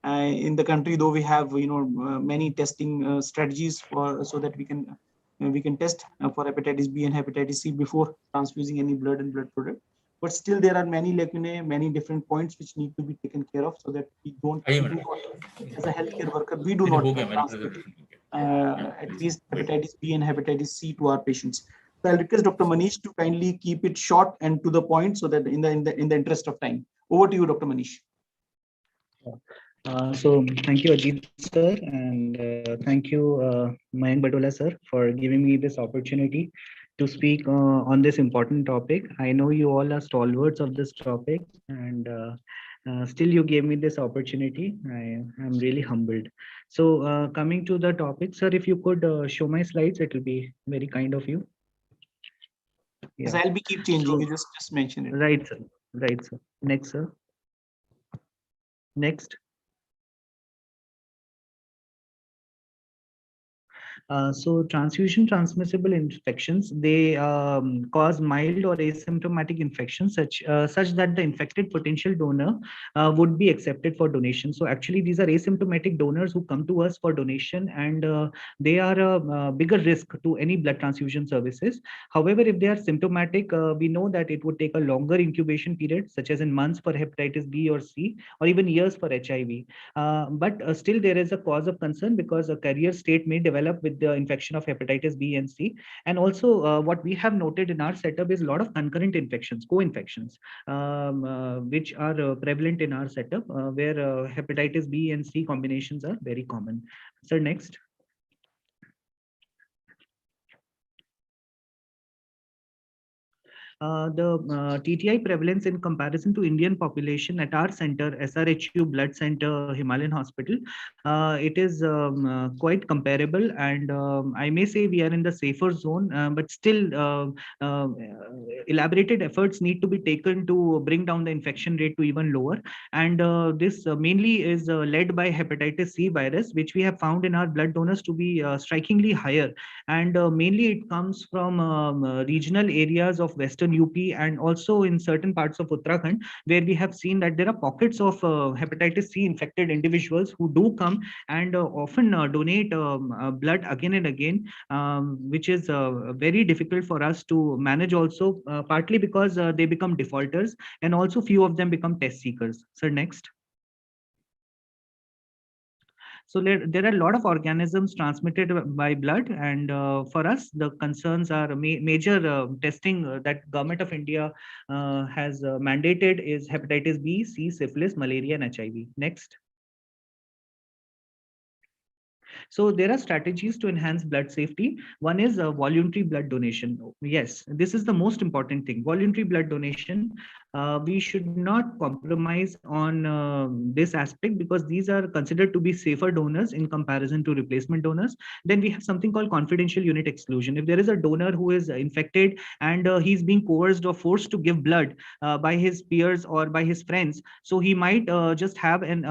In the country, though we have many testing strategies so that we can test for hepatitis B and hepatitis C before transfusing any blood and blood product. But still there are many lacunae, many different points which need to be taken care of so that we don't as a healthcare worker, we do not transmit at least hepatitis B and hepatitis C to our patients. So I'll request Dr. Manish to kindly keep it short and to the point so that in the interest of time. Over to you, Dr. Manish. So thank you, Ajit sir, and thank you, Mayank Batola sir, for giving me this opportunity to speak on this important topic. I know you all are stalwarts of this topic, and still you gave me this opportunity. I am really humbled. So coming to the topic, sir, if you could show my slides, it will be very kind of you. Yes, I'll be keep changing. You just mention it. Right, sir. Right, sir. Next, sir. Next. So transfusion transmissible infections, they cause mild or asymptomatic infections such that the infected potential donor would be accepted for donation. So actually these are asymptomatic donors who come to us for donation, and they are a bigger risk to any blood transfusion services. However, if they are symptomatic, we know that it would take a longer incubation period, such as in months for hepatitis B or C, or even years for HIV. But still there is a cause of concern because a carrier state may develop with with the infection of hepatitis B and C. And also what we have noted in our setup is a lot of concurrent infections, co-infections, which are prevalent in our setup, where hepatitis B and C combinations are very common. So next. The TTI prevalence in comparison to Indian population at our center, SRHU Blood Center, Himalayan Hospital, it is quite comparable, and I may say we are in the safer zone, but still elaborated efforts need to be taken to bring down the infection rate to even lower. And this mainly is led by hepatitis C virus, which we have found in our blood donors to be strikingly higher. And mainly it comes from regional areas of Western UP and also in certain parts of Uttarakhand, where we have seen that there are pockets of hepatitis C infected individuals who do come and often donate blood again and again, which is very difficult for us to manage also, partly because they become defaulters, and also few of them become test seekers. So next. So there are a lot of organisms transmitted by blood, and for us, the concerns are major testing that Government of India has mandated is hepatitis B, C, syphilis, malaria, and HIV. Next. So there are strategies to enhance blood safety. One is voluntary blood donation. Yes, this is the most important thing. Voluntary blood donation. We should not compromise on this aspect, because these are considered to be safer donors in comparison to replacement donors. Then we have something called confidential unit exclusion. If there is a donor who is infected and he's being coerced or forced to give blood by his peers or by his friends, so he might just have an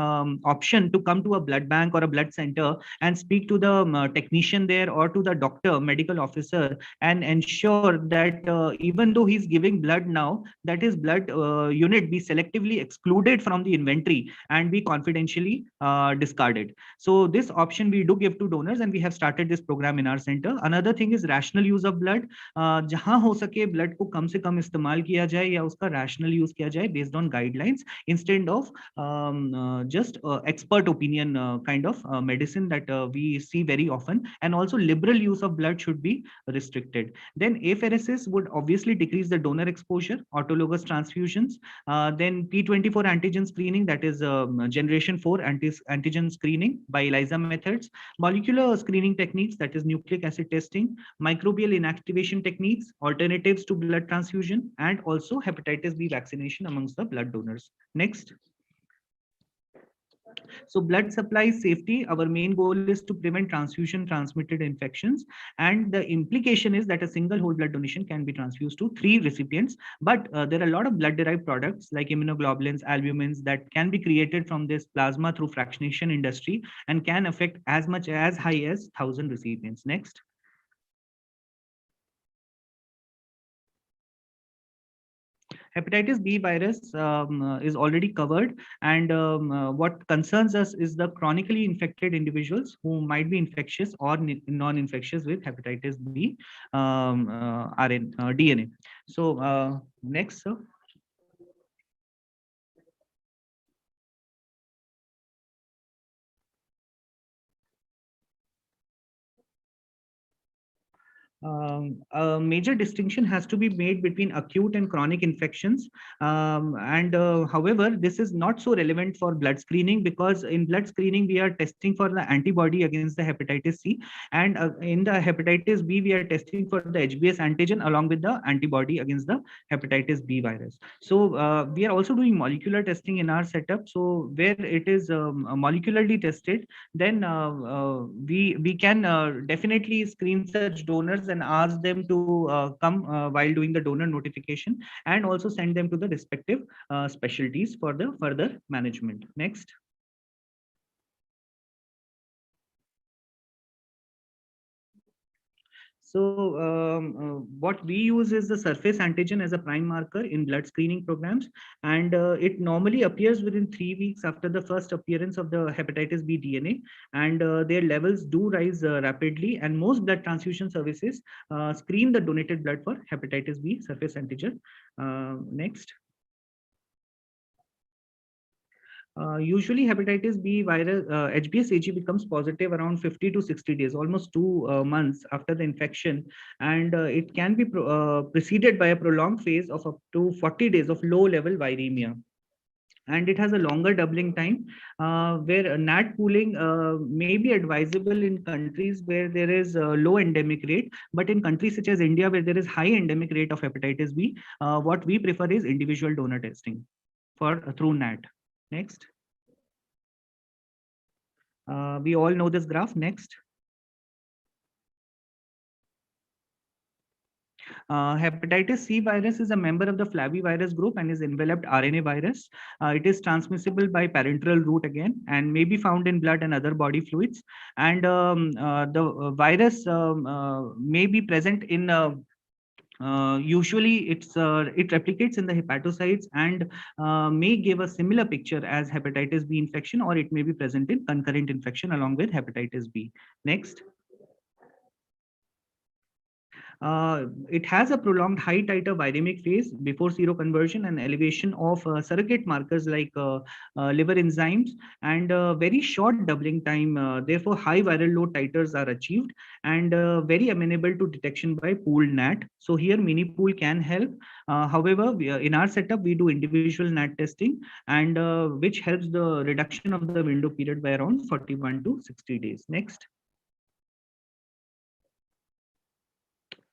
option to come to a blood bank or a blood center and speak to the technician there or to the doctor, medical officer, and ensure that even though he's giving blood now, that his blood unit be selectively excluded from the inventory and be confidentially discarded. So this option we do give to donors, and we have started this program in our center. Another thing is rational use of blood. जहां हो सके blood को कम से कम इस्तेमाल किया जाए या उसका rational use किया जाए based on guidelines, instead of just expert opinion kind of medicine that we see very often. And also liberal use of blood should be restricted. Then apheresis would obviously decrease the donor exposure, autologous transfusions. Then P24 antigen screening, that is generation 4 antigen screening by ELISA methods, molecular screening techniques, that is nucleic acid testing, microbial inactivation techniques, alternatives to blood transfusion, and also hepatitis B vaccination amongst the blood donors. Next. So blood supply safety, our main goal is to prevent transfusion transmitted infections, and the implication is that a single whole blood donation can be transfused to 3 recipients. But there are a lot of blood derived products like immunoglobulins, albumins that can be created from this plasma through fractionation industry and can affect as much as high as 1,000 recipients. Next. Hepatitis B virus is already covered, and what concerns us is the chronically infected individuals who might be infectious or non-infectious with hepatitis B DNA. So next, sir. A major distinction has to be made between acute and chronic infections. However, this is not so relevant for blood screening, because in blood screening, we are testing for the antibody against the hepatitis C. And in the hepatitis B, we are testing for the HBs antigen along with the antibody against the hepatitis B virus. So we are also doing molecular testing in our setup. So where it is molecularly tested, then we can definitely screen such donors and ask them to come while doing the donor notification, and also send them to the respective specialties for the further management. Next. So what we use is the surface antigen as a prime marker in blood screening programs, and it normally appears within 3 weeks after the first appearance of the hepatitis B DNA, and their levels do rise rapidly, and most blood transfusion services screen the donated blood for hepatitis B surface antigen. Next. Usually hepatitis B virus, HBsAg becomes positive around 50 to 60 days, almost 2 months after the infection. And it can be preceded by a prolonged phase of up to 40 days of low level viremia. And it has a longer doubling time, where NAT pooling may be advisable in countries where there is a low endemic rate, but in countries such as India, where there is high endemic rate of hepatitis B, what we prefer is individual donor testing for through NAT. Next. We all know this graph. Next. Hepatitis C virus is a member of the flavivirus group and is enveloped RNA virus. It is transmissible by parenteral route again and may be found in blood and other body fluids. And the virus may be present in usually it replicates in the hepatocytes and may give a similar picture as hepatitis B infection, or it may be present in concurrent infection along with hepatitis B. Next. It has a prolonged high titer viremic phase before seroconversion and elevation of surrogate markers like liver enzymes, and very short doubling time. Therefore, high viral load titers are achieved and very amenable to detection by pooled NAT. So here mini pool can help. However, in our setup, we do individual NAT testing, and which helps the reduction of the window period by around 41 to 60 days. Next.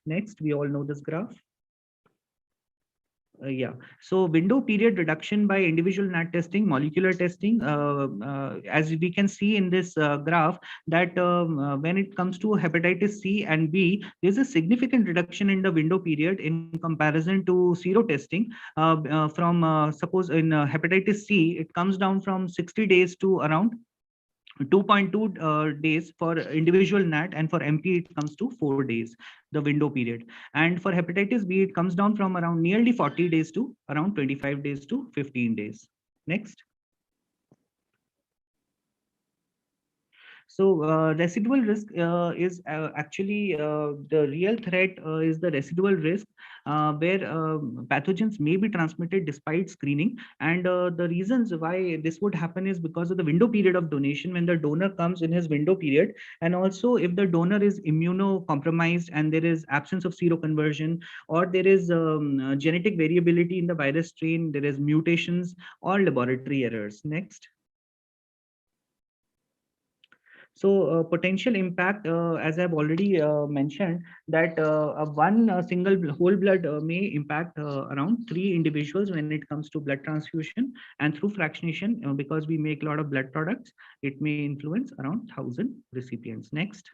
Next, we all know this graph. Yeah, so window period reduction by individual NAT testing, molecular testing, as we can see in this graph, that when it comes to hepatitis C and B, there's a significant reduction in the window period in comparison to sero testing. Suppose in hepatitis C, it comes down from 60 days to around 2.2 days for individual NAT, and for MP it comes to 4 days, the window period. And for hepatitis B, it comes down from around nearly 40 days to around 25 days to 15 days. Next. So residual risk is actually the real threat is the residual risk, where pathogens may be transmitted despite screening. And the reasons why this would happen is because of the window period of donation, when the donor comes in his window period, and also if the donor is immunocompromised and there is absence of seroconversion, or there is genetic variability in the virus strain, there is mutations or laboratory errors. Next. So potential impact, as I've already mentioned, that one single whole blood may impact around 3 individuals when it comes to blood transfusion, and through fractionation, because we make a lot of blood products, it may influence around 1,000 recipients. Next.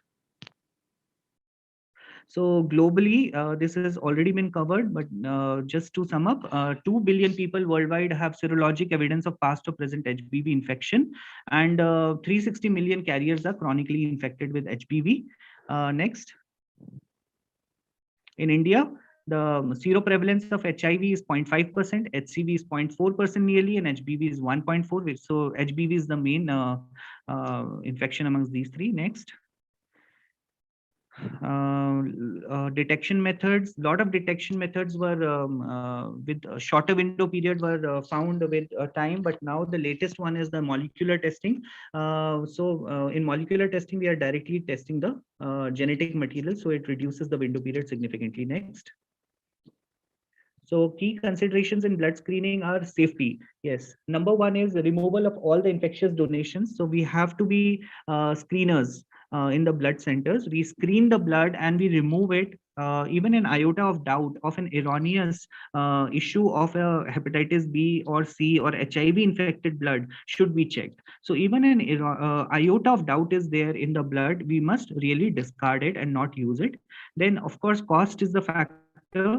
So globally, this has already been covered, but just to sum up, 2 billion people worldwide have serologic evidence of past or present HBV infection, and 360 million carriers are chronically infected with HBV. Next. In India, the seroprevalence of HIV is 0.5%, HCV is 0.4% nearly, and HBV is 1.4%. So HBV is the main infection amongst these three. Next. Detection methods, lot of detection methods were with a shorter window period were found with time, but now the latest one is the molecular testing. In molecular testing, we are directly testing the genetic material, so it reduces the window period significantly. Next. So key considerations in blood screening are safety. Yes, number one is the removal of all the infectious donations. So we have to be screeners in the blood centers. We screen the blood and we remove it. Even an iota of doubt of an erroneous issue of a hepatitis B or C or HIV infected blood should be checked. So even an iota of doubt is there in the blood, we must really discard it and not use it. Then of course, cost is the factor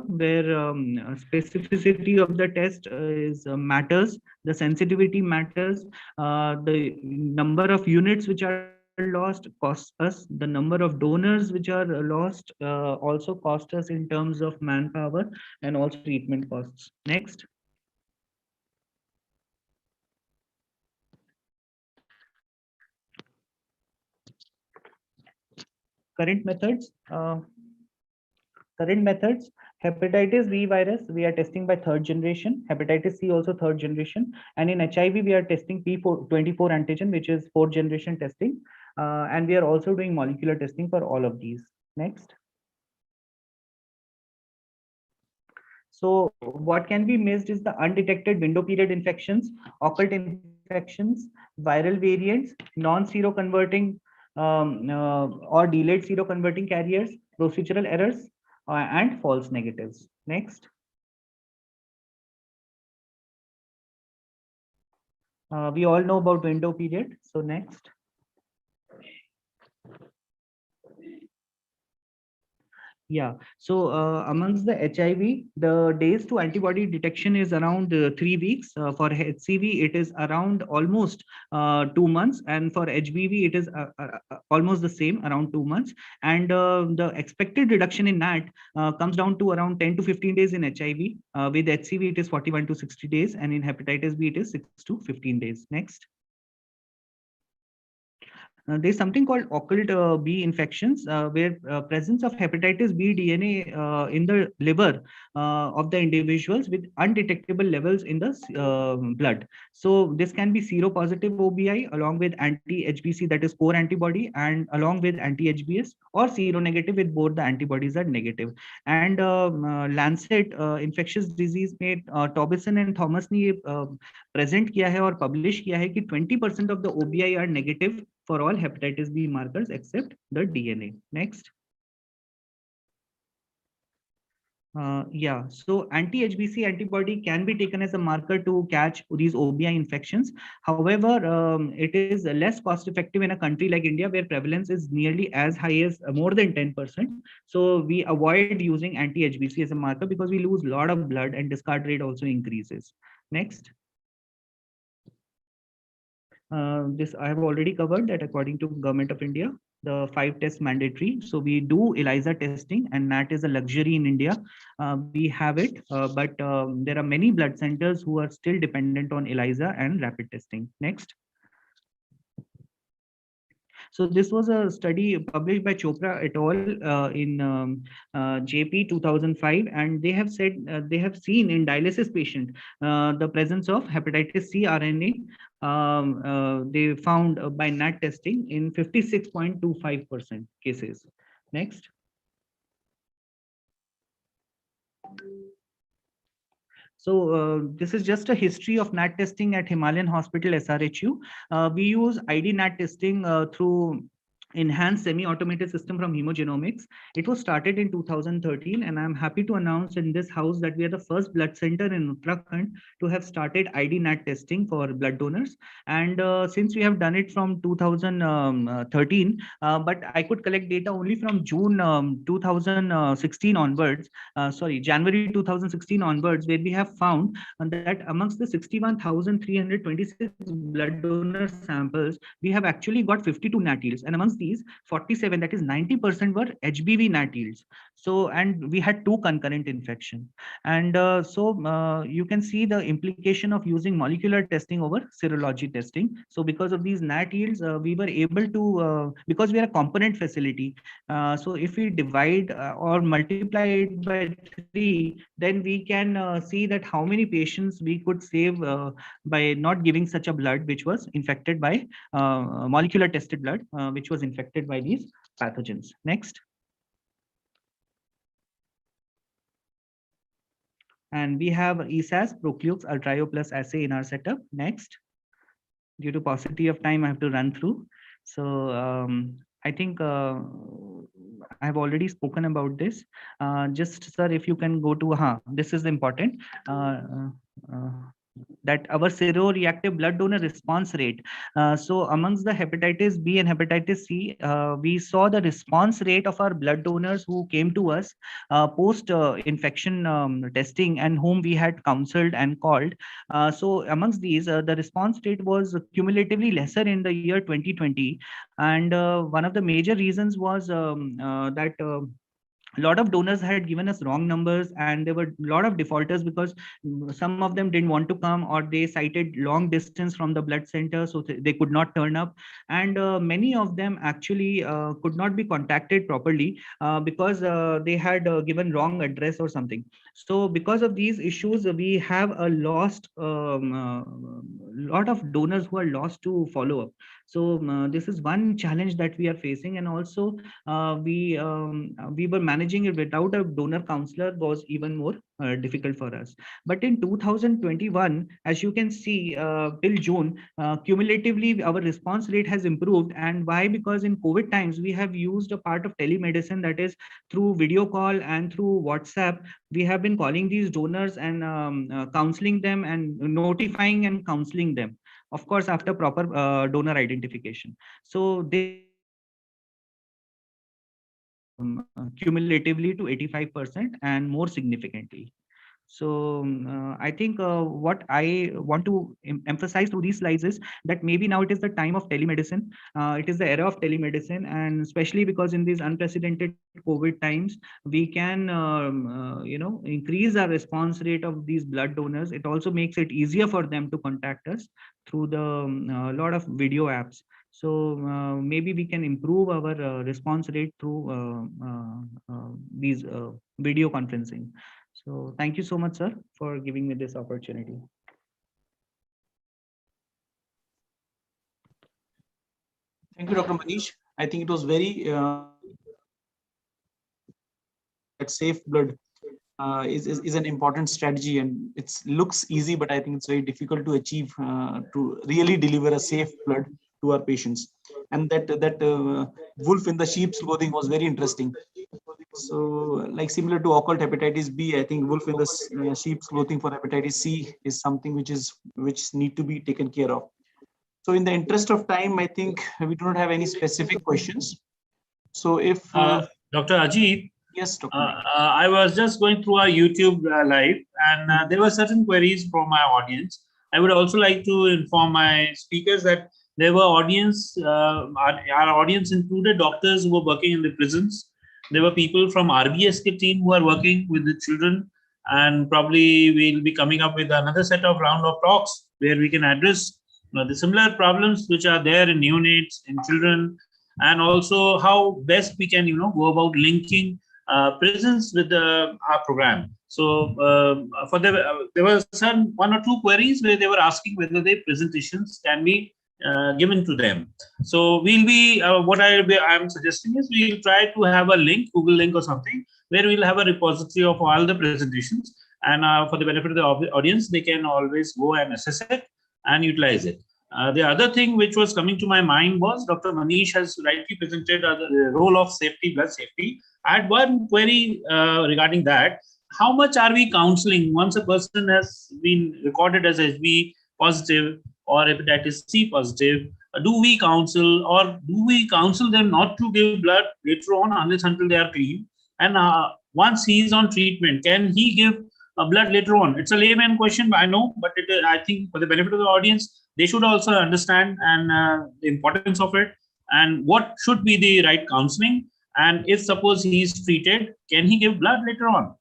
where specificity of the test is matters, the sensitivity matters, the number of units which are lost costs us, the number of donors which are lost also cost us in terms of manpower and also treatment costs. Next. Current methods. Hepatitis B virus, we are testing by 3rd generation. Hepatitis C also 3rd generation. And in HIV, we are testing P24 antigen, which is 4th generation testing. And we are also doing molecular testing for all of these. Next. So what can be missed is the undetected window period infections, occult infections, viral variants, non-seroconverting or delayed seroconverting carriers, procedural errors, and false negatives. Next. We all know about window period. So next. Yeah, so amongst the HIV, the days to antibody detection is around 3 weeks. For HCV, it is around almost 2 months. And for HBV, it is almost the same, around 2 months. And the expected reduction in NAT comes down to around 10 to 15 days in HIV. With HCV, it is 41 to 60 days. And in hepatitis B, it is 6 to 15 days. Next. There's something called occult B infections, where presence of hepatitis B DNA in the liver of the individuals with undetectable levels in the blood. So this can be seropositive OBI along with anti-HBC, that is core antibody, and along with anti-HBS, or seronegative with both the antibodies are negative. And Lancet infectious disease में Tobison and Thomas ने present किया है और publish किया है कि 20% of the OBI are negative for all hepatitis B markers except the DNA. Next. Yeah, so anti-HBC antibody can be taken as a marker to catch these OBI infections. However, it is less cost effective in a country like India, where prevalence is nearly as high as more than 10%. So we avoid using anti-HBC as a marker because we lose a lot of blood and discard rate also increases. Next. This I have already covered that according to Government of India, the 5 tests mandatory. So we do ELISA testing, and that is a luxury in India. We have it, but there are many blood centers who are still dependent on ELISA and rapid testing. Next. So this was a study published by Chopra et al. In JP 2005, and they have said they have seen in dialysis patient the presence of hepatitis C RNA. They found by NAT testing in 56.25% cases. Next. So this is just a history of NAT testing at Himalayan Hospital SRHU. We use ID NAT testing through enhanced semi-automated system from hemogenomics. It was started in 2013, and I'm happy to announce in this house that we are the first blood center in Uttarakhand to have started ID NAT testing for blood donors. And since we have done it from 2013, but I could collect data only from June 2016 onwards, January 2016 onwards, where we have found that amongst the 61,326 blood donor samples, we have actually got 52 NAT yields, and amongst these 47, that is 90%, were HBV NAT yields. So, and we had 2 concurrent infection. And you can see the implication of using molecular testing over serology testing. So because of these NAT yields, we were able to, because we are a component facility, so if we divide or multiply it by 3, then we can see that how many patients we could save by not giving such a blood which was infected by molecular tested blood, which was infected by these pathogens. Next. And we have ESAS, Proclux, Ultrio Plus assay in our setup. Next. Due to paucity of time, I have to run through. So I think I have already spoken about this. Just sir, if you can go to, this is important. That our seroreactive blood donor response rate. So amongst the hepatitis B and hepatitis C, we saw the response rate of our blood donors who came to us post infection testing and whom we had counseled and called. So amongst these, the response rate was cumulatively lesser in the year 2020. And one of the major reasons was that a lot of donors had given us wrong numbers, and there were a lot of defaulters because some of them didn't want to come, or they cited long distance from the blood center, so they could not turn up. And many of them actually could not be contacted properly because they had given wrong address or something. So because of these issues, we have a lot of donors who are lost to follow up. So this is one challenge that we are facing. And also we were managing it without a donor counselor was even more difficult for us. But in 2021, as you can see, till June, cumulatively our response rate has improved. And why? Because in COVID times we have used a part of telemedicine, that is through video call and through WhatsApp. We have been calling these donors and counseling them and notifying and counseling them, of course after proper donor identification. So they cumulatively to 85% and more significantly. So I think what I want to emphasize through these slides is that maybe now it is the time of telemedicine. It is the era of telemedicine, and especially because in these unprecedented COVID times, we can increase our response rate of these blood donors. It also makes it easier for them to contact us through the lot of video apps. So maybe we can improve our response rate through these video conferencing. So thank you so much, sir, for giving me this opportunity. Thank you, Dr. Manish. I think it was very that safe blood is an important strategy, and it looks easy, but I think it's very difficult to achieve to really deliver a safe blood to our patients. And that wolf in the sheep's clothing was very interesting. So, like similar to occult hepatitis B, I think wolf in the sheep's clothing for hepatitis C is something which need to be taken care of. So, in the interest of time, I think we do not have any specific questions. So, if Dr. Ajit, yes, Dr. I was just going through our YouTube live, and there were certain queries from my audience. I would also like to inform my speakers that there were audience. Our audience included doctors who were working in the prisons. There were people from RBSK team who are working with the children, and probably we'll be coming up with another set of round of talks where we can address the similar problems which are there in neonates, in children, and also how best we can go about linking prisons with our program. So there were some one or two queries where they were asking whether their presentations can be given to them. So we'll be what I'm suggesting is we'll try to have a link, Google link or something, where we'll have a repository of all the presentations, and for the benefit of the audience, they can always go and assess it and utilize it. The other thing which was coming to my mind was Dr. Manish has rightly presented the role of safety, blood safety. I had one query regarding that. How much are we counseling once a person has been recorded as HB positive or hepatitis C positive? Do we counsel, or do we counsel them not to give blood later on unless until they are clean? And once he is on treatment, can he give blood later on? It's a layman question, I know, but I think for the benefit of the audience, they should also understand and the importance of it, and what should be the right counseling. And if suppose he is treated, can he give blood later on?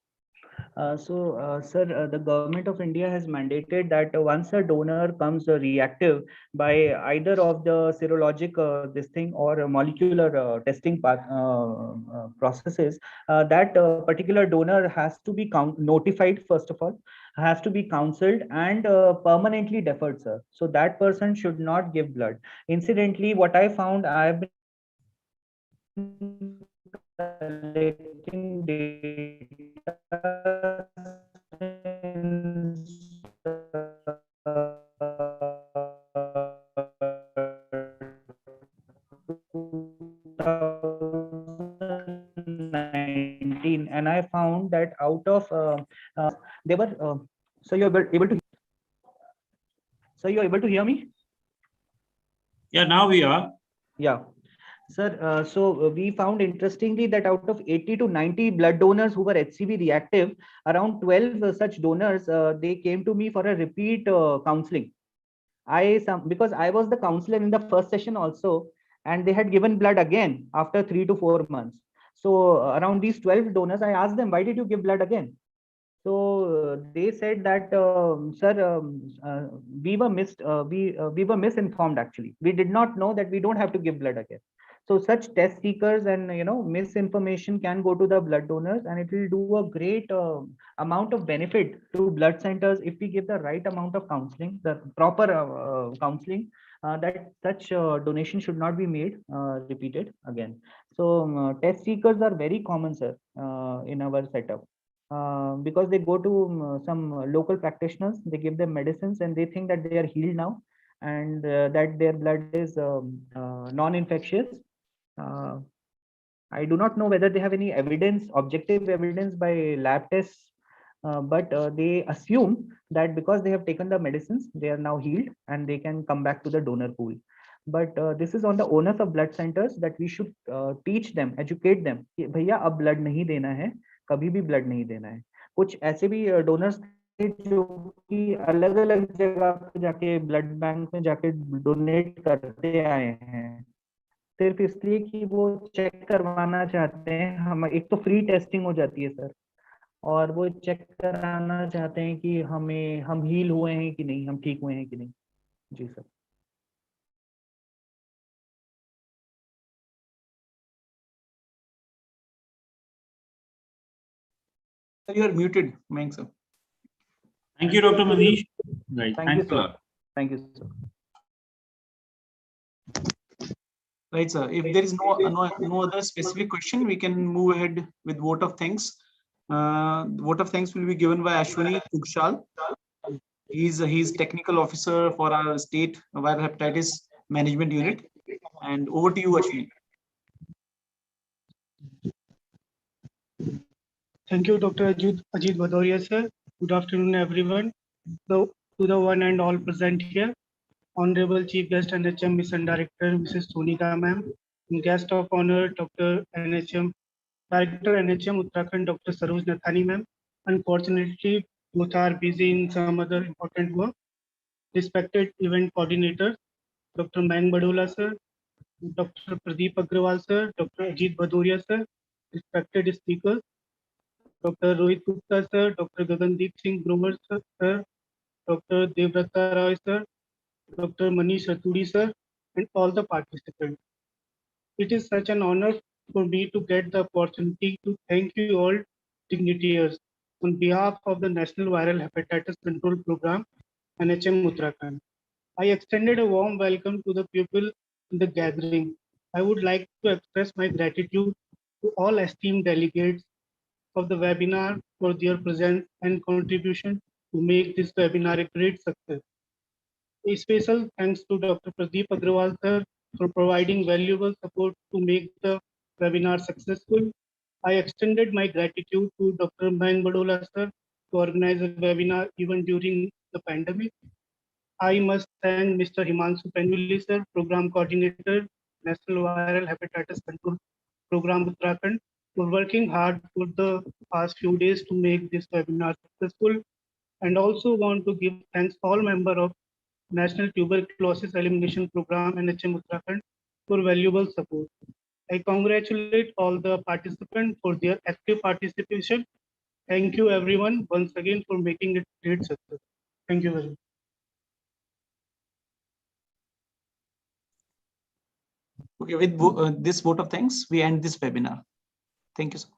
Sir, the government of India has mandated that once a donor comes reactive by either of the serologic this thing or molecular testing processes, that particular donor has to be notified, first of all, has to be counseled and permanently deferred, sir. So that person should not give blood. Incidentally, what I found, I've been collecting data since 2019, and I found that out of they were so you're able to hear me? Yeah, now we are. Yeah. Sir, so we found interestingly that out of 80 to 90 blood donors who were HCV reactive, around 12 such donors, they came to me for a repeat counseling. Because I was the counselor in the first session also, and they had given blood again after 3 to 4 months. So around these 12 donors, I asked them, why did you give blood again? So they said that, sir, we were misinformed actually. We did not know that we don't have to give blood again. So such test seekers and misinformation can go to the blood donors, and it will do a great amount of benefit to blood centers if we give the right amount of counseling, the proper counseling. That such donation should not be made repeated again. So test seekers are very common, sir, in our setup. Because they go to some local practitioners, they give them medicines and they think that they are healed now, and that their blood is non-infectious. I do not know whether they have any evidence, objective evidence by lab tests, but they assume that because they have taken the medicines, they are now healed and they can come back to the donor pool. But this is on the owners of blood centers, that we should teach them, educate them कि भैया अब blood नहीं देना है, कभी भी blood नहीं देना है. कुछ ऐसे भी डोनर्स थे जो कि अलग अलग जगह पे जाके ब्लड बैंक में जाके डोनेट करते आए हैं, सिर्फ इसलिए कि वो चेक करवाना चाहते हैं. हम एक तो फ्री टेस्टिंग हो जाती है सर, और वो चेक कराना चाहते हैं कि हम हील हुए हैं कि नहीं, हम ठीक हुए हैं कि नहीं. जी sir. You are muted, Mayank sir. Thank you, Dr. Manish. Right. Thank you, Thanks a sir. lot. Thank you, sir. Right, sir. If there is no other specific question, we can move ahead with vote of thanks. Vote of thanks will be given by Ashwini Tugshal. He's technical officer for our state viral hepatitis management unit. And over to you, Ashwini. Thank you, Dr. Ajit Bhadoria, sir. Good afternoon, everyone. To the one and all present here, Honorable Chief Guest NHM Mission Director, Mrs. Sonika Ma'am, and Guest of Honor, Dr. NHM, Director NHM Uttarakhand, Dr. Saroj Nathani Ma'am. Unfortunately, both are busy in some other important work. Respected event coordinator, Dr. Mayank Badola, sir, Dr. Pradeep Agrawal, sir, Dr. Ajit Bhadoria, sir, respected speakers, Dr. Rohit Gupta, sir, Dr. Gagandeep Singh Grover, sir, Dr. Devrata Roy, sir, Dr. Manish Raturi, sir, and all the participants. It is such an honor for me to get the opportunity to thank you all dignitaries on behalf of the National Viral Hepatitis Control Program, NHM Uttarakhand. I extended a warm welcome to the people in the gathering. I would like to express my gratitude to all esteemed delegates of the webinar for their presence and contribution to make this webinar a great success. A special thanks to Dr. Pradeep Agrawal sir for providing valuable support to make the webinar successful. I extended my gratitude to Dr. Mayank Badola sir to organize the webinar even during the pandemic. I must thank Mr. Himanshu Penwili sir, Program Coordinator, National Viral Hepatitis Control Program Uttarakhand, for working hard for the past few days to make this webinar successful. And also want to give thanks all members of National Tuberculosis Elimination Program NHM Uttarakhand for valuable support. I congratulate all the participants for their active participation. Thank you everyone once again for making it a great success. Thank you very much. Okay, with this vote of thanks, we end this webinar. Thank you, sir.